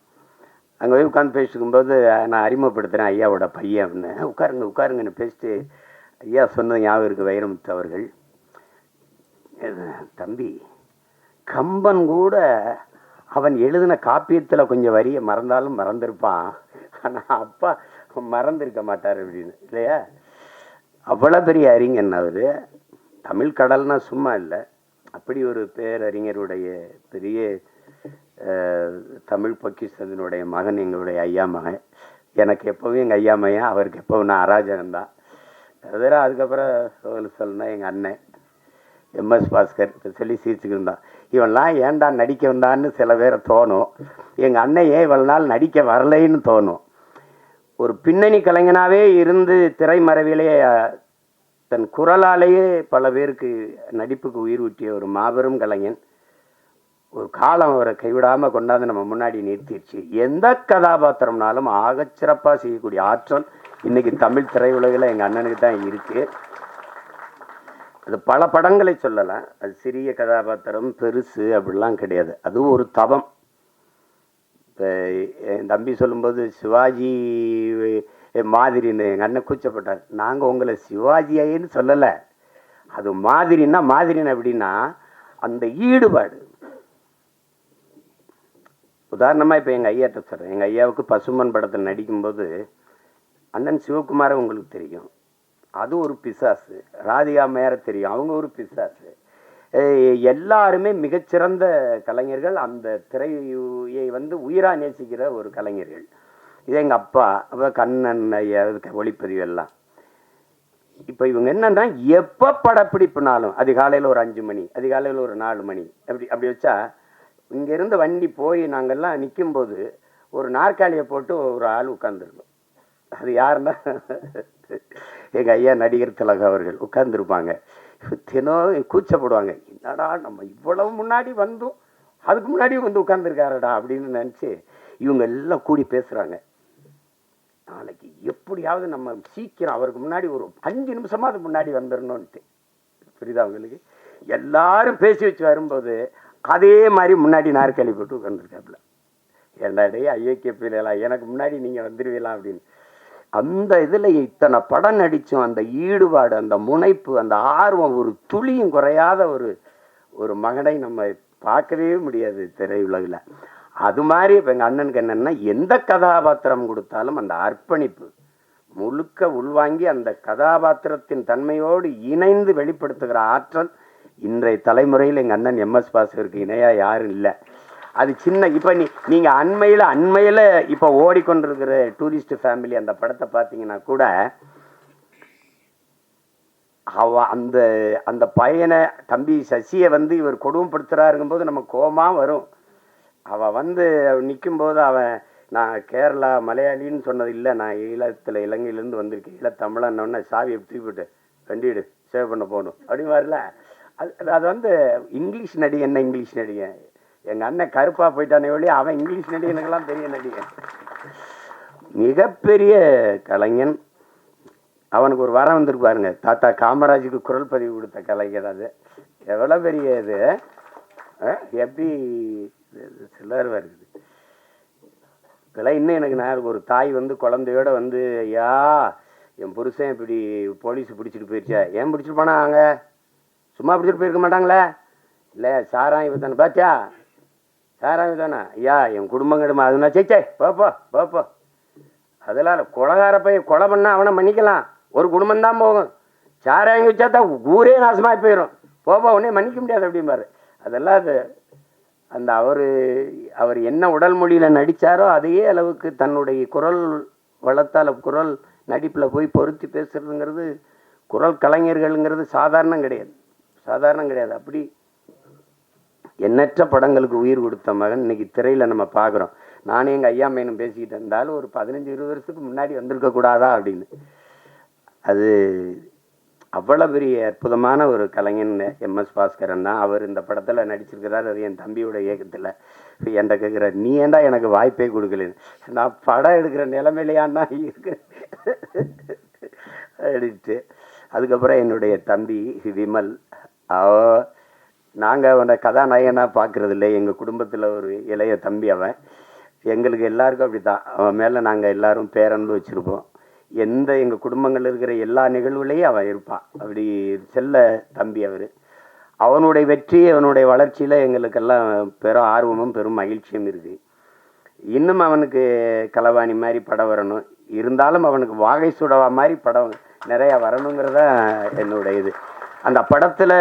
அங்கே போய் உட்காந்து பேசிக்கும்போது நான் அறிமுகப்படுத்துகிறேன் ஐயாவோட பையன் அப்படின்னு. உட்காருங்க உட்காருங்கன்னு பேசிட்டு ஐயா சொன்னது ஞாபகம் இருக்குது வைரமுத்து அவர்கள். தம்பி, கம்பன் கூட அவன் எழுதின காப்பியத்தில் கொஞ்சம் வரியை மறந்தாலும் மறந்துருப்பான், ஆனால் அப்பா மறந்துருக்க மாட்டார் அப்படின்னு இல்லையா. அவ்வளோ பெரிய அறிஞன் அவர். தமிழ் கடல்னா சும்மா இல்லை. அப்படி ஒரு பேரறிஞருடைய பெரிய தமிழ் பொக்கிஷத்தினுடைய மகன் எங்களுடைய ஐயா மகன். எனக்கு எப்போவும் எங்கள் ஐயா மையன், அவருக்கு எப்போவும் நான் அராஜகம்தான். வேறு அதுக்கப்புறம் சொல்லணும்னா எங்கள் அண்ணன் MS பாஸ்கர் சொல்லி சிரிச்சுக்கிருந்தான். இவன்லாம் ஏன்டா நடிக்க வந்தான்னு சில பேரை தோணும். எங்கள் அண்ணன் ஏன் இவ்வளோ நாள் நடிக்க வரலைன்னு தோணும். ஒரு பின்னணி கலைஞனாகவே இருந்து திரைமறைவிலே தன் குரலாலேயே பல பேருக்கு நடிப்புக்கு உயிர் ஊட்டிய ஒரு மாபெரும் கலைஞன். ஒரு காலம் அவரை கைவிடாமல் கொண்டாந்து நம்ம முன்னாடி நிறுத்திடுச்சு. எந்த கதாபாத்திரம்னாலும் ஆகச்சிறப்பாக செய்யக்கூடிய ஆற்றல் இன்றைக்கி தமிழ் திரையுலகில் எங்கள் அண்ணனுக்கு தான் இருக்குது. அது பல படங்களை சொல்லலாம். அது சிறிய கதாபாத்திரம் பெருசு அப்படிலாம் கிடையாது. அதுவும் ஒரு தவம். இப்போ என் தம்பி சொல்லும்போது சிவாஜி மாதிரின்னு எங்கள் அண்ணன் கூச்சப்பட்டார். நாங்கள் உங்களை சிவாஜியாயின்னு சொல்லலை. அது மாதிரின்னா மாதிரின்னு எப்படின்னா அந்த ஈடுபாடு. உதாரணமாக இப்போ எங்கள் ஐயாட்ட சொல்கிறேன். எங்கள் ஐயாவுக்கு பசுமன் படத்தில் நடிக்கும்போது அண்ணன் சிவகுமாரை உங்களுக்கு தெரியும், அது ஒரு பிசாசு. ராதிகா மேர தெரியும், அவங்க ஒரு பிசாசு. எல்லாருமே மிகச்சிறந்த கலைஞர்கள். அந்த திரையை வந்து உயிராக நேசிக்கிற ஒரு கலைஞர்கள். இது எங்கள் அப்பா. அப்போ கண்ணன் ஐயா ஒளிப்பதிவு எல்லாம். இப்போ இவங்க என்னன்னா எப்போ படப்பிடிப்புனாலும் அதிகாலையில் ஒரு 5 மணி, அதிகாலையில் ஒரு 4 மணி அப்படி வச்சா இங்கேருந்து வண்டி போய் நாங்கள்லாம் நிற்கும்போது ஒரு நாற்காலியை போட்டு ஒரு ஆள் உட்காந்துருக்கோம். அது யாருன்னா எங்கள் ஐயா நடிகர் திலகம் அவர்கள் உட்கார்ந்துருப்பாங்க. தினம் கூச்சப்படுவாங்க, என்னடா நம்ம இவ்வளவு முன்னாடி வந்தும் அதுக்கு முன்னாடி வந்து உட்காந்துருக்காரடா அப்படின்னு நினச்சி இவங்க எல்லாம் கூடி பேசுகிறாங்க. நாளைக்கு எப்படியாவது நம்ம சீக்கிரம் அவருக்கு முன்னாடி ஒரு 5 நிமிஷமாக அது முன்னாடி வந்துடணும்ன்ட்டு. புரியுதா அவங்களுக்கு? எல்லாரும் பேசி வச்சு வரும்போது அதே மாதிரி முன்னாடி நாற்காலி போட்டு உட்காந்துருக்காப்புல. ஏன்டா டே ஐயோக்கிய பிள்ளைகளா, எனக்கு முன்னாடி நீங்கள் வந்துடுவீங்களா அப்படின்னு. அந்த இதில் இத்தனை படம் நடித்தும் அந்த ஈடுபாடு, அந்த முனைப்பு, அந்த ஆர்வம், ஒரு துளியும் குறையாத ஒரு மகனை நம்ம பார்க்கவே முடியாது திரையுலகில். அது மாதிரி இப்போ எங்கள் அண்ணனுக்கு என்னென்னா, எந்த கதாபாத்திரம் கொடுத்தாலும் அந்த அர்ப்பணிப்பு முழுக்க உள்வாங்கி அந்த கதாபாத்திரத்தின் தன்மையோடு இணைந்து வெளிப்படுத்துகிற ஆற்றல் இன்றைய தலைமுறையில் எங்கள் அண்ணன் எம்எஸ் பாஸ்கருக்கு இணையாக யாரும் இல்லை. அது சின்ன இப்போ நீங்கள் அண்மையில் இப்போ ஓடிக்கொண்டிருக்கிற டூரிஸ்ட் ஃபேமிலி அந்த படத்தை பார்த்தீங்கன்னா கூட அந்த அந்த பையனை தம்பி சசியை வந்து இவர் கொடுமைப்படுத்துகிறாருங்கும்போது நம்ம கோபமாக வரும். அவன் நிற்கும்போது அவன் நான் கேரளா மலையாளின்னு சொன்னது இல்லை, நான் இலங்கையிலேருந்து வந்திருக்கேன், தமிழன்னொன்னே சாவியை தூக்கிவிட்டு வண்டிடு சேவ் பண்ண போகணும் அப்படின்னு வரல. அது இங்கிலீஷ் நடிகை. என்ன இங்கிலீஷ் நடிகை? எங்கள் அண்ணன் கருப்பாக போயிட்டானே ஒழிய அவன் இங்கிலீஷ் நடிகனுக்கெல்லாம் பெரிய நடிகன், மிகப்பெரிய கலைஞன். அவனுக்கு ஒரு வரம் வந்திருக்கு பாருங்க, தாத்தா காமராஜுக்கு குரல் பதிவு கொடுத்த கலைஞர். அது எவ்வளோ பெரிய இது, எப்படி சிலர் வருது. இதெல்லாம் இன்னும் எனக்கு நான் ஒரு தாய் குழந்தையோட ஐயா என் புருஷன் இப்படி போலீஸ் பிடிச்சிட்டு போயிடுச்சா, ஏன் பிடிச்சிட்டு போனாங்க, சும்மா பிடிச்சிட்டு போயிருக்க மாட்டாங்களே, இல்லை சாராயம் தானே பாத்தியா, சாராயம் தானே ஐயா, என் குடும்பம் கெடுமா, அதுனா சேச்சே போப்போ. அதெல்லாம் கொலகார போய் கொலை பண்ணால் அவனை மன்னிக்கலாம், ஒரு குடும்பம் தான் போகும். சாராயம் வச்சா தான் ஊரே நாசமாக போயிடும், போப்பா உடனே மன்னிக்க முடியாது அப்படிம்பாரு. அதெல்லாம் அது அந்த அவர் என்ன உடல் மொழியில் நடித்தாரோ அதையே அளவுக்கு தன்னுடைய குரல் வளத்தால் குரல் நடிப்பில் போய் பொருத்தி பேசுறதுங்கிறது, குரல் கலைஞர்கள்ங்கிறது சாதாரணம் கிடையாது. அப்படி எண்ணற்ற படங்களுக்கு உயிர் கொடுத்த மகன் இன்னைக்கு திரையில் நம்ம பார்க்குறோம். நானே எங்கள் ஐயா மேனும் பேசிக்கிட்டு இருந்தாலும் ஒரு 15-20 வருஷத்துக்கு முன்னாடி வந்திருக்கக்கூடாதா அப்படின்னு. அது அவ்வளோ பெரிய அற்புதமான ஒரு கலைஞன் எம்எஸ் பாஸ்கரன் தான். அவர் இந்த படத்தில் நடிச்சிருக்கிறார். அது என் தம்பியோட இயக்கத்தில். என்கிட்ட கேட்குறாரு, நீ ஏன்டா எனக்கு வாய்ப்பே கொடுக்கலன்னு. நான் படம் எடுக்கிற நிலைமையிலையான்னா இருக்கிறேன் அப்படின்ட்டு. அதுக்கப்புறம் என்னுடைய தம்பி விமல், நாங்கள் அவனை கதாநாயகனாக பார்க்குறது இல்லை, எங்கள் குடும்பத்தில் ஒரு இளைய தம்பி அவன். எங்களுக்கு எல்லாருக்கும் அப்படி தான், அவன் மேலே நாங்கள் எல்லோரும் பேரன்பு வச்சுருப்போம். எங்கள் குடும்பங்கள் இருக்கிற எல்லா நிகழ்வுலையும் அவன் இருப்பான். அப்படி செல்ல தம்பி அவர். அவனுடைய வெற்றி, அவனுடைய வளர்ச்சியில் எங்களுக்கெல்லாம் பெரும் ஆர்வமும் பெரும் மகிழ்ச்சியும் இருக்குது. இன்னும் அவனுக்கு கலவாணி மாதிரி படம் வரணும், இருந்தாலும் அவனுக்கு வாகை சுடவா மாதிரி படம் நிறையா வரணுங்கிறத என்னுடைய இது. அந்த படத்தில்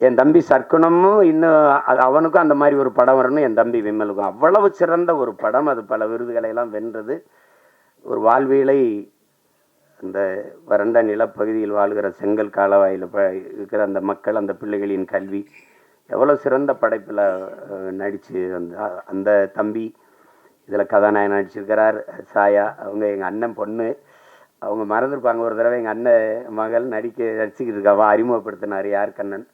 என் தம்பி சர்க்குணமும் இன்னும் அவனுக்கும் அந்த மாதிரி ஒரு படம் வரணும். என் தம்பி விமலுக்கும் அவ்வளவு சிறந்த ஒரு படம். அது பல விருதுகளை எல்லாம் வென்றது. ஒரு வாழ்வியலை அந்த வறண்ட நிலப்பகுதியில் வாழ்கிற செங்கல் காலவாயில் இருக்கிற அந்த மக்கள், அந்த பிள்ளைகளின் கல்வி, எவ்வளோ சிறந்த படைப்பில் நடித்து அந்த தம்பி இதில் கதாநாயகன் நடிச்சிருக்கிறார். சாயா அவங்க எங்கள் அண்ணன் பொண்ணு, அவங்க மறந்துருப்பாங்க. ஒரு தடவை எங்கள் அண்ணன் மகள் நடிச்சுக்கிட்டு இருக்காவா அறிமுகப்படுத்தினார் யார் கண்ணன்.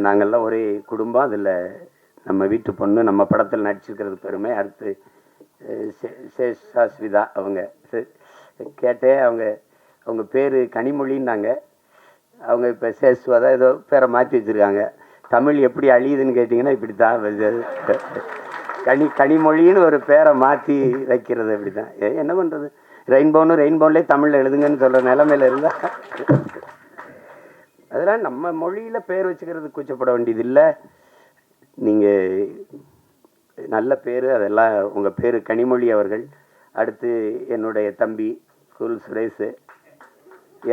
நாங்கள்லாம் ஒரே குடும்பம். அதில் நம்ம வீட்டு பொண்ணு நம்ம படத்தில் நடிச்சிருக்கிறது பெருமை. அடுத்து சேஷாஸ்விதா அவங்க கேட்டேன், அவங்க பேர் கனிமொழின்னாங்க. அவங்க இப்போ சேஸ்வதா ஏதோ பேரை மாற்றி வச்சுருக்காங்க. தமிழ் எப்படி அழியுதுன்னு கேட்டிங்கன்னா இப்படி தான், கனிமொழின்னு ஒரு பேரை மாற்றி வைக்கிறது அப்படி தான். என்ன பண்ணுறது, ரெயின்போன்லேயே தமிழில் எழுதுங்கன்னு சொல்கிற நிலமையில இருந்தால் அதெல்லாம் நம்ம மொழியில் பேர் வச்சுக்கிறது கூச்சப்பட வேண்டியது இல்லை. நீங்கள் நல்ல பேர், அதெல்லாம் உங்கள் பேர் கனிமொழி அவர்கள். அடுத்து என்னுடைய தம்பி சுரேஷ்,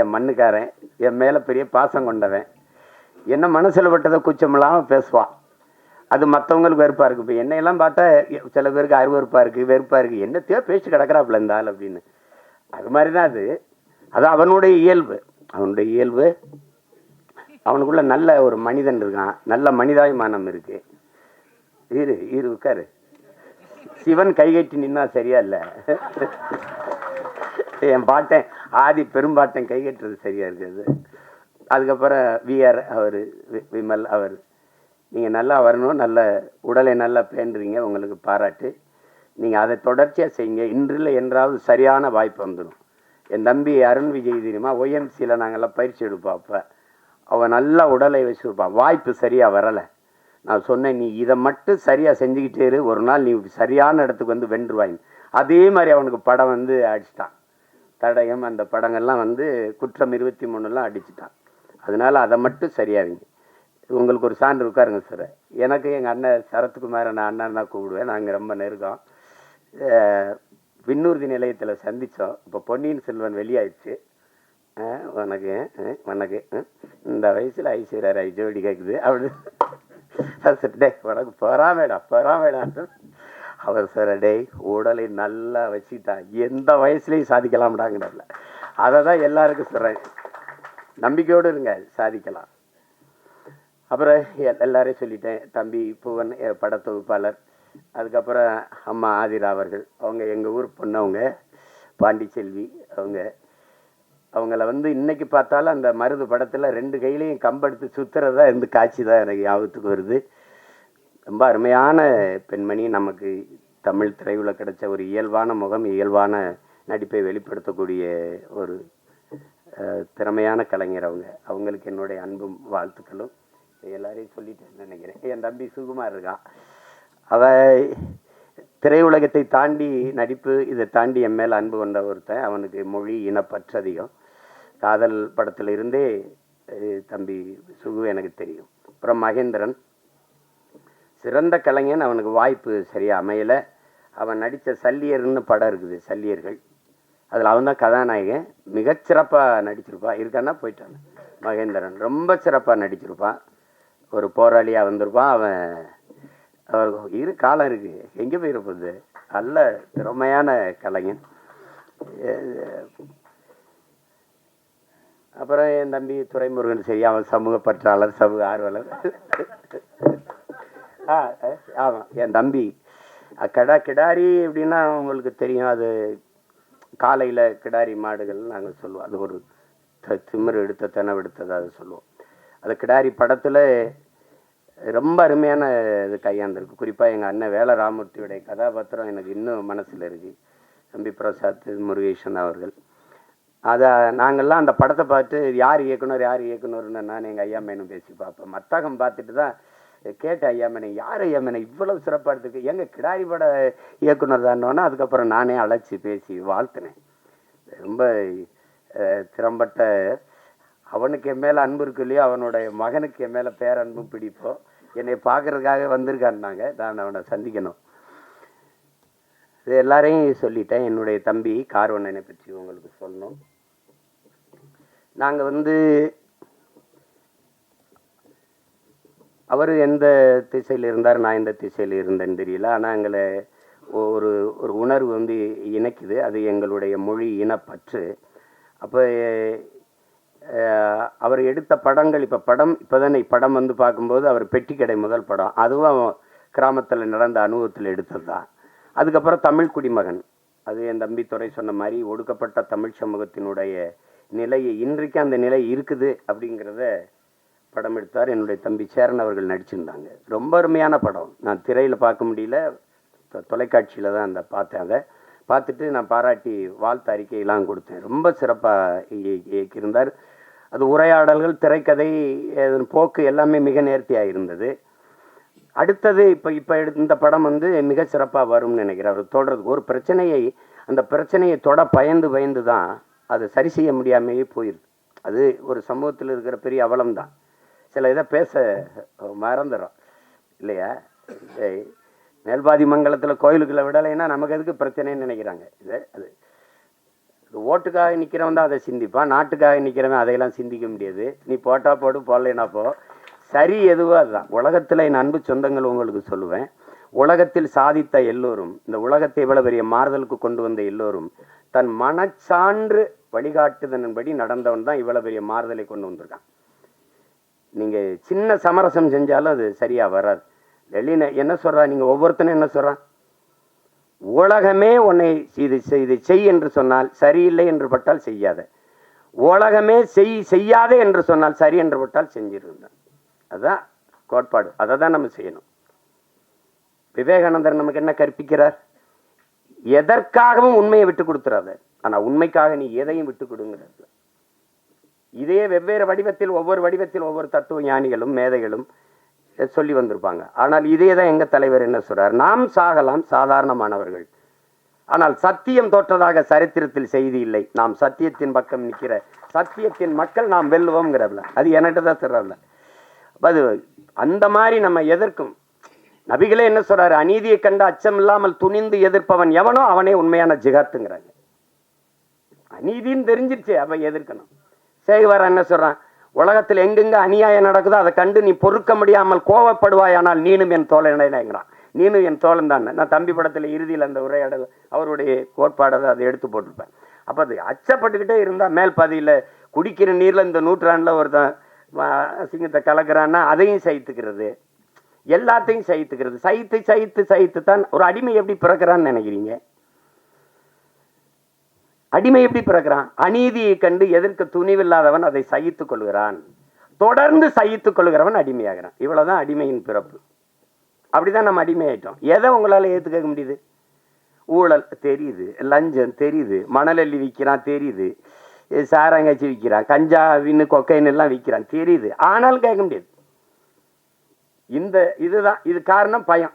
என் மண்ணுக்காரன், என் மேலே பெரிய பாசம் கொண்டவன். என்ன மனசில் பட்டதை கூச்சமில்லாமல் பேசுவான். அது மற்றவங்களுக்கு வெறுப்பாக இருக்குது. இப்போ என்னையெல்லாம் பார்த்தா சில பேருக்கு அருவறுப்பாக இருக்குது, வெறுப்பாக இருக்குது, என்னத்தையோ பேச்சு கிடக்கிறாப்புல இருந்தால் அப்படின்னு. அது மாதிரி தான் அது அவனுடைய இயல்பு. அவனுக்குள்ள நல்ல ஒரு மனிதன் இருக்கான், நல்ல மனிதாபிமானம் இருக்குது. இரு உட்காரு. சிவன் கைகட்டி நின்னா சரியா இல்லை, என் பாட்டன் ஆதி பெரும்பாட்டன் கைகட்டுறது சரியா இருக்குது. அதுக்கப்புறம் விஆர் அவர் விமல் அவர், நீங்கள் நல்லா வரணும், நல்ல உடலை நல்லா பேண்டுறீங்க, உங்களுக்கு பாராட்டு. நீங்கள் அதை தொடர்ச்சியாக செய்யுங்க. இன்றில் என்றாவது சரியான வாய்ப்பு வந்துடும். என் தம்பி அருண் விஜய் தெரியுமா, OMCயில் நாங்கள்லாம் பயிற்சி எடுப்போம். அப்போ அவன் நல்லா உடலை வச்சுருப்பான். வாய்ப்பு சரியாக வரலை, நான் சொன்னேன், நீ இதை மட்டும் சரியாக செஞ்சுக்கிட்டே இரு, ஒரு நாள் நீ சரியான இடத்துக்கு வந்து வென்றுவாங்க. அதே மாதிரி அவனுக்கு படம் வந்து அடிச்சிட்டான். தடயம் அந்த படங்கள்லாம் வந்து குற்றம் 23 அடிச்சிட்டான். அதனால் அதை மட்டும் சரியாகுங்க. உங்களுக்கு ஒரு சான்று உட்காருங்க சார். எனக்கு எங்கள் அண்ணன் சரத்குமாரை நான் அண்ணன் தான் கூப்பிடுவேன். நாங்கள் ரொம்ப நெருக்கம். விண்ணூர்தி நிலையத்தில் சந்தித்தோம். இப்போ பொன்னியின் செல்வன் வெளியாயிடுச்சு. உனக்கு உனக்கு இந்த வயசில் ஐஸ்வர்யா ராய் ஜோடி கேட்குது அப்படி டே உனக்கு பொறாமேடா. அவர் சார் டே உடலை நல்லா வச்சுட்டான், எந்த வயசுலையும் சாதிக்கலாம்டாங்கடல. அதை தான் எல்லாருக்கும் சொல்கிறேன், நம்பிக்கையோடு இருங்க, சாதிக்கலாம். அப்புறம் எல்லாரையும் சொல்லிட்டேன். தம்பி பூவன் படத்தொகுப்பாளர், அதுக்கப்புறம் அம்மா ஆதிரா அவர்கள், அவங்க எங்கள் ஊர் பொண்ணு, அவங்க பாண்டிச்செல்வி, அவங்கள வந்து இன்னைக்கு பார்த்தாலும் அந்த மருது படத்தில் 2 கையிலையும் கம்பெடுத்து சுற்றுறதா இருந்து காட்சி தான் எனக்கு ஞாபகத்துக்கு வருது. ரொம்ப அருமையான பெண்மணி. நமக்கு தமிழ் திரையுல கிடைச்ச ஒரு இயல்பான முகம், இயல்பான நடிப்பை வெளிப்படுத்தக்கூடிய ஒரு திறமையான கலைஞர். அவங்களுக்கு என்னுடைய அன்பும் வாழ்த்துக்களும். எல்லாரையும் சொல்லிட்டேன்னு நினைக்கிறேன். என் தம்பி சுகுமார் இருக்கான். திரையுலகத்தை தாண்டி நடிப்பு, இதை தாண்டி என் மேல் அன்பு கொண்ட ஒருத்தன். அவனுக்கு மொழி இனப்பற்று அதிகம். காதல் படத்தில் இருந்தே தம்பி சுகு எனக்கு தெரியும். அப்புறம் மகேந்திரன் சிறந்த கலைஞன். அவனுக்கு வாய்ப்பு சரியாக அமையலை. அவன் நடித்த சல்லியர்னு படம் இருக்குது, சல்லியர்கள், அதில் அவன் தான் கதாநாயகன். மிகச்சிறப்பாக நடிச்சிருப்பான். இருக்கான்னா போயிட்டான். மகேந்திரன் ரொம்ப சிறப்பாக நடிச்சிருப்பான். ஒரு போராளியாக வந்திருப்பான். அவருக்கு காலம் இருக்குது, எங்கே போயிருப்பது. நல்ல திறமையான கலைஞன். அப்புறம் என் தம்பி துரைமுருகன், சரி, அவன் சமூக பற்றாளர், சமூக ஆர்வலர். ஆமாம், என் தம்பி கிடாரி எப்படின்னா உங்களுக்கு தெரியும். அது காலையில் கிடாரி மாடுகள் நாங்கள் சொல்லுவோம். அது ஒரு திமிரு எடுத்த தினவெடுத்தது அதை சொல்லுவோம். அது கிடாரி படத்தில் ரொம்ப அருமையான இது கையாண்டிருக்கு. குறிப்பாக எங்கள் அண்ணன் வேல ராமூர்த்தியுடைய கதாபாத்திரம் எனக்கு இன்னும் மனசில் இருக்குது. தம்பி பிரசாத் முருகேசன் அவர்கள். அதை நாங்கள்லாம் அந்த படத்தை பார்த்து யார் இயக்குனர்னு நான் எங்கள் ஐயா மேனும் பேசி பார்ப்பேன். மத்தகம் பார்த்துட்டு தான் கேட்ட ஐயா மேனை, யார் ஐயா மேனை இவ்வளவு சிறப்பாக எடுத்துருக்கு, எங்கள் கிடாரி பட இயக்குனர் தானோன்னா அதுக்கப்புறம் நானே அழைச்சி பேசி வாழ்த்தினேன். ரொம்ப திறம்பட்ட, அவனுக்கு என் மேலே அன்பு இருக்கு இல்லையோ, அவனுடைய மகனுக்கு என் மேலே பேரன்பும் பிடிப்போம். என்னை பார்க்கறதுக்காக வந்திருக்கான்னாங்க. நான் அவனை சந்திக்கணும். இது எல்லாரையும் சொல்லிட்டேன். என்னுடைய தம்பி கார்வண்ணனை பற்றி உங்களுக்கு சொல்லணும். நாங்கள் வந்து அவர் எந்த திசையில் இருந்தார், நான் எந்த திசையில் இருந்தேன்னு தெரியல. ஆனால் எங்களை ஒரு ஒரு உணர்வு வந்து இணைக்குது. அது எங்களுடைய மொழி இனப்பற்று. அப்போ அவர் எடுத்த படங்கள், இப்போதானே படம் வந்து பார்க்கும்போது அவர் பெட்டிக்கடை முதல் படம், அதுவும் கிராமத்தில் நடந்த அனுபவத்தில் எடுத்தது தான். அதுக்கப்புறம் தமிழ் குடிமகன், அது என் தம்பி துறை சொன்ன மாதிரி ஒடுக்கப்பட்ட தமிழ் சமூகத்தினுடைய நிலையை, இன்றைக்கு அந்த நிலை இருக்குது அப்படிங்கிறத படம் எடுத்தார். என்னுடைய தம்பி சேரன் அவர்கள் நடிச்சிருந்தாங்க. ரொம்ப அருமையான படம். நான் திரையில் பார்க்க முடியல, தொலைக்காட்சியில் தான் அந்த பார்த்தேன். அதை பார்த்துட்டு நான் பாராட்டி வாழ்த்து அறிக்கையெல்லாம் கொடுத்தேன். ரொம்ப சிறப்பாக இயக்கியிருந்தார். அது உரையாடல்கள், திரைக்கதை, போக்கு எல்லாமே மிக நேர்த்தியாக இருந்தது. அடுத்தது இப்போ இந்த படம் வந்து மிக சிறப்பாக வரும்னு நினைக்கிறேன். அவர் தொடர்றது ஒரு பிரச்சனையை, அந்த பிரச்சனையை பயந்து தான் அதை சரி செய்ய முடியாமையே போயிடுது. அது ஒரு சமூகத்தில் இருக்கிற பெரிய அவலம் தான். சில இதை பேச மறந்துடும் இல்லையா. மேல்பாதி மங்கலத்தில் கோயிலுக்குள்ள விடலைன்னா நமக்கு எதுக்கு பிரச்சனைன்னு நினைக்கிறாங்க. அது ஓட்டுக்காக நிற்கிறவன் தான் அதை சிந்திப்பான். நாட்டுக்காக நிற்கிறவன் அதையெல்லாம் சிந்திக்க முடியாது. நீ போட்டா போடு, போடலைன்னா போ, சரி எதுவோ அதுதான். உலகத்தில் என் அன்பு சொந்தங்கள் உங்களுக்கு சொல்லுவேன், உலகத்தில் சாதித்த எல்லோரும், இந்த உலகத்தை இவ்வளவு பெரிய மாறுதலுக்கு கொண்டு வந்த எல்லோரும் தன் மனச்சான்று வழிகாட்டுதன்படி நடந்தவன் தான் இவ்வளவு பெரிய மாறுதலை கொண்டு வந்திருக்கான். நீங்கள் சின்ன சமரசம் செஞ்சாலும் அது சரியாக வராது. வெளியில என்ன சொல்கிறா, நீங்கள் ஒவ்வொருத்தனும் என்ன சொல்கிறான், உலகமே உன்னை இதை செய் என்று சொன்னால் சரியில்லை என்று பட்டால் செய்யாத, உலகமே செய்யாதே என்று சொன்னால் சரி என்று பட்டால் செஞ்சிருந்தான். அதுதான் கோட்பாடு. அதை தான் நம்ம செய்யணும். விவேகானந்தர் நமக்கு என்ன கற்பிக்கிறார், எதற்காகவும் உண்மையை விட்டு கொடுத்துறாத, ஆனால் உண்மைக்காக நீ எதையும் விட்டு கொடுங்கிறது. இதே வெவ்வேறு வடிவத்தில் ஒவ்வொரு தத்துவ ஞானிகளும் மேதைகளும் சொல்லி வந்திருப்பாங்க. ஆனால் இதே தான் எங்கள் தலைவர் என்ன சொல்கிறார், நாம் சாகலாம் சாதாரணமானவர்கள், ஆனால் சத்தியம் தோற்றதாக சரித்திரத்தில் செய்தி இல்லை, நாம் சத்தியத்தின் பக்கம் நிற்கிற சத்தியத்தின் மக்கள் நாம் வெல்லுவோங்கிறதுல அது என்கிட்ட தான் சொல்கிறதில்ல. அது அந்த மாதிரி நம்ம எதிர்க்கும் நபிகளே என்ன சொல்கிறாரு, அநீதியை கண்டு அச்சம் இல்லாமல் துணிந்து எதிர்ப்பவன் எவனோ அவனே உண்மையான ஜிகாத்துங்கிறாங்க. அநீதின்னு தெரிஞ்சிருச்சு, அவன் எதிர்க்கணும். சேகுவார் என்ன சொல்கிறான், உலகத்தில் எங்கெங்க அநியாயம் நடக்குதோ அதை கண்டு நீ பொறுக்க முடியாமல் கோவப்படுவாயானால் நீனும் என் தோழனேங்கிறான். நீனும் என் தோழன் தான். நான் தம்பி படத்தில் இறுதியில் அந்த உரையாடல் அவருடைய கோட்பாடை அதை எடுத்து போட்டிருப்பேன். அப்போ அது அச்சப்பட்டுக்கிட்டே இருந்தால் மேல் பாதியில் குடிக்கிற நீரில் இந்த நூற்றாண்டில் ஒருத்தன் சிங்கத்தை கலக்கிறான்னா அதையும் சகித்துக்கிறது, எல்லாத்தையும் சகித்துக்கிறது. சகித்து சகித்து சகித்து தான் ஒரு அடிமை எப்படி பிறக்கிறான்னு நினைக்கிறீங்க? அடிமை எப்படி பிறக்கிறான்? அநீதியை கண்டு எதிர்க்க துணிவில்லாதவன் அதை சகித்துக் கொள்கிறான், தொடர்ந்து சகித்துக் கொள்கிறவன் அடிமையாகிறான். இவ்வளவுதான் அடிமையின் பிறப்பு. அப்படிதான் நம்ம அடிமை ஆயிட்டோம். எதை உங்களால ஏத்துக்க முடியுது? ஊழல் தெரியுது, லஞ்சம் தெரியுது, மணலள்ளி விற்கிறான் தெரியுது, சாராங்காய்ச்சி விற்கிறான், கஞ்சா வின்னு கொக்கைன்னு எல்லாம் விற்கிறான் தெரியுது, ஆனாலும் கேட்க முடியாது. இதுதான் இது காரணம் பயம்.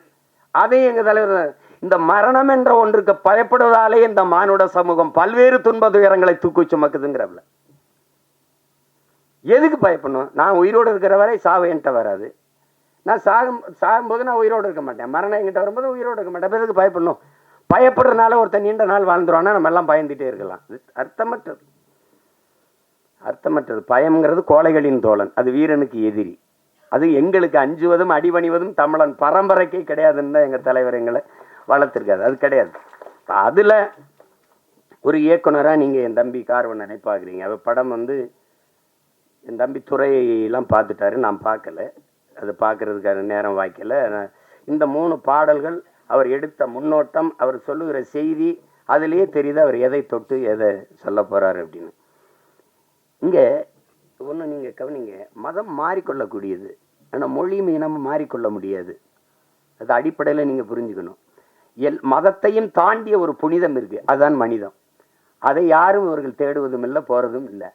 அதையும் எங்க தலைவர் இந்த மரணம் என்ற ஒன்றுக்கு பயப்படுவதாலே இந்த மானுட சமூகம் பல்வேறு துன்ப துயரங்களை தூக்கி சுமக்குதுங்கிறவள. எதுக்கு பயப்படணும்? நான் உயிரோடு இருக்கிற வரை சாவு என்கிட்ட வராது. நான் சாகும்போது நான் உயிரோடு இருக்க மாட்டேன். மரணம் என்கிட்ட வரும்போது உயிரோடு இருக்க மாட்டேன். எதுக்கு பயப்படணும்? பயப்படுறதுனால ஒருத்தன் நீண்ட நாள் வாழ்ந்துருவானா நம்ம எல்லாம் பயந்துட்டே இருக்கலாம். அர்த்தமற்றது, அர்த்தமற்றது. பயம்ங்கிறது கோழைகளின் தோழன், அது வீரனுக்கு எதிரி. அது எங்களுக்கு அஞ்சுவதும் அடிபணிவதும் தமிழன் பரம்பரைக்கே கிடையாதுன்னு தான் எங்கள் தலைவர் எங்களை வளர்த்துருக்காது. அது கிடையாது. அதில் ஒரு இயக்குனராக நீங்கள் என் தம்பி கார்வண்ணனை பார்க்குறீங்க. அவர் படம் என் தம்பி துறையெல்லாம் பார்த்துட்டாரு, நான் பார்க்கல. அது பார்க்குறதுக்கான நேரம் வாய்க்கல. இந்த 3 பாடல்கள் அவர் எடுத்த முன்னோட்டம், அவர் சொல்லுகிற செய்தி, அதுலேயே தெரியுது அவர் எதை தொட்டு எதை சொல்ல போகிறாரு அப்படின்னு. இங்கே ஒன்று நீங்கள் கவனிங்க, மதம் மாறிக்கொள்ளக்கூடியது, ஆனால் மொழியும் இனமும் மாறிக்கொள்ள முடியாது. அது அடிப்படையில் நீங்கள் புரிஞ்சுக்கணும். மதத்தையும் தாண்டிய ஒரு புனிதம் இருக்குது, அதுதான் மனிதம். அதை யாரும் இவர்கள் தேடுவதும் இல்லை, போகிறதும் இல்லை.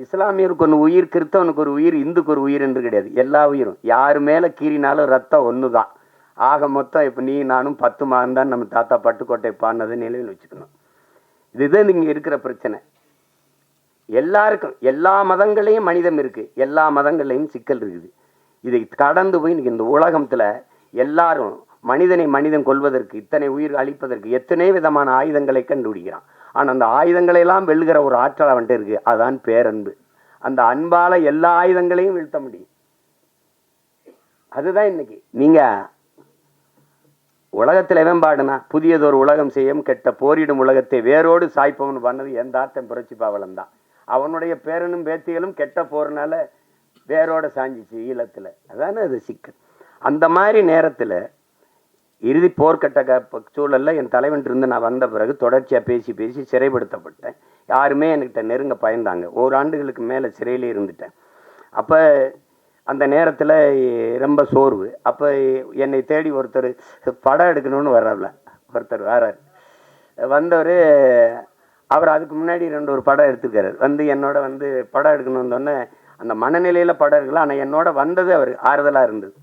இஸ்லாமியருக்கு ஒன்று உயிர், கிறிஸ்தவனுக்கு ஒரு உயிர், இந்துக்கு ஒரு உயிர் என்று கிடையாது. எல்லா உயிரும் யார் மேலே கீறினாலும் ரத்தம் ஒன்று தான். ஆக மொத்தம் இப்போ நீ நானும் 10 மாதம் தான் நம்ம தாத்தா பட்டுக்கோட்டை பாடினதை நிலையில் வச்சுக்கணும். இதுதான் இங்கே இருக்கிற பிரச்சனை. எல்லாருக்கும் எல்லா மதங்களையும் மனிதம் இருக்குது, எல்லா மதங்களையும் சிக்கல் இருக்குது. இதை கடந்து போய் இன்னைக்கு இந்த உலகத்தில் எல்லாரும் மனிதனை மனிதன் கொள்வதற்கு, இத்தனை உயிர் அழிப்பதற்கு எத்தனை விதமான ஆயுதங்களை கண்டுபிடிக்கிறான். ஆனால் அந்த ஆயுதங்களையெல்லாம் வெல்லுகிற ஒரு ஆற்றல் அவன்கிட்ட இருக்கு, அதான் பேரன்பு. அந்த அன்பால் எல்லா ஆயுதங்களையும் வீழ்த்த முடியும். அதுதான் இன்னைக்கு நீங்கள் உலகத்தில் எவன் பாடுனா, புதியதொரு உலகம் செய்யும் கெட்ட போரிடும் உலகத்தை வேரோடு சாய்ப்பவன் பண்ணது எந்த ஆத்தன் புரட்சி பாவலன் தான். அவனுடைய பேரனும் பேத்திகளும் கெட்ட போறனால வேரோட சாஞ்சிச்சு ஈழத்தில். அதானே அது சிக்கல். அந்த மாதிரி நேரத்தில் இறுதி போர்க்கட்ட சூழலில் என் தலைவன் இருந்து நான் வந்த பிறகு தொடர்ச்சியாக பேசி பேசி சிறைப்படுத்தப்பட்டேன். யாருமே என்கிட்ட நெருங்க பயந்தாங்க. 1 ஆண்டுகளுக்கு மேலே சிறையிலே இருந்துட்டேன். அப்போ அந்த நேரத்தில் ரொம்ப சோர்வு. அப்போ என்னை தேடி ஒருத்தர் படம் எடுக்கணும்னு வர்றாருல, ஒருத்தர் வரார். வந்தவர் அவர் அதுக்கு முன்னாடி 2 படம் எடுத்துருக்காரு. என்னோட படம் எடுக்கணும்னு வந்தோடனே அந்த மனநிலையில் படம் இருக்கலாம். ஆனால் என்னோட வந்தது அவர் ஆறுதலாக இருந்தது.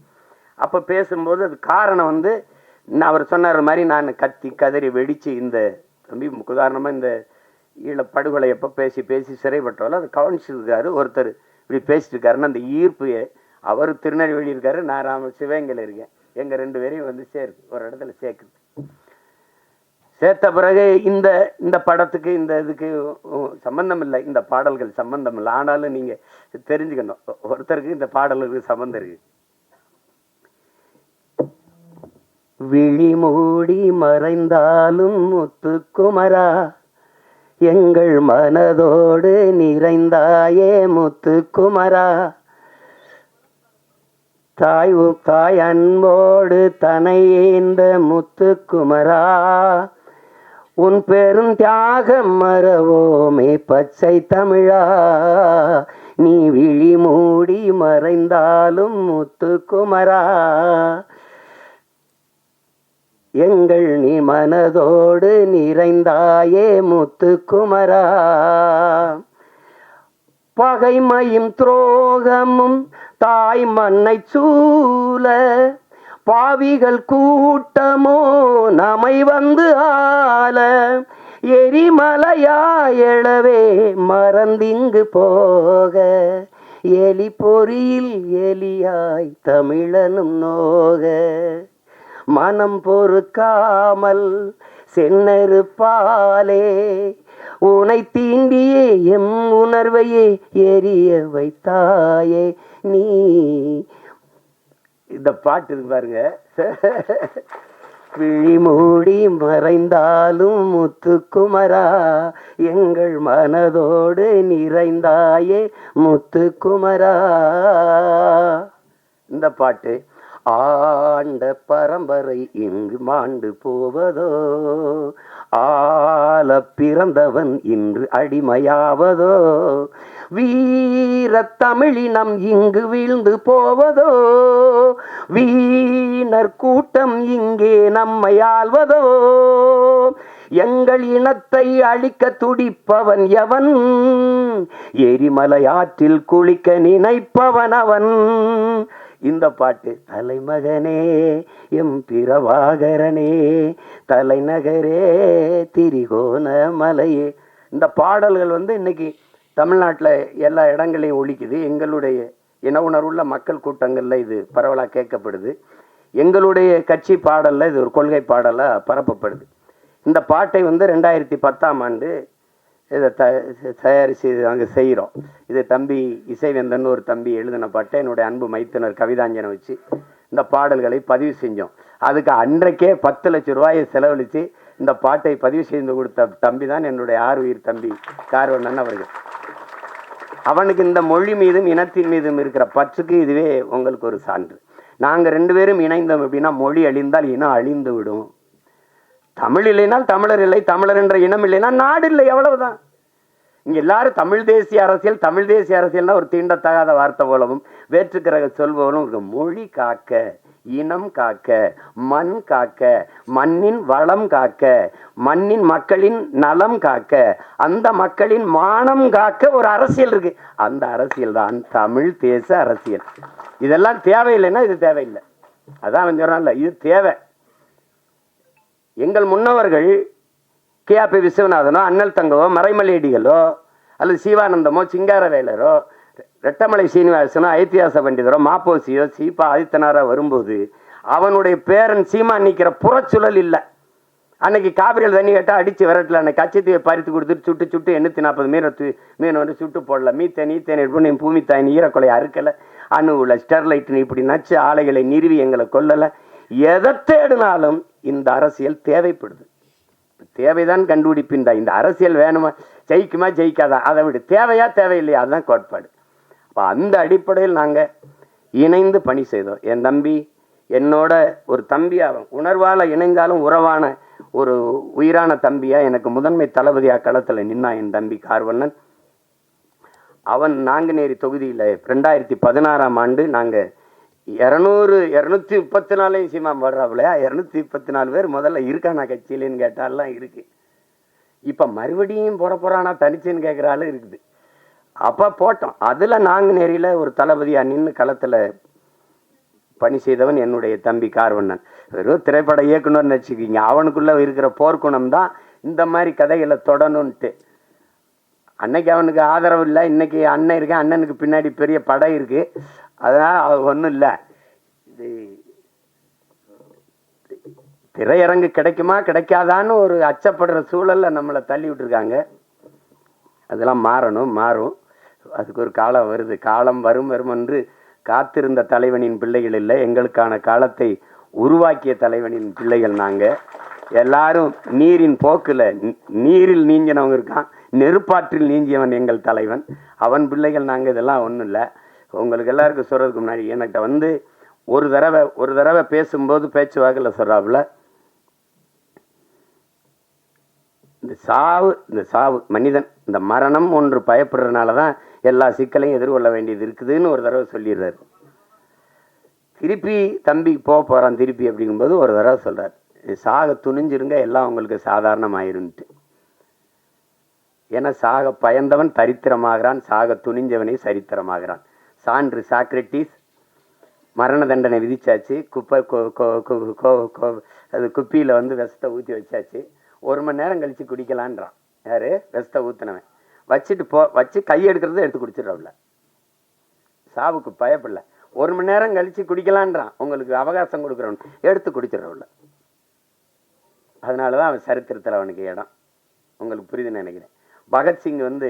அப்போ பேசும்போது அது காரணம் அவர் சொன்னார் மாதிரி நான் கத்தி கதறி வெடித்து இந்த தம்பி உதாரணமாக இந்த ஈழப்படுகொலை எப்போ பேசி பேசி சிறைப்பட்டோம் அது கவனிச்சிருக்காரு. ஒருத்தர் இப்படி பேசிட்டு இருக்காருன்னா அந்த ஈர்ப்பு, அவர் திருநெல்வேலி இருக்காரு, நான் சிவகங்கையில் இருக்கேன். எங்கள் 2 பேரையும் சேர்க்கு ஒரு இடத்துல சேர்த்த பிறகு இந்த படத்துக்கு இந்த இதுக்கு சம்பந்தம் இல்லை, இந்த பாடல்கள் சம்பந்தம் இல்லை. ஆனாலும் நீங்கள் தெரிஞ்சுக்கணும், ஒருத்தருக்கு இந்த பாடல்களுக்கு சம்பந்தம் இருக்கு. விழி மூடி மறைந்தாலும் முத்துக்குமரா, எங்கள் மனதோடு நிறைந்தாயே முத்துக்குமரா, தாய் அன்போடு தனையேந்த முத்துக்குமரா, உன் பெரும் தியாகம் மறவோமே பச்சை தமிழா, நீ விழி மூடி மறைந்தாலும் முத்துக்குமரா, எங்கள் நீ மனதோடு நிறைந்தாயே முத்துக்குமரா, பகைமையும் துரோகமும் தாய் மண்ணை சூற போல பாவிகள் கூட்டமோ நம்மை வந்து ஆள எரிமலையாயளவே மறந்திங்கு போக எலி பொறியில் எலியாய் தமிழனும் நோக மனம் பொறுக்காமல் சென்னறுப்பாலே உனை தீண்டியே எம் உணர்வையே எரிய வைத்தாயே நீ. இந்த பாட்டு இருக்கு பாருங்க. விழி மூடி மறைந்தாலும் முத்துக்குமரா எங்கள் மனதோடு நிறைந்தாயே முத்துக்குமரா. இந்த பாட்டு ஆண்ட பரம்பரை இங்கு மாண்டு போவதோ ஆள பிறந்தவன் இன்று அடிமையாவதோ வீர தமிழினம் இங்கு வீழ்ந்து போவதோ வீணர் கூட்டம் இங்கே நம்மை ஆள்வதோ எங்கள் இனத்தை அழிக்க துடிப்பவன் எவன் எரிமலை ஆற்றில் குளிக்க நினைப்பவன் அவன். இந்த பாட்டு தலைமகனே எம் பிரபாகரனே தலைநகரே திரிகோண மலையே. இந்த பாடல்கள் இன்னைக்கு தமிழ்நாட்டில் எல்லா இடங்களையும் ஒலிக்குது. எங்களுடைய இன உணர்வுள்ள மக்கள் கூட்டங்களில் இது பரவலாக கேட்கப்படுது. எங்களுடைய கட்சி பாடலில் இது ஒரு கொள்கை பாடலாக பரப்பப்படுது. இந்த பாட்டை 2010ஆம் ஆண்டு இதை தயாரித்து அங்கே செய்கிறோம். இது தம்பி இசைவேந்தன் ஒரு தம்பி எழுதின பாட்டை என்னுடைய அன்பு மைத்துனர் கவிதாஞ்சனை வச்சு இந்த பாடல்களை பதிவு செஞ்சோம். அதுக்கு அன்றைக்கே 10 லட்சம் ரூபாயை செலவழித்து இந்த பாட்டை பதிவு செய்து கொடுத்த தம்பி தான் என்னுடைய ஆறுயிர் தம்பி கார்வண்ணன் அவர்கள். அவனுக்கு இந்த மொழி மீதும் இனத்தின் மீதும் இருக்கிற பற்றுக்கு இதுவே உங்களுக்கு ஒரு சான்று. நாங்கள் 2 பேரும் இணைந்தோம் அப்படின்னா மொழி அழிந்தால் இனம் அழிந்து விடும். தமிழ் இல்லைனால் தமிழர் இல்லை, தமிழர் என்ற இனம் இல்லைன்னா நாடு இல்லை, அவ்வளவுதான். இங்க எல்லாரும் தமிழ் தேசிய அரசியல் தமிழ் தேசிய அரசியல்னா ஒரு தீண்டத்தகாத வார்த்தை போலவும் வேற்றுக்கிற சொல்பவனும் மொழி காக்க இனம் காக்க மண் காக்க மண்ணின் வளம் காக்க மண்ணின் மக்களின் நலம் காக்க அந்த மக்களின் மானம் காக்க ஒரு அரசியல் இருக்கு. அந்த அரசியல் தான் தமிழ் தேச அரசியல். இதெல்லாம் தேவையில்லைன்னா இது தேவையில்லை. அதான் சொல்றான்ல, இது தேவை. எங்கள் முன்னவர்கள் KP விஸ்வநாதனோ அண்ணல் தங்கவோ மறைமலையடிகளோ அல்லது சிவானந்தமோ சிங்காரவேலரோ ரெட்டமலை சீனிவாசனோ ஐத்தியாச பண்டிதரோ மாப்போசியோ சீபா ஆதித்தனாரோ வரும்போது அவனுடைய பேரன் சீமா நிற்கிற புறச்சுழல் இல்லை. அன்னைக்கு காவிரியில் தண்ணி கேட்டால் அடித்து விரட்டல. அன்னைக்கு கச்சத்தீவை பறித்து கொடுத்துட்டு சுட்டு சுட்டு 840 மீன் சுட்டு போடல. மீத்தேன் எடுப்பு பூமி தாய் ஈரக்கொலை அறுக்கலை. அணுவுல ஸ்டெர்லைட்னு இப்படி நச்சு ஆலைகளை நிறுவி எங்களை கொல்லலை. எதை தேடினாலும் இந்த அரசியல் தேவைப்படுது. தேவைதான் கண்டுபிடிப்பின்றா. இந்த அரசியல் வேணுமா, ஜெயிக்குமா ஜெயிக்காதா, அதை விட தேவையா தேவையில்லையா, அதுதான் கோட்பாடு. அப்போ அந்த அடிப்படையில் நாங்கள் இணைந்து பணி செய்தோம். என் தம்பி என்னோட ஒரு தம்பியாக உணர்வால் இணைந்தாலும் உறவான ஒரு உயிரான தம்பியாக எனக்கு முதன்மை தளபதியாக களத்தில் நின்னா என் தம்பி கார்வண்ணன். அவன் நாங்குநேரி தொகுதியில் 2016ஆம் ஆண்டு நாங்கள் 234 சீமா வர்றாப்புலையா 234 பேர் முதல்ல இருக்கானா கட்சியிலேன்னு கேட்டாலாம் இருக்கு. இப்போ மறுபடியும் போட போகிறானா தனிச்சுன்னு கேட்குறாலும் இருக்குது. அப்போ போட்டோம். அதில் நாங்குநேரியில் ஒரு தளபதியாக நின்று களத்தில் பணி செய்தவன் என்னுடைய தம்பி கார்வண்ணன். வெறும் திரைப்பட இயக்குனர்னு வச்சுக்கிங்க. அவனுக்குள்ளே இருக்கிற போர்க்குணம் தான் இந்த மாதிரி கதைகளை தொடணுன்ட்டு. அன்னைக்கு அவனுக்கு ஆதரவு இல்லை, இன்னைக்கு அண்ணன் இருக்கேன், அண்ணனுக்கு பின்னாடி பெரிய படை இருக்குது. அதனால் அது ஒன்றும் இல்லை. இது திரையரங்கு கிடைக்குமா கிடைக்காதான்னு ஒரு அச்சப்படுற சூழலில் நம்மளை தள்ளி விட்டுருக்காங்க. அதெல்லாம் மாறும். அதுக்கு ஒரு காலம் வருது. காலம் வரும் என்று காத்திருந்த தலைவனின் பிள்ளைகள் இல்லை, எங்களுக்கான காலத்தை உருவாக்கிய தலைவனின் பிள்ளைகள் நாங்கள் எல்லாரும். நீரின் போக்கில் நீரில் நீஞ்சினவங்க இருக்கான், நெருப்பாற்றில் நீஞ்சியவன் எங்கள் தலைவன், அவன் பிள்ளைகள் நாங்கள். இதெல்லாம் ஒன்றும் இல்லை. உங்களுக்கு எல்லாருக்கும் சொல்கிறதுக்கு முன்னாடி என்கிட்ட ஒரு தடவை பேசும்போது பேச்சுவாக்கில் சொல்கிறாப்புல, இந்த சாவு மனிதன் இந்த மரணம் ஒன்று பயப்படுறதுனால தான் எல்லா சிக்கலையும் எதிர்கொள்ள வேண்டியது இருக்குதுன்னு ஒரு தடவை சொல்லிடுறாரு. திருப்பி தம்பி போகிறான் திருப்பி அப்படிங்கும்போது ஒரு தடவை சொல்கிறார், சாக துணிஞ்சிருங்க எல்லாம் உங்களுக்கு சாதாரணமாயிருன்ட்டு. ஏன்னா சாக பயந்தவன் தரித்திரமாகிறான், சாக துணிஞ்சவனே சரித்திரமாகிறான். சான்று சாக்ரட்டிஸ், மரண தண்டனை விதிச்சாச்சு. குப்பை அது குப்பியில் வந்து விஷத்தை ஊற்றி வச்சாச்சு. 1 மணி நேரம் கழித்து குடிக்கலான்றான். யார்? விஷத்தை ஊற்றினவன். வச்சு கை எடுக்கிறத எடுத்து குடிச்சிடறவில்ல. சாவுக்கு பயப்படல. 1 மணி நேரம் கழித்து குடிக்கலான்றான். உங்களுக்கு அவகாசம் கொடுக்குறவன் எடுத்து குடிச்சிடறவில்ல. அதனால தான் அவன் சரித்திரத்தில் அவனுக்கு இடம். உங்களுக்கு புரியுதுன்னு நினைக்கிறேன். பகத்சிங் வந்து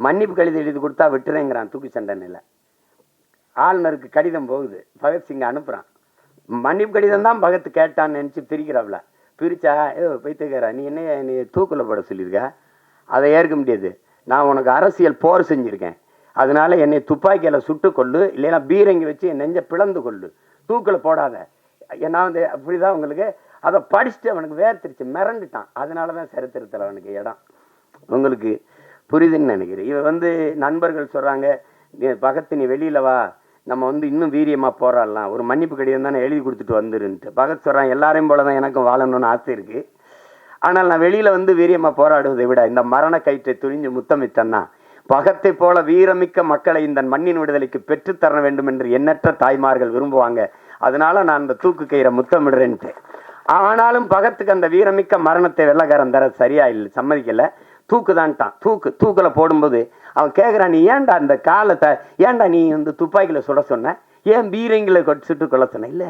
மன்னிப்பு கடிதம் எழுதி கொடுத்தா விட்டுறேங்கிறான் தூக்கு தண்டனையில். ஆளுநருக்கு கடிதம் போகுது, பகத்சிங் அனுப்புகிறான். மன்னிப்பு கடிதம் தான் பகத் கேட்டான்னு நினச்சி பிரிக்கிறாப்ல. பிரித்தா பைத்துக்காரா நீ தூக்கில் போட சொல்லியிருக்க, அதை ஏற்க முடியாது. நான் உனக்கு அரசியல் போர் செஞ்சுருக்கேன், அதனால என்னை துப்பாக்கியில் சுட்டு கொள்ளு, இல்லைன்னா பீரங்கி வச்சு என் நெஞ்சை பிளந்து கொள்ளு, தூக்கில் போடாத. நான் வந்து அப்படிதான் உங்களுக்கு அதை படிச்சுட்டு அவனுக்கு வேர்த்திருச்சு, மிரண்டுட்டான். அதனால தான் சரித்திரத்தில் அவனுக்கு இடம். உங்களுக்கு புரியுதுன்னு நினைக்கிறேன். இவன் வந்து நண்பர்கள் சொல்கிறாங்க, பகத்து நீ வெளியில் வா, நம்ம வந்து இன்னும் வீரியமாக போராடலாம், ஒரு மன்னிப்பு கடிதம் தானே எழுதி கொடுத்துட்டு வந்துருன்ட்டு. பகத் சொல்கிறான், எல்லாரையும் போல தான் எனக்கும் வாழணும்னு ஆசை இருக்குது, ஆனால் நான் வெளியில் வந்து வீரியமாக போராடுவதை விட இந்த மரண கயிற்றை துணிஞ்சு முத்தமிட்டன்னா பகத்தை போல வீரமிக்க மக்களை இந்த மண்ணின் விடுதலைக்கு பெற்றுத்தர வேண்டும் என்று எண்ணற்ற தாய்மார்கள் விரும்புவாங்க. அதனால நான் இந்த தூக்கு கயிறை முத்தமிடுறேன்ட்டு. ஆனாலும் பகத்துக்கு அந்த வீரமிக்க மரணத்தை வெள்ளக்காரன் தர சரியா இல்லை, சம்மதிக்கல. தூக்குதான்ட்டான். தூக்கில் போடும்போது அவன் கேட்குறான், நீ ஏன்டா அந்த காலத்தை ஏன்டா நீ வந்து துப்பாக்கியில் சுட சொன்ன, ஏன் பீரங்கில சுட்டு கொள்ள சொன்ன? இல்லை,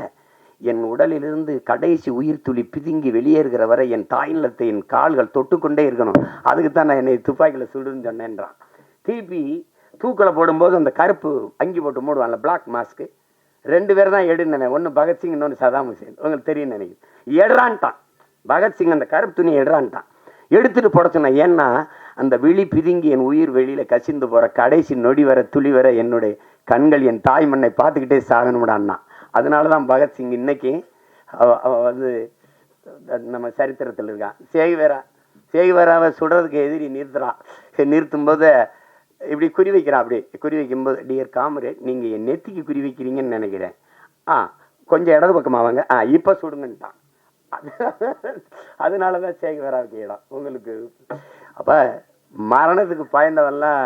என் உடலிலிருந்து கடைசி உயிர் துளி பிதுங்கி வெளியேறுகிற வரை என் தாயிலத்தை என் கால்கள் தொட்டுக்கொண்டே இருக்கணும், அதுக்கு தான் நான் என்னை துப்பாக்கியில் சுடுன்னு சொன்னேன்றான். திருப்பி தூக்கில் போடும்போது அந்த கருப்பு அங்கி போட்டு மூடுவான்ல, பிளாக் மாஸ்க்கு, 2 பேர் தான் எடுனவன், ஒன்று பகத்சிங், இன்னொன்று சதாம் ஹுசேன். உங்களுக்கு தெரியும் நினைக்கிறேன். எடுறான்ட்டான் பகத்சிங், அந்த கருப்பு துணியை எடுறான்ட்டான். எடுத்துட்டு போட சொன்னேன். ஏன்னா அந்த விழி பிதுங்கி என் உயிர் வெளியில் கசிந்து போகிற கடைசி நொடி வர துளி வர என்னுடைய கண்கள் என் தாய் மண்ணை பார்த்துக்கிட்டே சாகணும்டான்னா. அதனால தான் பகத்சிங் இன்னைக்கு வந்து நம்ம சரித்திரத்தில் இருக்கான். சேகுவேராவை சுடுறதுக்கு எதிரி நிறுத்தும் போது இப்படி குறி வைக்கிறான். அப்படி குறி வைக்கும்போது, டியர் காம்ரேட், நீங்கள் என் நெத்திக்கு குறி வைக்கிறீங்கன்னு நினைக்கிறேன், கொஞ்சம் இடது பக்கமாக வாங்க, இப்போ சுடுங்கன்ட்டான். அதனால தான் சேகுவேராவுக்கு இடம். உங்களுக்கு அப்போ மரணத்துக்கு பாய்ந்தவெல்லாம்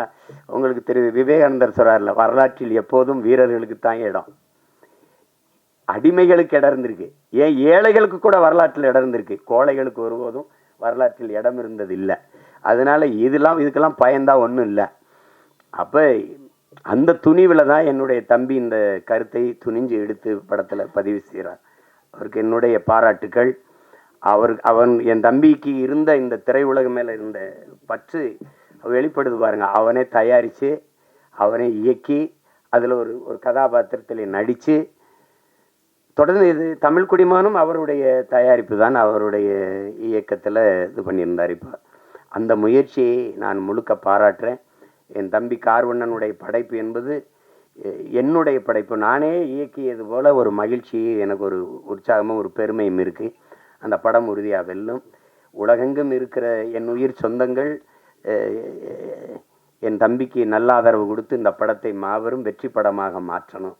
உங்களுக்கு தெரியுது. விவேகானந்தர் சொல்றாருல, வரலாற்றில் எப்போதும் வீரர்களுக்கு தான் இடம், அடிமைகளுக்கு இடம் இருந்திருக்கு, ஏன் ஏழைகளுக்கு கூட வரலாற்றில் இடம் இருந்திருக்கு, கோழைகளுக்கு ஒருபோதும் வரலாற்றில் இடம் இருந்தது இல்லை. அதனால இதுக்கெல்லாம் பயந்தா ஒன்றும் இல்லை. அப்போ அந்த துணிவில் தான் என்னுடைய தம்பி இந்த கருத்தை துணிஞ்சு எடுத்து படத்தில் பதிவு செய்கிறார். அவருக்கு என்னுடைய பாராட்டுக்கள். அவன் என் தம்பிக்கு இருந்த இந்த திரையுலக மேலே இருந்த பற்று வெளிப்படுது பாருங்க. அவனே தயாரித்து, அவனே இயக்கி, அதில் ஒரு கதாபாத்திரத்தில் நடித்து, தொடர்ந்து இது தமிழ் குடிமகனும் அவருடைய தயாரிப்பு தான், அவருடைய இயக்கத்தில் இது பண்ணியிருந்தார். இப்போ அந்த முயற்சியை நான் முழுக்க பாராட்டுறேன். என் தம்பி கார்வண்ணனுடைய படைப்பு என்பது என்னுடைய படைப்பு, நானே இயக்கியது போல் ஒரு மகிழ்ச்சி, எனக்கு ஒரு உற்சாகமும் ஒரு பெருமையும் இருக்குது. அந்த படம் உறுதியாக வெல்லும். உலகெங்கும் இருக்கிற என் உயிர் சொந்தங்கள் என் தம்பிக்கு நல்ல ஆதரவு கொடுத்து இந்த படத்தை மாபெரும் வெற்றி படமாக மாற்றணும்.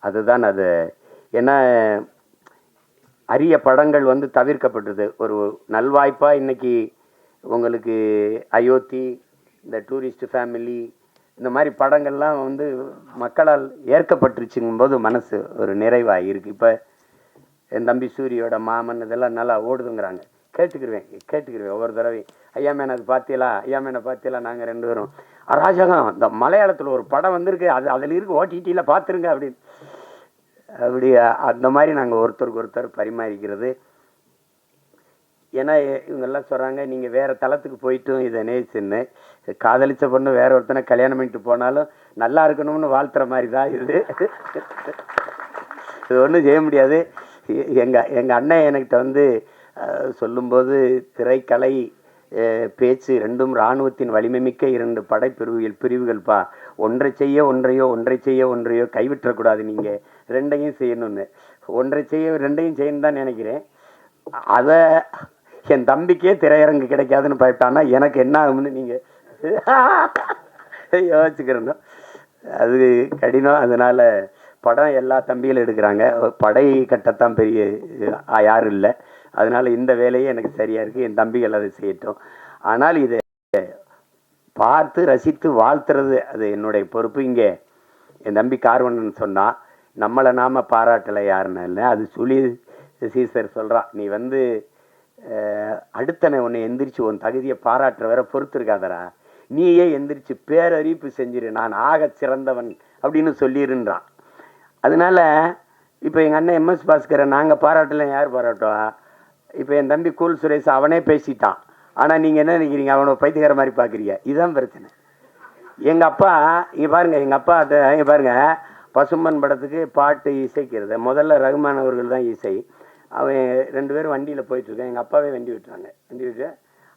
அதுதான் அது. ஏன்னா அரிய படங்கள் வந்து தவிர்க்கப்பட்டது. ஒரு நல்வாய்ப்பாக இன்னைக்கு உங்களுக்கு அயோத்தி, இந்த டூரிஸ்ட் ஃபேமிலி, இந்த மாதிரி படங்கள்லாம் வந்து மக்களால் ஏற்கப்பட்டுருச்சுங்கும் போது மனசு ஒரு நிறைவாக இருக்குது. இப்போ என் தம்பி சூரியோட மாமன் இதெல்லாம் நல்லா ஓடுதுங்கிறாங்க. கேட்டுக்கிருவேன் ஒவ்வொரு தடவையும், ஐயா மேன் அது பார்த்தீங்களா, நாங்கள் 2 பேரும் அராஜகம், இந்த மலையாளத்தில் ஒரு படம் வந்திருக்கு, அதில் இருக்கு, ஓடிடியில் பார்த்துருங்க அப்படின்னு. அப்படி அந்த மாதிரி நாங்கள் ஒருத்தருக்கு ஒருத்தர் பரிமாறிக்கிறது. ஏன்னா இவங்கெல்லாம் சொல்கிறாங்க, நீங்கள் வேறு தளத்துக்கு போயிட்டும் இதை நேசின்னு, காதலிச்ச பொண்ணு வேற ஒருத்தனை கல்யாணம் பண்ணிட்டு போனாலும் நல்லா இருக்கணும்னு வாழ்த்துற மாதிரி தான் இது. இது ஒன்றும் செய்ய முடியாது. எங்கள் அண்ணன் என்கிட்ட வந்து சொல்லும்போது, திரைக்கலை பேச்சு ரெண்டும் இராணுவத்தின் வலிமை மிக்க 2 பிரிவுகள்ப்பா, ஒன்றை செய்ய ஒன்றையோ கைவிட்டக்கூடாது, நீங்கள் 2ஐயும் செய்யணும்னு. ஒன்றை செய்ய 2ஐயும் செய்யணும் தான் நினைக்கிறேன். அதை என் தம்பிக்கே திரையரங்கு கிடைக்காதுன்னு பயப்பட்டான்னா எனக்கு என்ன ஆகும்னு நீங்கள் யோசிச்சுக்கிறேன். அது கடினம். அதனால் படம் எல்லா தம்பிகளும் எடுக்கிறாங்க, படை கட்டத்தான் பெரிய யாரும் இல்லை. அதனால் இந்த வேலையே எனக்கு சரியாக இருக்குது, என் தம்பிகள் அதை செய்யட்டும். ஆனால் இதை பார்த்து ரசித்து வாழ்த்துறது அது என்னுடைய பொறுப்பு. இங்கே என் தம்பி கார்வண்ணன் சொன்னால், நம்மளை நாம பாராட்டலை யாருன்னு இல்லை, அது சொல்லி சீசர் சொல்கிறான், நீ வந்து அடுத்தனை உன்னை எந்திரிச்சு உன் தகுதியை பாராட்டுற வர பொறுத்திருக்காதரா, நீயே எந்திரிச்சு பேரறிவிப்பு செஞ்சிரு, நான் ஆக சிறந்தவன் அப்படின்னு சொல்லிடுன்றான். அதனால இப்போ எங்கள் அண்ணன் எம்எஸ் பாஸ்கரை நாங்கள் பாராட்டலை, யார் பாராட்டுவா? இப்போ என் தம்பி கூல் சுரேஷ் அவனே பேசிட்டான். ஆனால் நீங்கள் என்ன நினைக்கிறீங்க? அவனை பைத்தியக்கார மாதிரி பார்க்குறீங்க. இதுதான் பிரச்சனை. எங்கள் அப்பா இங்கே பாருங்கள், எங்கள் அப்பா அதை இங்கே பாருங்கள், பசும்பன் படத்துக்கு பாட்டு இசைக்கிறது முதல்ல ரகுமான் அவர்கள் தான் இசை. அவன் 2 பேரும் வண்டியில் போயிட்டுருக்கேன், எங்கள் அப்பாவே வண்டி விட்டுறாங்க. வண்டி விட்டு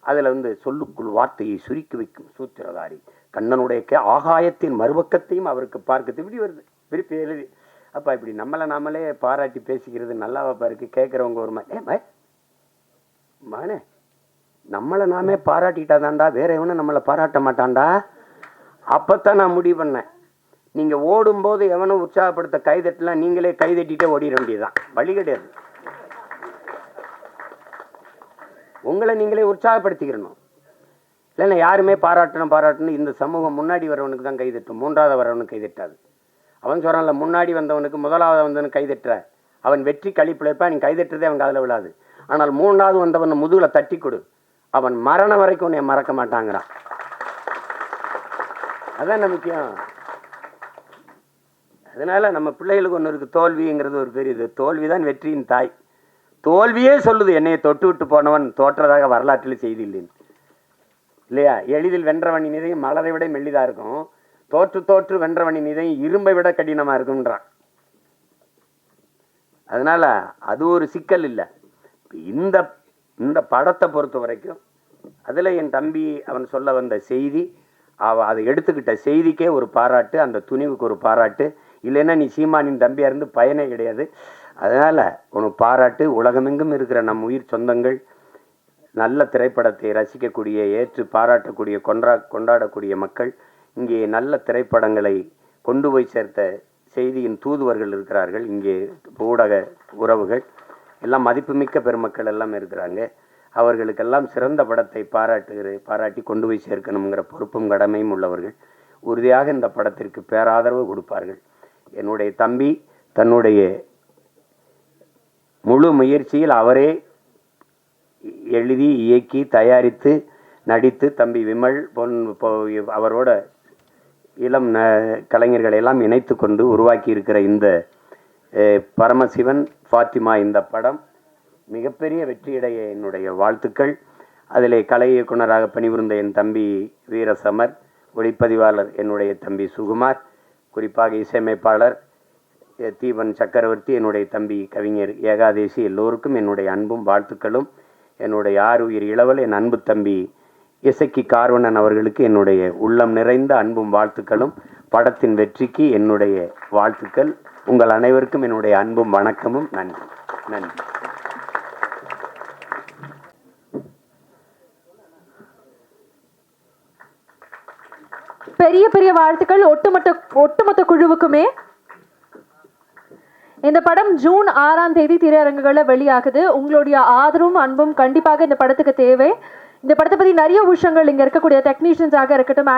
அதில் வந்து சொல்லுக்குள் வார்த்தையை சுருக்கி வைக்கும் சூத்திரதாரி கண்ணனுடைய ஆகாயத்தின் மறுபக்கத்தையும் அவருக்கு பார்க்க இப்படி வருது விருப்பி எழுதி. அப்பா இப்படி நம்மளை நாமளே பாராட்டி பேசிக்கிறது நல்லாவாப்பா இருக்குது. கேட்குறவங்க ஒரு மகனே, நம்மளை நாமே பாராட்டிட்டாதான்டா, வேற எவனும் நம்மளை பாராட்ட மாட்டான்டா. அப்போத்தான் நான் முடிவு பண்ணேன், நீங்கள் ஓடும்போது எவனும் உற்சாகப்படுத்த கைதட்டலாம், நீங்களே கைதட்டிகிட்டே ஓடிட வேண்டியதுதான், வழி கிடையாது. உங்களை நீங்களே உற்சாகப்படுத்திக்கிறணும். இல்லைன்னா யாருமே பாராட்டணும் இந்த சமூகம் முன்னாடி வரவனுக்கு தான் கைதட்டும், 3வது வரவனுக்கு கைதட்டாது. அவன் சொல்கிறான்ல, முன்னாடி வந்தவனுக்கு 1வது வந்தவனுக்கு கைதட்டுற, அவன் வெற்றி கழிப்பிழைப்பா, நீ கைதட்டுறதே அவன் காதில் விழாது. ஆனால் 3வது வந்தவன் முதுகில் தட்டி கொடு, அவன் மரணம் வரைக்கும் உன்னை மறக்க மாட்டாங்கிறான். அதான் முக்கியம். அதனால நம்ம பிள்ளைகளுக்கு ஒன்று இருக்குது, தோல்விங்கிறது ஒரு பெரியது. தோல்வி தான் வெற்றியின் தாய். தோல்வியே சொல்லுது, என்னையை தொட்டு விட்டு போனவன் தோற்றதாக வரலாற்றில் செய்தி இல்லைன்னு, இல்லையா? எளிதில் வென்றவனின் இதயம் மலரை விட மெல்லிதாக இருக்கும், தோற்று வென்றவனின் இதயம் இரும்பை விட கடினமாக இருக்குன்றான். அதனால அது ஒரு சிக்கல் இல்லை. இந்த இந்த படத்தை பொறுத்த வரைக்கும் அதில் என் தம்பி அவன் சொல்ல வந்த செய்தி, அதை எடுத்துக்கிட்ட செய்திக்கே ஒரு பாராட்டு, அந்த துணிவுக்கு ஒரு பாராட்டு. இல்லைன்னா நீ சீமானின் தம்பியாக இருந்து பயனே கிடையாது. அதனால் உனக்கு பாராட்டு. உலகமெங்கும் இருக்கிற நம் உயிர் சொந்தங்கள், நல்ல திரைப்படத்தை ரசிக்கக்கூடிய, ஏற்று பாராட்டக்கூடிய, கொண்டாடக்கூடிய மக்கள், இங்கே நல்ல திரைப்படங்களை கொண்டு போய் சேர்த்த செய்தியின் தூதுவர்கள் இருக்கிறார்கள். இங்கே ஊடக உறவுகள் எல்லாம் மதிப்புமிக்க பெருமக்கள் எல்லாம் இருக்கிறாங்க. அவர்களுக்கெல்லாம் சிறந்த படத்தை பாராட்டி கொண்டு போய் சேர்க்கணுங்கிற பொறுப்பும் கடமையும் உள்ளவர்கள். உறுதியாக இந்த படத்திற்கு பேராதரவு கொடுப்பார்கள். என்னுடைய தம்பி தன்னுடைய முழு முயற்சியில் அவரே எழுதி இயக்கி தயாரித்து நடித்து, தம்பி விமல் அவரோட இளம் கலைஞர்களை எல்லாம் இணைத்து கொண்டு உருவாக்கி இருக்கிற இந்த பரமசிவன் ஃபாத்திமா இந்த படம் மிகப்பெரிய வெற்றியடைய என்னுடைய வாழ்த்துக்கள். அதிலே கலை இயக்குனராக பணிபுரிந்த என் தம்பி வீரசமர், ஒளிப்பதிவாளர் என்னுடைய தம்பி சுகுமார், குறிப்பாக இசையமைப்பாளர் தீபன் சக்கரவர்த்தி, என்னுடைய தம்பி கவிஞர் ஏகாதேசி, எல்லோருக்கும் என்னுடைய அன்பும் வாழ்த்துக்களும். என்னுடைய ஆறுயிர் இளவல் என் அன்பு தம்பி இசக்கி கார்வணன் அவர்களுக்கு என்னுடைய உள்ளம் நிறைந்த அன்பும் வாழ்த்துக்களும். படத்தின் வெற்றிக்கு என்னுடைய வாழ்த்துக்கள். உங்கள் அனைவருக்கும் என்னுடைய அன்பும் வணக்கமும். நன்றி நன்றி. பெரிய பெரிய வாழ்த்துக்கள் ஒட்டுமொத்த குழுவுக்குமே. இந்த படம் ஜூன் 6ஆம் தேதி திரையரங்குகளில் வெளியாகுது. உங்களுடைய ஆதரவும் அன்பும் கண்டிப்பாக இந்த படத்துக்கு தேவை. இந்த படத்தை பற்றி நிறைய விஷயங்கள் இங்கே இருக்கக்கூடிய டெக்னீஷியன்ஸாக இருக்கட்டும்,